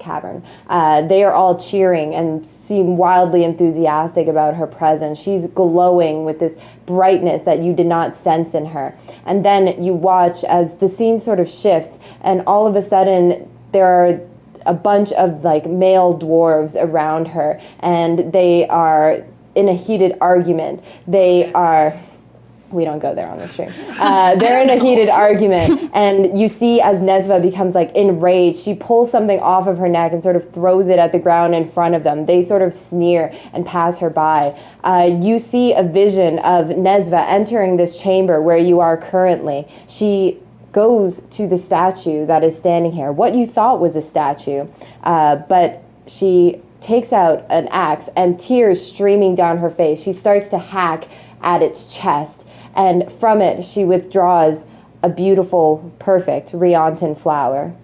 They are all cheering and seem wildly enthusiastic about her presence. She's glowing with this brightness that you did not sense in her. And then you watch as the scene sort of shifts, and all of a sudden there are a bunch of like male dwarves around her, and they are in a heated argument. We don't go there on the stream. They're in a heated argument, and you see as Nesva becomes like enraged, she pulls something off of her neck and sort of throws it at the ground in front of them. They sort of sneer and pass her by. You see a vision of Nesva entering this chamber where you are currently. She goes to the statue that is standing here, what you thought was a statue, but she takes out an axe, and tears streaming down her face. She starts to hack at its chest, and from it she withdraws a beautiful, perfect Riantan flower.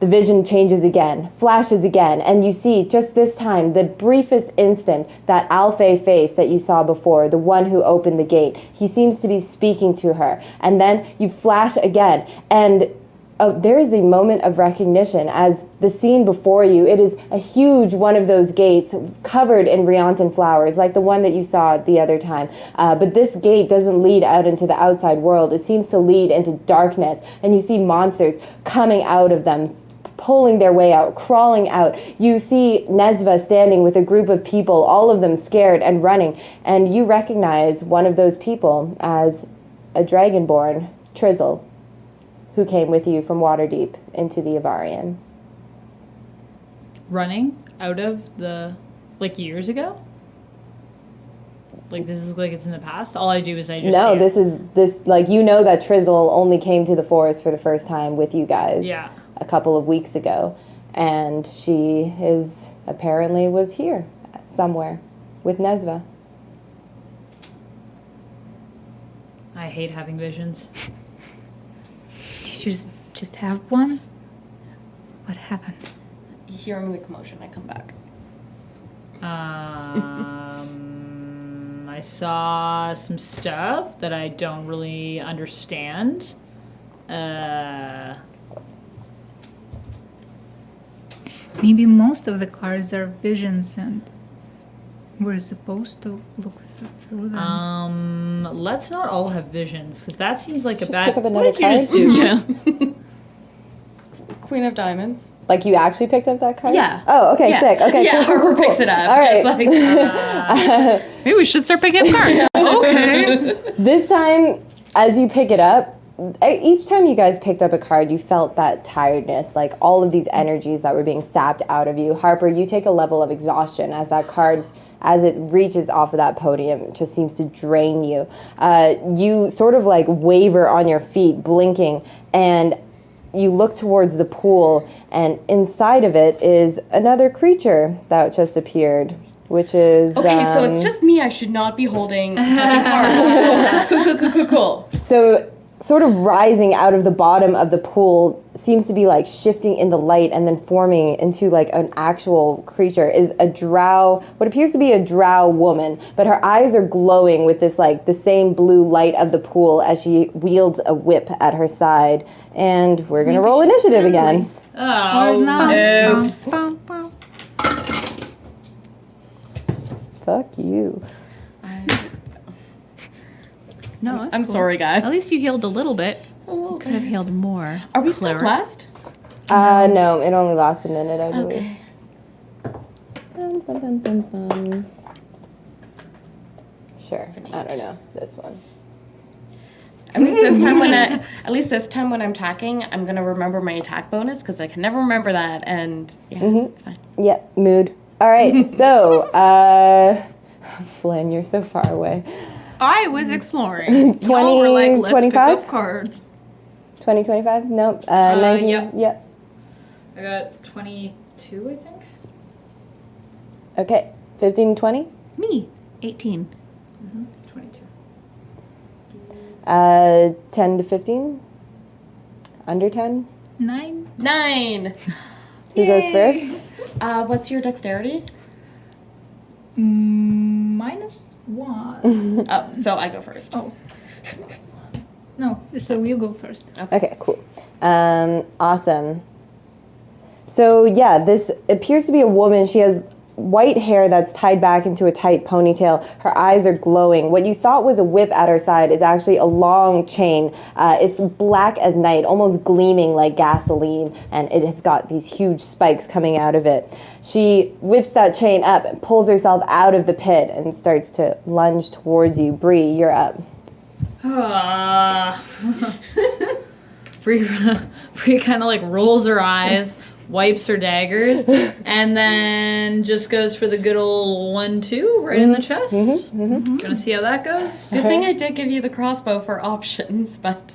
The vision changes again, flashes again, and you see, just this time, the briefest instant, that Alfei face that you saw before, the one who opened the gate. He seems to be speaking to her. And then you flash again, and there is a moment of recognition as the scene before you, it is a huge one of those gates covered in Riantan flowers, like the one that you saw the other time. But this gate doesn't lead out into the outside world. It seems to lead into darkness, and you see monsters coming out of them, pulling their way out, crawling out. You see Nesva standing with a group of people, all of them scared and running, and you recognize one of those people as a dragonborn, Trizzle, who came with you from Waterdeep into the Avarian. Running out of the, like, years ago? Like, this is like it's in the past? All I do is I just No, see it. this is like, you know that Trizzle only came to the forest for the first time with you guys Yeah. a couple of weeks ago, and she apparently was here somewhere with Nesva. I hate having visions. Did you just have one? What happened? Hearing the commotion, I come back. I saw some stuff that I don't really understand. Maybe most of the cards are visions and we're supposed to look through them. Let's not all have visions, because that seems like a Just bad. pick up What another did you just card? do? Yeah. Queen of Diamonds. Like you actually picked up that card? Yeah. Oh, okay, Yeah. sick. Okay, Yeah, cool, Harper picks it up. All right. Just like, Maybe we should start picking up cards. Okay. This time, as you pick it up, each time you guys picked up a card, you felt that tiredness, like all of these energies that were being sapped out of you. Harper, you take a level of exhaustion as that card, as it reaches off of that podium, it just seems to drain you. You sort of like waver on your feet, blinking, and you look towards the pool, and inside of it is another creature that just appeared, which is... okay, so it's just me. I should not be holding touching cards. Cool. So, sort of rising out of the bottom of the pool, seems to be like shifting in the light and then forming into like an actual creature, is a drow, what appears to be a drow woman, but her eyes are glowing with this like the same blue light of the pool as she wields a whip at her side. And we're gonna roll initiative again. Oh, Or not. Oops. Fuck you. No, that's I'm cool. sorry, guys. At least you healed a little bit. Oh, Could have healed more. Are we still Cleric. blessed? No, it only lasts a minute, I believe. Okay. Dun, dun, dun, dun, dun. Sure, I don't know, this one. At least this time when I'm attacking, I'm gonna remember my attack bonus because I can never remember that, and yeah, it's fine. Yeah, mood. All right, so, Flynn, you're so far away. I was exploring. 20, Y'all were like, let's 25? pick up cards. 20, 25? Nope. 19? yeah. Yeah. I got 22, I think. Okay. 15, 20? Me, 18. 22. 10 to 15? Under 10? 9. 9. Who goes first? What's your dexterity? -1. Oh, so I go first. Oh. No, so you go first. Okay, cool. Awesome. So, yeah, this appears to be a woman. She has white hair that's tied back into a tight ponytail. Her eyes are glowing. What you thought was a whip at her side is actually a long chain. It's black as night, almost gleaming like gasoline, and it has got these huge spikes coming out of it. She whips that chain up and pulls herself out of the pit and starts to lunge towards you. Bree, you're up. Bree kind of like rolls her eyes, wipes her daggers, and then just goes for the good old 1-2 right in the chest. Gonna see how that goes. Good thing I did give you the crossbow for options, but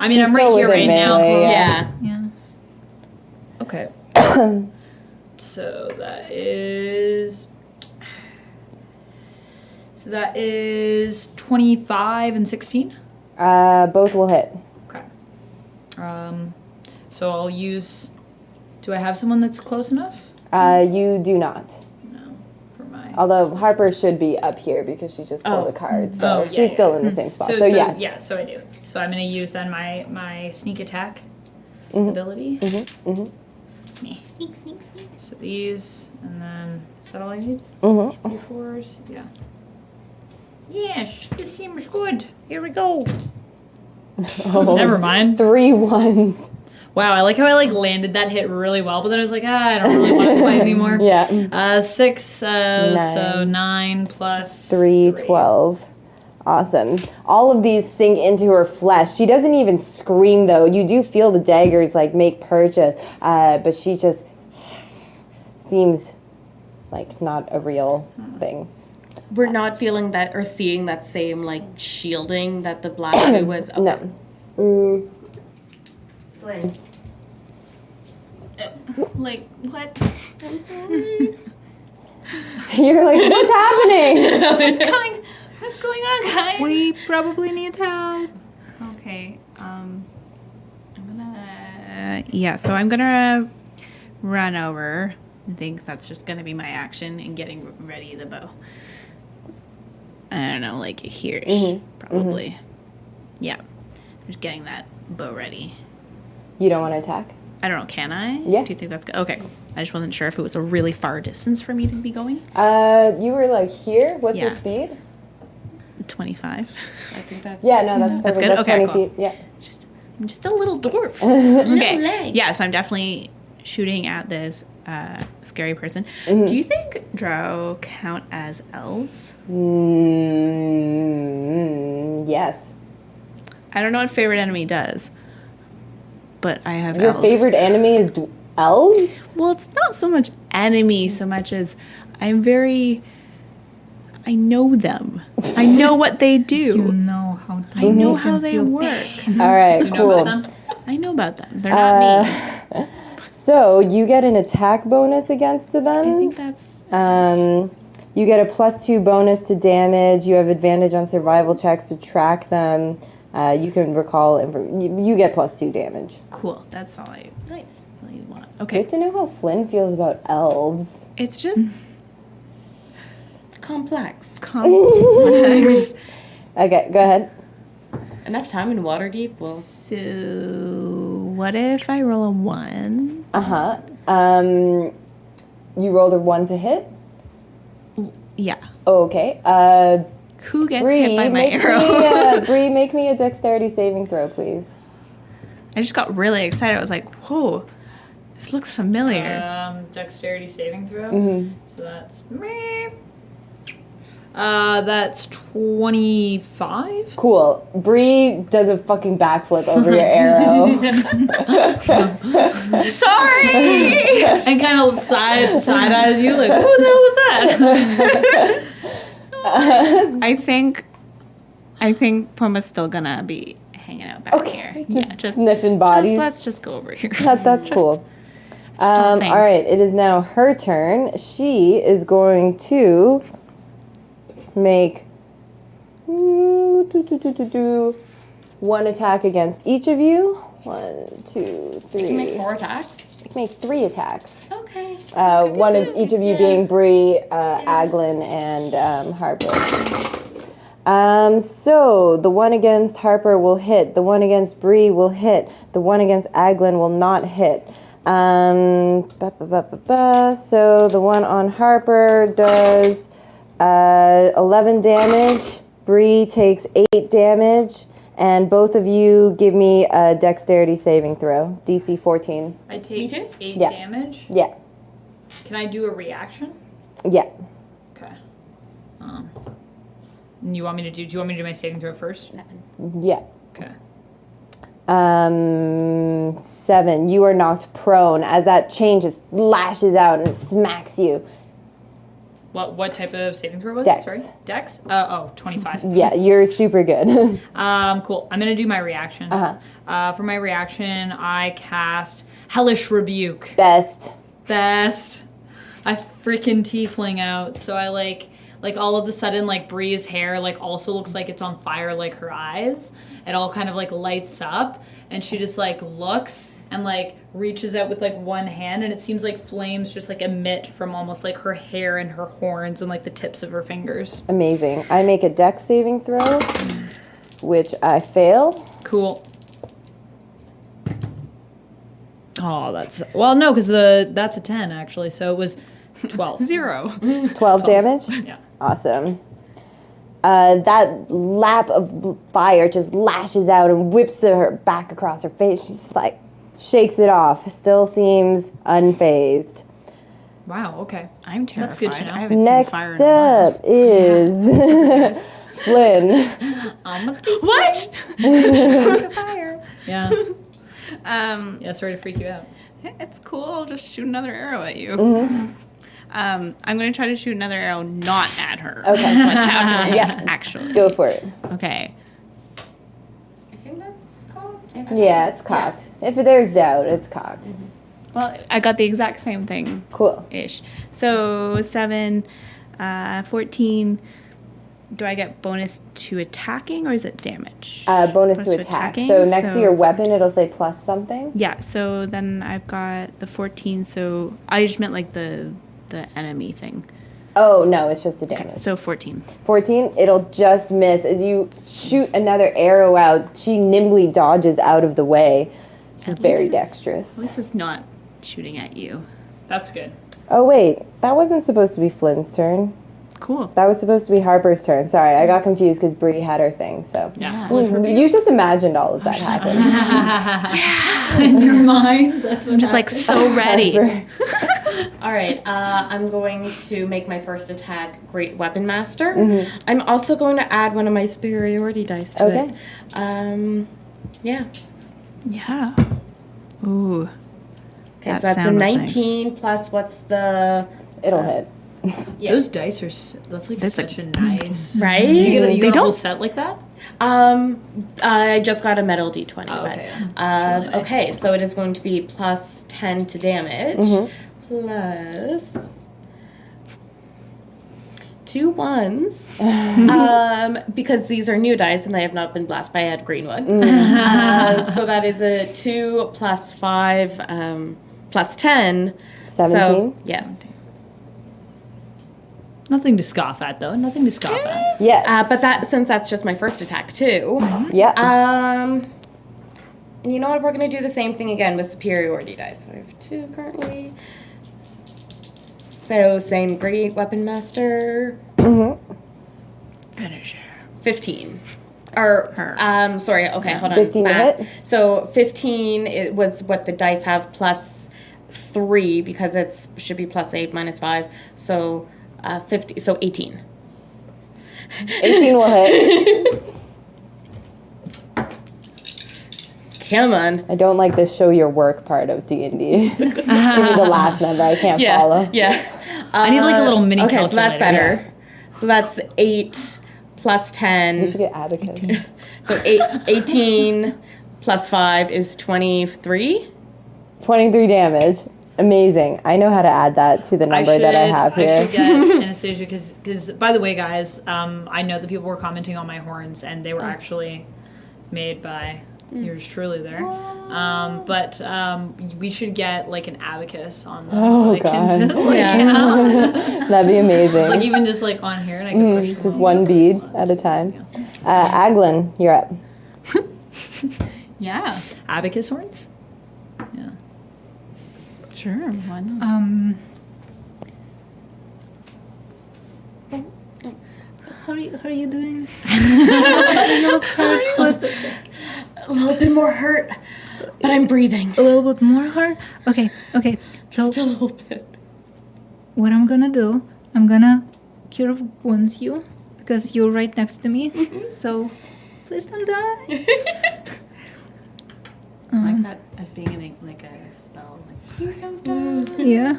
I mean, She's I'm right still here right within now. melee, yeah. Yeah. Okay. So that is 25 and 16. Both will hit. Okay. So I'll use. Do I have someone that's close enough? You do not. No, for my. Although Harper should be up here because she just pulled a card, so Oh, yeah, she's yeah. still in the same spot. So, yes. Yeah, so I do. So I'm gonna use then my sneak attack ability. Meh. Sneak, sneak, sneak. So these, and then is that all I need? Mhm. 2 4s. Yeah. Yes, this seems good. Here we go. Oh, Never mind. 3 1s. Wow, I like how I like landed that hit really well, but then I was like, I don't really want to fight anymore. Yeah. 6, so 9 plus 3, 12. Awesome. All of these sink into her flesh. She doesn't even scream, though. You do feel the daggers like make purchase, but she just seems like not a real thing. We're not feeling that or seeing that same like shielding that the black goo was. Okay. No. Flynn. Like, what? I'm sorry. You're like, what's happening? What's going on, guys? We probably need help. Okay, I'm gonna... Yeah, so I'm gonna run over. I think that's just gonna be my action in getting ready the bow. I don't know, like here, probably. Yeah, just getting that bow ready. You don't want to attack? I don't know, can I? Yeah. Do you think that's good? Okay, cool. I just wasn't sure if it was a really far distance for me to be going. You were like here. What's your Yeah. speed? 25. I think that's Yeah, no, that's perfect. That's good? That's Okay, 20 cool. feet. Yeah. I'm just a little dwarf. Little Okay. legs. Yeah, so I'm definitely shooting at this scary person. Mm-hmm. Do you think drow count as elves? Yes. I don't know what favorite enemy does, but I have Your elves. favorite enemy is elves? Well, it's not so much enemy so much as I know them. I know what they do. You know how to I know make how them they feel work. All right, You know cool. about them? I know about them. They're not me. So you get an attack bonus against them. I think that's You get a +2 bonus to damage. You have advantage on survival checks to track them. You can recall. You get +2 damage. cool. That's all I really want. Okay. Good to know how Flynn feels about elves. It's just complex. complex. Okay, go ahead. Enough time in Waterdeep will. So, what if I roll a 1? You rolled a 1 to hit. Yeah. Okay. Who gets Bree, hit by my make arrow? me, Bree, make me a dexterity saving throw, please. I just got really excited. I was like, whoa, this looks familiar. Dexterity saving throw. Mm-hmm. So that's me. That's 25. Cool. Bree does a fucking backflip over your arrow. Sorry! And kind of side eyes you like, who the hell was that? I think Puma's still gonna be hanging out back here. Just sniffing bodies. let's just go over here. That's cool. don't think. All right, it is now her turn. She is going to make one attack against each of you. 1, 2, 3. You can make 4 attacks. Make 3 attacks. Okay. One of each of you being Bree, Aglen, and Harper. So the one against Harper will hit. The one against Bree will hit. The one against Aglen will not hit. So the one on Harper does 11 damage. Bree takes 8 damage. And both of you give me a dexterity saving throw. DC 14. I take too? 8 Yeah. damage. Yeah. Can I do a reaction? Yeah. Okay. And you want me to do? Do you want me to do my saving throw first? Yeah. Okay. 7. You are knocked prone as that chain just lashes out and smacks you. What type of saving throw was Dex. it? Sorry. Dex? 25. Yeah, you're super good. Cool. I'm gonna do my reaction. For my reaction, I cast Hellish Rebuke. Best. Best. I freaking tiefling out. So I like all of a sudden, like Bree's hair like also looks like it's on fire, like her eyes. It all kind of like lights up, and she just like looks and like reaches out with like one hand, and it seems like flames just like emit from almost like her hair and her horns and like the tips of her fingers. Amazing. I make a dex saving throw, which I fail. Cool. Oh, that's no, because that's a 10 actually, so it was 12. 0. 12 damage? Yeah. Awesome. That lap of fire just lashes out and whips her back across her face. She just like shakes it off. Still seems unfazed. Wow. Okay. I'm terrified. That's good to know. I haven't Next seen fire in a while. up is Flynn. What? Fire. Yeah. Yeah. Sorry to freak you out. It's cool. I'll just shoot another arrow at you. Mm-hmm. I'm going to try to shoot another arrow not at her. Okay. That's what's happening. Yeah. Actually. Go for it. Okay. I think that's cocked. Yeah, it's cocked. If there's doubt, it's cocked. Well, I got the exact same thing. Cool. Ish. So 7, 14. Do I get bonus to attacking or is it damage? Bonus to attack. So next to your weapon, it'll say plus something. Yeah. So then I've got the 14. So I just meant like the enemy thing. Oh, no, it's just a damage. So 14. 14, it'll just miss. As you shoot another arrow out, she nimbly dodges out of the way. She's very dexterous. This is not shooting at you. That's good. Oh, wait. That wasn't supposed to be Flynn's turn. Cool. That was supposed to be Harper's turn. Sorry, I got confused because Bree had her thing, so. Yeah. You just imagined all of that happening. In your mind, that's what I'm just like so ready. Harper. All right, I'm going to make my first attack Great Weapon Master. I'm also going to add one of my superiority dice to Okay. it. Yeah. Yeah. Ooh. Okay, That so that's a sound was nice. 19 plus what's the... It'll hit. Yeah. Those dice are, that's like That's such a nice. Right? Did you get They a whole don't- set like that? I just got a metal D20. Oh, but, okay. That's really nice. Okay, so it is going to be plus 10 to damage, plus 2 ones, because these are new dice and they have not been blasted by a green one. So that is a 2 plus 5 plus 10. 17? So, yes. Nothing to scoff at, though. Nothing to scoff at. Yeah. But since that's just my first attack too. Yeah. And you know what? We're gonna do the same thing again with superiority dice. So I have 2 currently. So same Great Weapon Master. Finish her. 15. Or Her. sorry. Okay, hold on. 15 to Math. hit? So 15 it was what the dice have plus 3 because it's should be plus 8 minus 5. So 50. So 18. 18 will hit. Come on. I don't like the show your work part of D&D. Give me the last number. I can't follow. Yeah. I need like a little mini Okay, so that's calculator. better. So that's 8 plus You 10. should get abacus. So 18 plus 5 is 23. 23 damage. Amazing. I know how to add that to the number that I have I here. should get Anastasia because, by the way, guys, I know that people were commenting on my horns and they were actually made by yours truly there. But we should get like an abacus on them Oh, so I can God. just like Yeah. count. That'd be amazing. Like even just like on here and I can push them Just all one over. bead at a time. Aglen, you're up. Yeah. Abacus horns? Yeah. Sure. Why not? How are you doing? A little bit more hurt, but I'm breathing. A little bit more hard? Okay. So Just a little bit. what I'm gonna do, I'm gonna cure wounds you because you're right next to me. So please don't die. I like that as being like a spell. Like, please don't die. Yeah.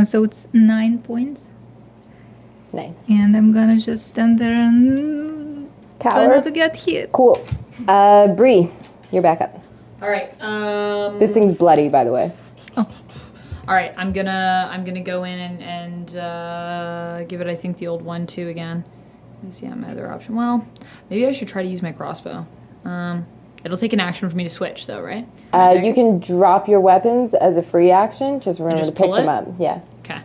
So it's 9 points, Nice. and I'm gonna just stand there and try Tower. not to get hit. Cool. Bree, you're back up. All right. This thing's bloody, by the way. All right, I'm gonna go in and give it I think the old 1-2 again. Let's see my other option. Well, maybe I should try to use my crossbow. It'll take an action for me to switch though, right? You can drop your weapons as a free action. Just remember just to pick pull them it? up. Yeah. Okay.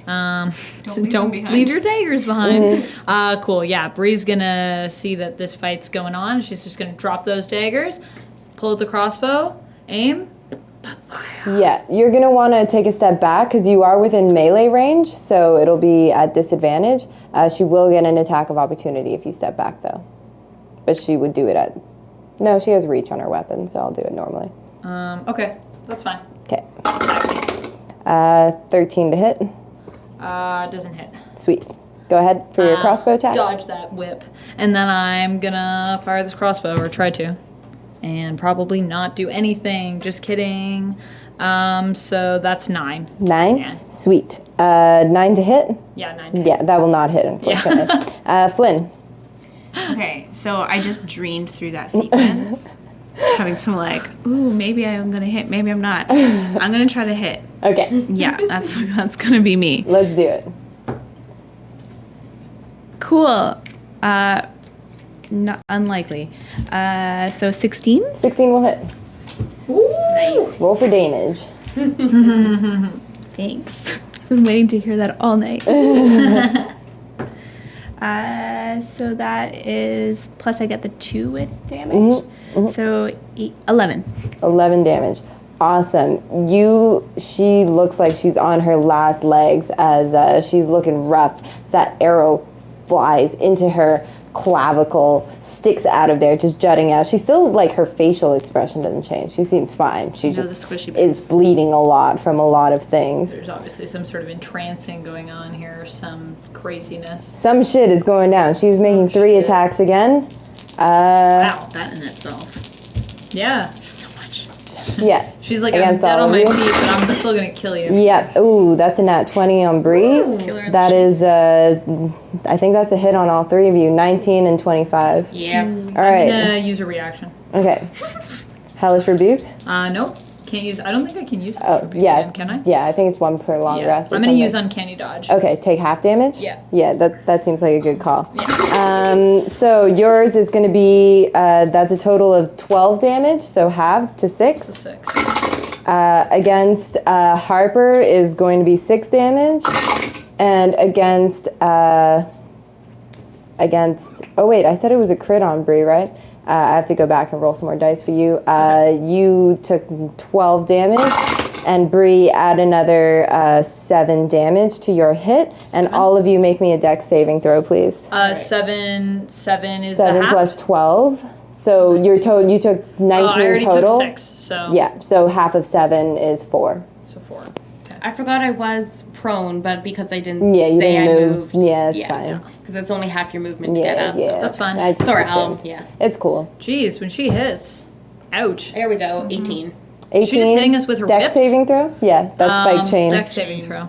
Don't leave them behind. leave your daggers behind. Cool. Yeah, Bree's gonna see that this fight's going on. She's just gonna drop those daggers, pull out the crossbow, aim. Yeah, you're going to want to take a step back because you are within melee range, so it'll be at disadvantage. She will get an attack of opportunity if you step back, though. But she would do it at... No, she has reach on her weapon, so I'll do it normally. Okay, that's fine. Okay. 13 to hit. Doesn't hit. Sweet. Go ahead for your crossbow attack. Dodge that whip, and then I'm gonna fire this crossbow or try to, and probably not do anything. Just kidding. So that's 9. 9? Yeah. Sweet. 9 to hit? Yeah, 9. to hit. Yeah, that will not hit, unfortunately. Flynn. Okay, so I just dreamed through that sequence. Having some like, ooh, maybe I'm gonna hit, maybe I'm not. I'm gonna try to hit. Okay, Yeah, that's gonna be me. let's do it. Cool. Not unlikely. So 16. 16 will hit. Nice. Roll for damage. Thanks. I've been waiting to hear that all night. So that is, plus I get the 2 with damage. So 11. 11 damage. Awesome. She looks like she's on her last legs as she's looking rough. That arrow flies into her clavicle, sticks out of there, just jutting out. She's still, like, her facial expression doesn't change. She seems fine. She The just squishy is bits. bleeding a lot from a lot of things. There's obviously some sort of entrancing going on here, some craziness. Some shit is going down. She's making 3 attacks again. Wow, that in itself. Yeah. So much. Yeah. She's like, Against I'm dead all on of my you? feet, but I'm still gonna kill you. Yep. Ooh, that's a nat 20 on Bree. Kill her in That the is, I think that's a hit on all 3 of you. 19 and 25. Yeah. All I'm right. gonna use a reaction. Okay. Hellish Rebuke. Nope. Can't use. I don't think I can use. Oh, Rebuke yeah. again, can I? Yeah, I think it's 1 per long Yeah. rest or I'm gonna something. use Uncanny Dodge. Okay, take half damage? Yeah. Yeah, that seems like a good call. Yeah. So yours is going to be, that's a total of 12 damage, so halved to 6. 6. Against Harper is going to be 6 damage. And against, oh wait, I said it was a crit on Bree, right? I have to go back and roll some more dice for you. You took 12 damage, and Bree add another 7 damage to your hit. And all of you make me a dex saving throw, please. 7 is 7 the half. plus 12. So you took 19 I already total. took 6, so Yeah, so half of 7 is 4. So 4. I forgot I was prone, but because I didn't Yeah, you say didn't I move. moved. Yeah, it's fine. Because it's only half your movement to Yeah, get up. yeah. So. That's fine. I just Sorry, assumed. yeah. It's cool. Jeez, when she hits, ouch. There we go, 18. 18. She just hitting us with her dex whips? saving throw? Yeah, that's spike chain. Dex saving throw.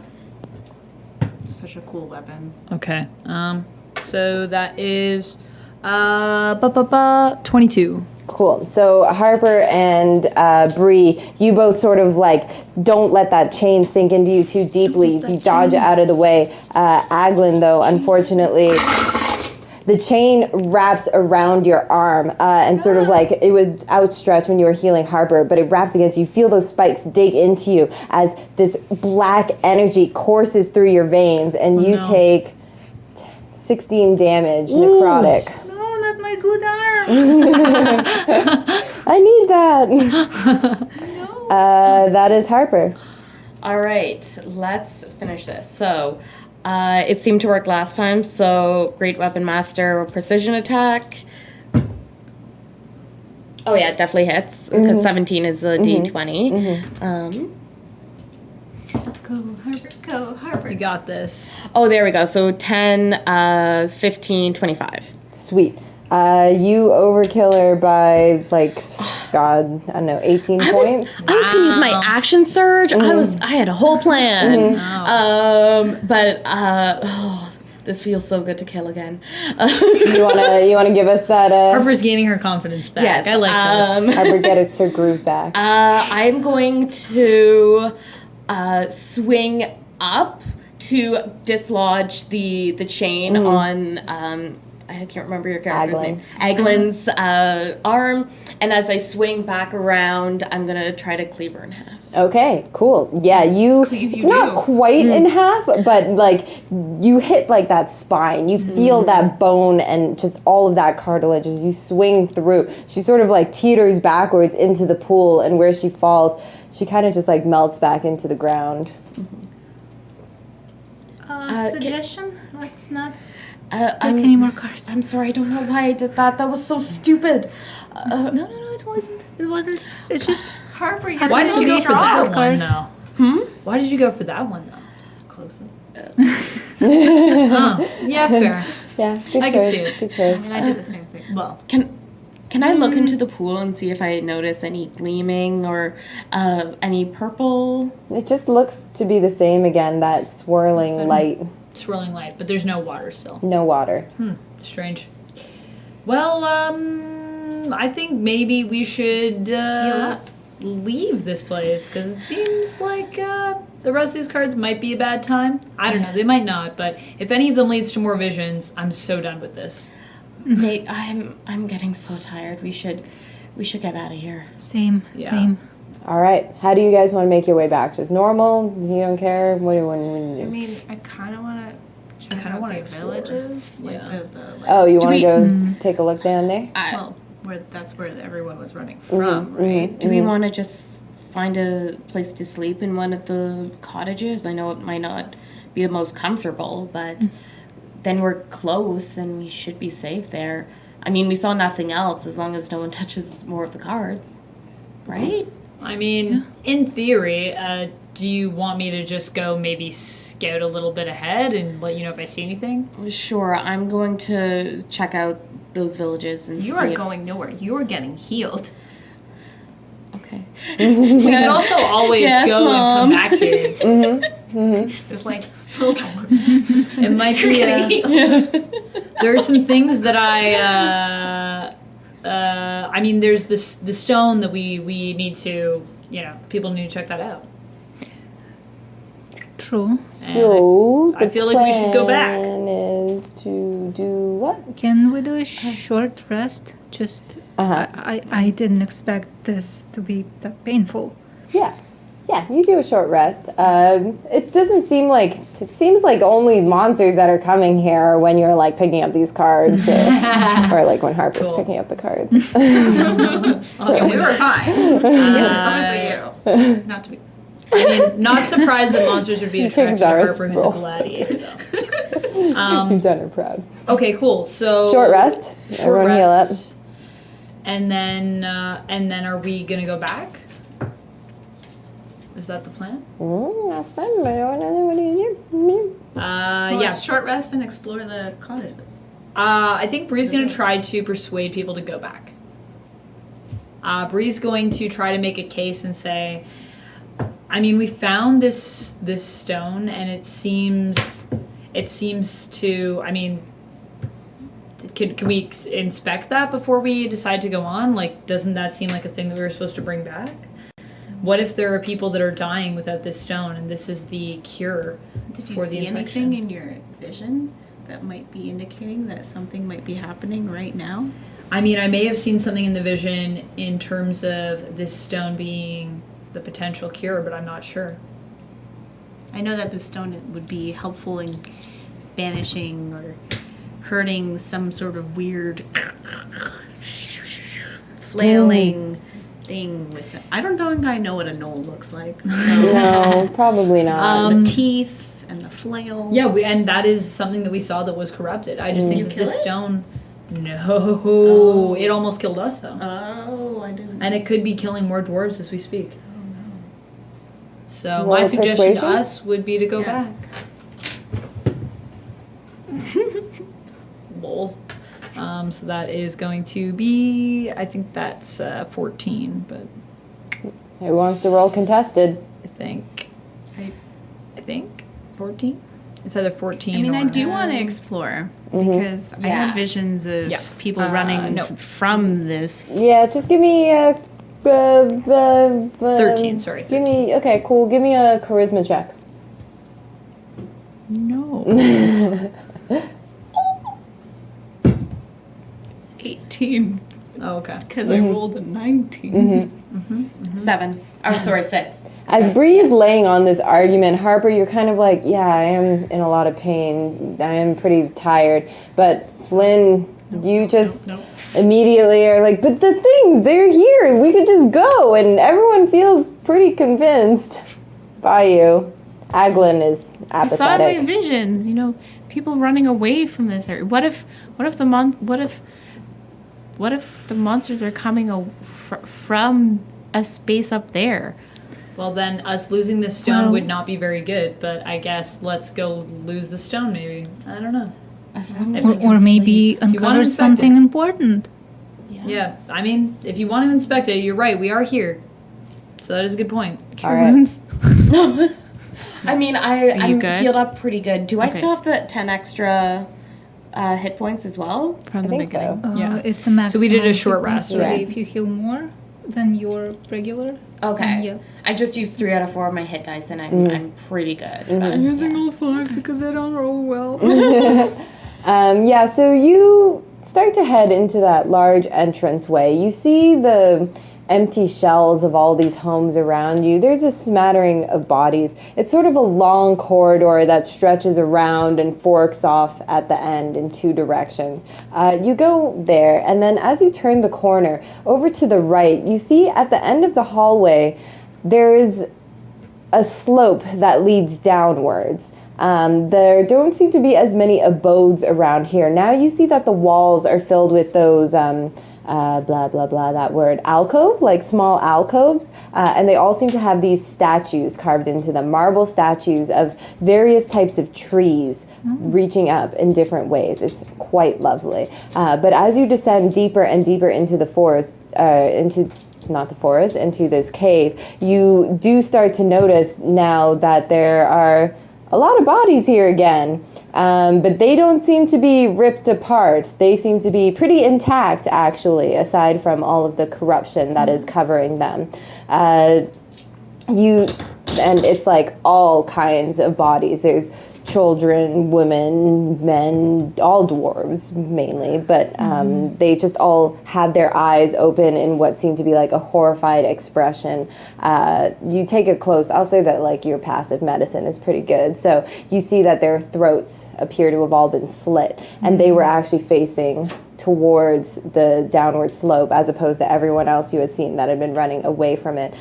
Such a cool weapon. Okay. So that is 22. Cool. So Harper and Bree, you both sort of like don't let that chain sink into you too deeply. You dodge out of the way. Aglen, though, unfortunately, the chain wraps around your arm and sort of like it would outstretch when you were healing Harper, but it wraps against you. You feel those spikes dig into you as this black energy courses through your veins, and you take 16 damage, necrotic. No, not my good arm. I need that. That is Harper. All right, let's finish this. So, it seemed to work last time. So, Great Weapon Master, precision attack. Oh yeah, it definitely hits because 17 is a D20. Go, Harper, go, Harper. You got this. Oh, there we go. So 10, 15, 25. Sweet. You overkill her by like, God, I don't know, 18 points. I was gonna use my action surge. I had a whole plan. But this feels so good to kill again. You wanna give us that? Harper's gaining her confidence back. Yes, I like this. Harper gets her groove back. I'm going to swing up to dislodge the chain on I can't remember your character's Aglen. name. Aglen's arm, and as I swing back around, I'm gonna try to cleave her in half. Okay, cool. Yeah, it's not quite in half, but like you hit like that spine. You feel that bone and just all of that cartilage as you swing through. She sort of like teeters backwards into the pool, and where she falls, she kind of just like melts back into the ground. Suggestion? Let's not Take any more cards. I'm sorry, I don't know why I did that. That was so stupid. No, it wasn't. It wasn't. It's just Harper. You Why did you go for that card. one, though? Why did you go for that one, though? Closest. Yeah, fair. Yeah, good I choice. can see it. Good choice. I mean, I did the same thing. Well, Can I look into the pool and see if I notice any gleaming or any purple? It just looks to be the same again. That swirling light, Swirling light, but there's no water still. no water. Strange. Well, I think maybe we should leave this place because it seems like the rest of these cards might be a bad time. I don't know. They might not, but if any of them leads to more visions, I'm so done with this. Nate, I'm getting so tired. We should get out of here. Same. Yeah. Same. All right. How do you guys want to make your way back? Just normal? You don't care? What do you want to I do? mean, I kind of want to check kinda out wanna the explore. villages. Like Yeah. the Oh, you want to we- go take a look down there? well, that's where everyone was running from, Mhm, right? Do we want to just find a place to sleep in one of the cottages? I know it might not be the most comfortable, but then we're close and we should be safe there. I mean, we saw nothing else as long as no one touches more of the cards, right? I mean, in theory, do you want me to just go maybe scout a little bit ahead and let you know if I see anything? Sure, I'm going to check out those villages and You see are if- going nowhere. You are getting healed. Okay. We could also always Yes, go Mom. and come back here. It's like, hold on. It might You're be. getting healed. There are some things that I mean, there's the stone that we need to, people need to check that out. True. And So I feel like we should go back. The plan is to do what? Can we do a short rest? Just Uh-huh. I didn't expect this to be that painful. Yeah. Yeah, you do a short rest. It doesn't seem like, it seems like only monsters that are coming here are when you're like picking up these cards or like when Harper's Cool. picking up the cards. Okay, we were fine. It's obviously you. Not to be. I mean, not surprised that monsters would be You attracted take to Zara's Harper, who's a rolls. gladiator. Though. You've done her proud. Okay, cool. So Short rest. Short Everyone heal up. rest. And then are we gonna go back? Is that the plan? That's fine, but I don't know what do you do? Well, Yeah. let's short rest and explore the cottages. I think Bree's gonna try to persuade people to go back. Bree's going to try to make a case and say, I mean, we found this stone, and it seems to. I mean, can we inspect that before we decide to go on? Like, doesn't that seem like a thing that we were supposed to bring back? What if there are people that are dying without this stone, and this is the cure Did you for the see infection? anything in your vision that might be indicating that something might be happening right now? I mean, I may have seen something in the vision in terms of this stone being the potential cure, but I'm not sure. I know that the stone would be helpful in banishing or hurting some sort of weird flailing thing with it. I don't think I know what a knoll looks like. So No, probably not. the teeth and the flail. Yeah, and that is something that we saw that was corrupted. I just think that kill this it? stone. No, it almost killed us though, Oh, I didn't. and it could be killing more dwarves as we speak. So Roll my suggestion to persuasion? us would be to go Yeah. back. Lols. So that is going to be, I think that's 14, but Who wants to roll contested? I think 14. It's either 14. I mean, or I do want to explore Mm-hmm. because I Yeah. had visions of Yeah. people running no. from this. Yeah, just give me a 13, sorry, Give me, okay, cool. Give me a charisma check. No. 18 Oh, okay. because I rolled a 19. 7. Oh, sorry, 6. As Bree is laying on this argument, Harper, you're kind of like, yeah, I am in a lot of pain. I am pretty tired. But Flynn, you just immediately are like, but the thing, they're here. We could just go. And everyone feels pretty convinced by you. Aglen is I saw in my apathetic. visions, people running away from this area. What if the monsters are coming from a space up there? Well, then us losing this stone Well- would not be very good, but I guess let's go lose the stone maybe. I don't know. As long as Or- we can Or maybe you wanna uncover inspect something it. important. Yeah, I mean, if you want to inspect it, you're right, we are here. So that is a good point. All right. I mean, I'm good? healed up pretty good. Do I Okay. still have the 10 extra hit points as well? From the think beginning. so. Yeah. It's a maximum. So we did a hit short points, rest, really. right? If you heal more than your regular. Okay. Yeah. I just used 3 out of 4 of my hit dice, and I'm pretty good. But, using all 5 because I don't roll well. Yeah, so you start to head into that large entranceway. You see the empty shells of all these homes around you. There's a smattering of bodies. It's sort of a long corridor that stretches around and forks off at the end in two directions. You go there, and then as you turn the corner over to the right, you see at the end of the hallway there's a slope that leads downwards. There don't seem to be as many abodes around here. Now you see that the walls are filled with those blah blah blah, that word, alcove, like small alcoves, and they all seem to have these statues carved into them, marble statues of various types of trees reaching up in different ways. It's quite lovely. But as you descend deeper and deeper into the forest, into this cave, you do start to notice now that there are a lot of bodies here again. But they don't seem to be ripped apart. They seem to be pretty intact, actually, aside from all of the corruption that is covering them. And it's like all kinds of bodies. There's children, women, men, all dwarves mainly, but they just all have their eyes open in what seemed to be like a horrified expression. You take it close, I'll say that like your passive medicine is pretty good. So you see that their throats appear to have all been slit, and they were actually facing towards the downward slope as opposed to everyone else you had seen that had been running away from it.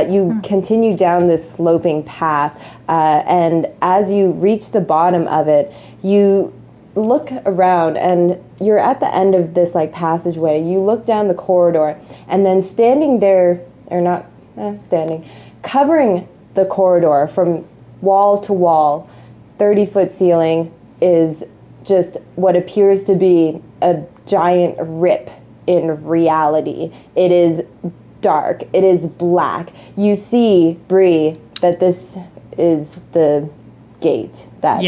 You continue down this sloping path, and as you reach the bottom of it, you look around and you're at the end of this like passageway. You look down the corridor, and then standing there, or not standing, covering the corridor from wall to wall, 30-foot ceiling, is just what appears to be a giant rip in reality. It is dark. It is black. You see, Bree, that this is the gate that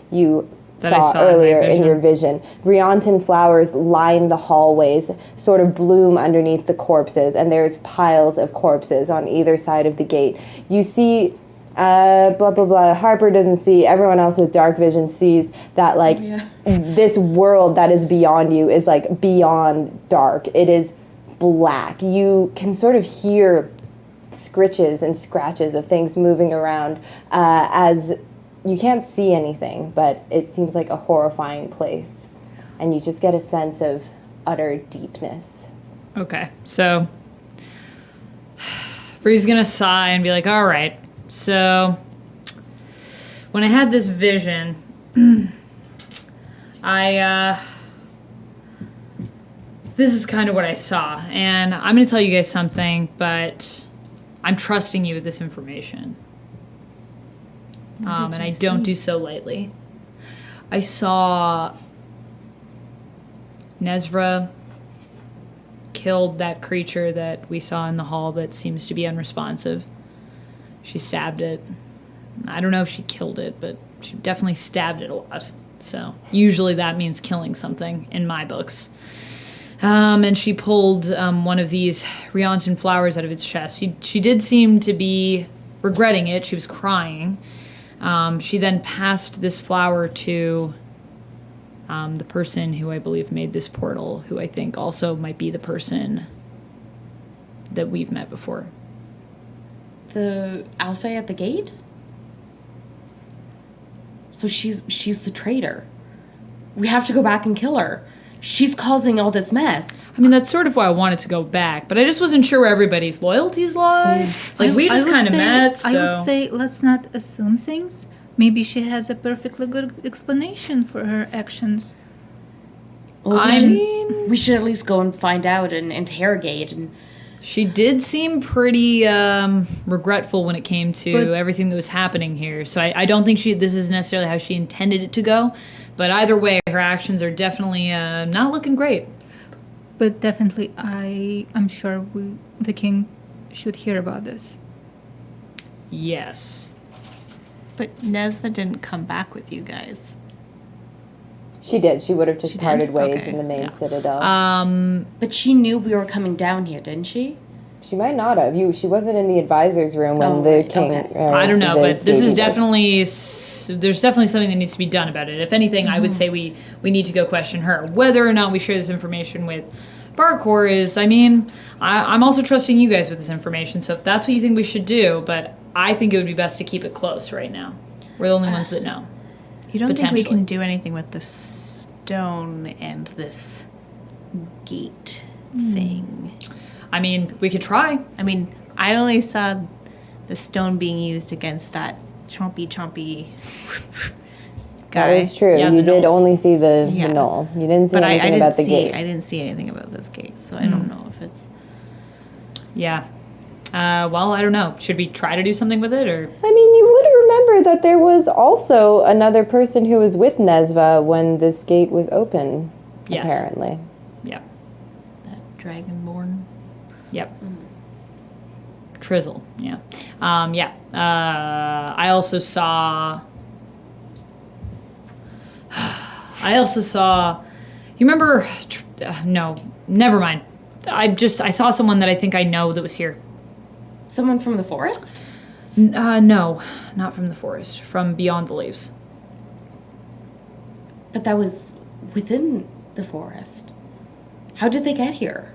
you saw earlier in your vision. Rianton flowers line the hallways, sort of bloom underneath the corpses, and there's piles of corpses on either side of the gate. You see blah blah blah, Harper doesn't see, everyone else with dark vision sees that like this world that is beyond you is like beyond dark. It is black. You can sort of hear scritches and scratches of things moving around, as you can't see anything, but it seems like a horrifying place, and you just get a sense of utter deepness. Okay, so Bree's gonna sigh and be like, all right, so when I had this vision, this is kind of what I saw, and I'm going to tell you guys something, but I'm trusting you with this information. And I don't do so lightly. I saw Nezra killed that creature that we saw in the hall that seems to be unresponsive. She stabbed it. I don't know if she killed it, but she definitely stabbed it a lot. So usually that means killing something in my books. And she pulled one of these Rianton flowers out of its chest. She did seem to be regretting it. She was crying. She then passed this flower to the person who I believe made this portal, who I think also might be the person that we've met before. The Alpha at the gate? So she's the traitor. We have to go back and kill her. She's causing all this mess. I mean, that's sort of why I wanted to go back, but I just wasn't sure where everybody's loyalties lie. Like, we just kind of met, so... I would say let's not assume things. Maybe she has a perfectly good explanation for her actions. Well, I mean... We should at least go and find out and interrogate and... She did seem pretty regretful when it came to everything that was happening here. So I don't think this is necessarily how she intended it to go. But either way, her actions are definitely not looking great. But definitely, I'm sure the king should hear about this. Yes. But Nezva didn't come back with you guys. She did. She would have just parted ways in the main citadel. But she knew we were coming down here, didn't she? She might not have. She wasn't in the advisor's room when the king... I don't know, but this is definitely... There's definitely something that needs to be done about it. If anything, I would say we need to go question her. Whether or not we share this information with Barcore is, I mean, I'm also trusting you guys with this information, so if that's what you think we should do, but I think it would be best to keep it close right now. We're the only ones that know. You don't think we Potentially. can do anything with the stone and this gate thing? I mean, we could try. I mean, I only saw the stone being used against that chompy guy. That is true. Yeah, you the did knoll. only see the Yeah. knoll. You didn't see But anything I didn't about the see. gate. I didn't see anything about this gate, so I don't know if it's. Yeah. Well, I don't know. Should we try to do something with it, or? I mean, you would remember that there was also another person who was with Nesva when this gate was open, Yes. apparently. Yeah. That dragonborn. Yep. Trizzle. Yeah. Yeah. I also saw. You remember? No, never mind. I saw someone that I think I know that was here. Someone from the forest? No, not from the forest. From beyond the leaves. But that was within the forest. How did they get here?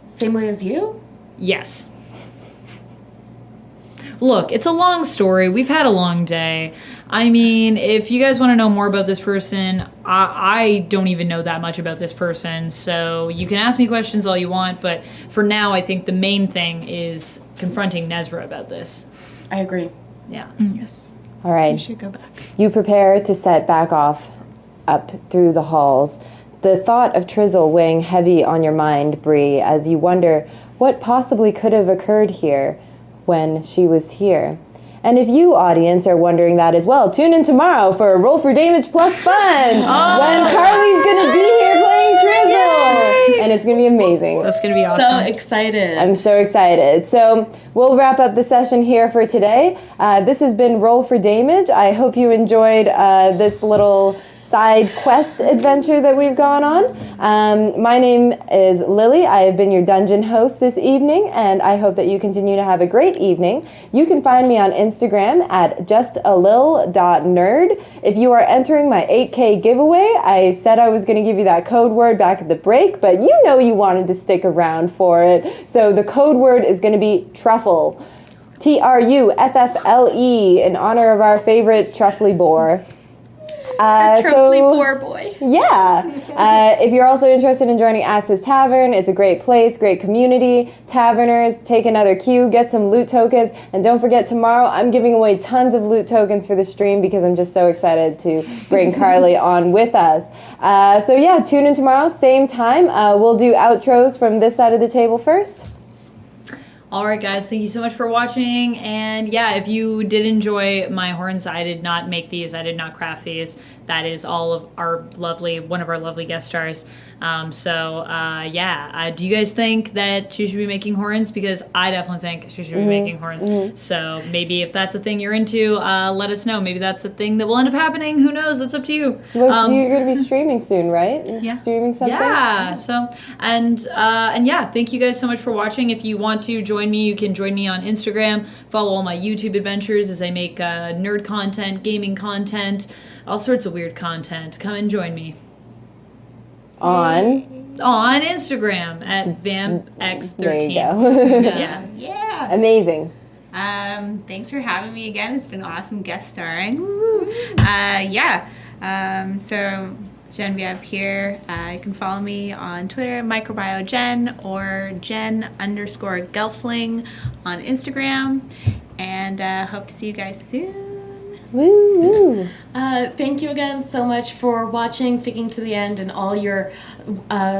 Same way as you? Yes. Look, it's a long story. We've had a long day. I mean, if you guys want to know more about this person, I don't even know that much about this person. So you can ask me questions all you want, but for now, I think the main thing is confronting Nezra about this. I agree. Yeah. Yes. All right. We should go back. You prepare to set back off up through the halls. The thought of Trizzle weighing heavy on your mind, Bree, as you wonder what possibly could have occurred here when she was here. And if you, audience, are wondering that as well, tune in tomorrow for Roll for Damage Plus Fun when Carly's going to be here playing Trizzle. And it's going to be amazing. That's going to be awesome. So excited. I'm so excited. So we'll wrap up the session here for today. This has been Roll for Damage. I hope you enjoyed this little side quest adventure that we've gone on. My name is Lily. I have been your dungeon host this evening, and I hope that you continue to have a great evening. You can find me on Instagram at justalil.nerd. If you are entering my 8K giveaway, I said I was going to give you that code word back at the break, but you know you wanted to stick around for it. So the code word is going to be truffle. Truffle, in honor of our favorite truffly boar. Trophy poor boy. Yeah. If you're also interested in joining Axe's Tavern, it's a great place, great community. Taverners, take another cue, get some loot tokens, and don't forget tomorrow I'm giving away tons of loot tokens for the stream because I'm just so excited to bring Carly on with us. So yeah, tune in tomorrow, same time. We'll do outros from this side of the table first. All right, guys, thank you so much for watching. And yeah, if you did enjoy my horns, I did not make these. I did not craft these. That is all of our one of our lovely guest stars. Do you guys think that she should be making horns? Because I definitely think she should be making horns. So maybe if that's a thing you're into, let us know. Maybe that's a thing that will end up happening. Who knows? That's up to you. Well, you're going to be streaming soon, right? Yeah. Streaming something? Yeah. So and yeah, thank you guys so much for watching. If you want to join me, you can join me on Instagram. Follow all my YouTube adventures as I make nerd content, gaming content, all sorts of weird content. Come and join me On Instagram at vampx13. There you go. Yeah. Yeah. Amazing. Thanks for having me again. It's been awesome guest starring. So Genevieve here. You can follow me on Twitter, microbiogen, or Jen_Gelfling on Instagram. And hope to see you guys soon. Woo woo. Thank you again so much for watching, sticking to the end, and all your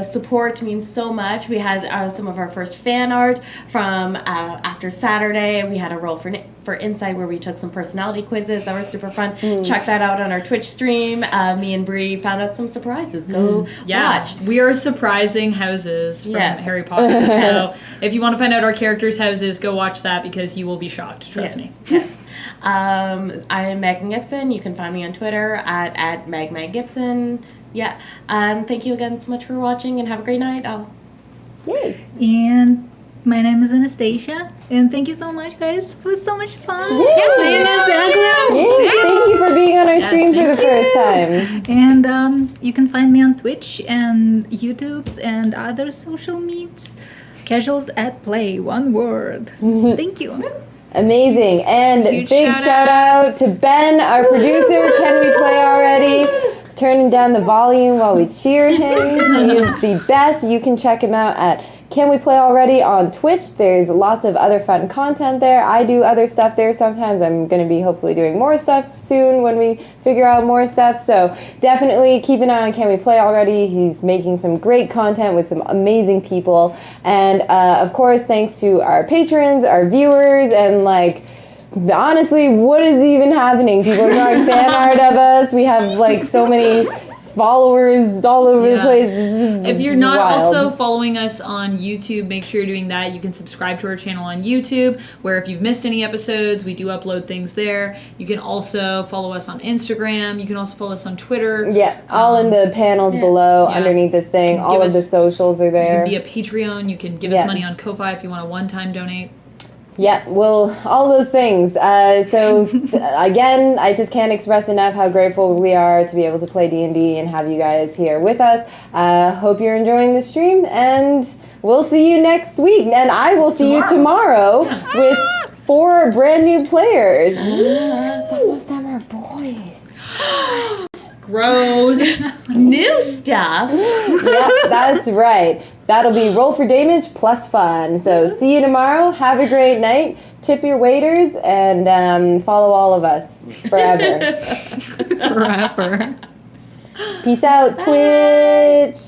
support means so much. We had some of our first fan art from after Saturday. We had a roll for Inside where we took some personality quizzes. That was super fun. Check that out on our Twitch stream. Me and Bree found out some surprises. Go watch. We are surprising houses from Yes. Harry Potter. So if you want to find out our characters' houses, go watch that because you will be shocked. Trust me. Yes. I am Megan Gibson. You can find me on Twitter at MegMegGibson. Yeah. Thank you again so much for watching and have a great night. Yay. And my name is Anastasia, and thank you so much, guys. It was so much fun. Yay. Seeing us, Aglen. Yay. Thank you for being on our stream for the first time. And you can find me on Twitch and YouTube's and other social meets. Casuals at Play, one word. Thank you. Amazing. And Huge big shout out to Ben, our producer. Can we play already? Turning down the volume while we cheer him. He is the best. You can check him out at Can We Play Already on Twitch. There's lots of other fun content there. I do other stuff there sometimes. I'm going to be hopefully doing more stuff soon when we figure out more stuff. So definitely keep an eye on Can We Play Already. He's making some great content with some amazing people. And of course, thanks to our patrons, our viewers, and like, honestly, what is even happening? People are drawing fan art of us. We have like so many followers all over the place. It's just, If you're it's not wild. also following us on YouTube, make sure you're doing that. You can subscribe to our channel on YouTube, where if you've missed any episodes, we do upload things there. You can also follow us on Instagram. You can also follow us on Twitter. Yeah, all in the panels below, Yeah. underneath this thing. Give All of the us- socials are You there. can be a Patreon. You can give Yeah. us money on Ko-Fi if you want a one-time donate. Yeah, well, all those things. Again, I just can't express enough how grateful we are to be able to play D&D and have you guys here with us. Hope you're enjoying the stream, and we'll see you next week. And I will see you tomorrow with 4 brand new players. Some of them are boys. Gross. New stuff. Yeah, that's right. That'll be Roll for Damage plus fun. So see you tomorrow. Have a great night. Tip your waiters and follow all of us forever. Forever. Peace out, Twitch.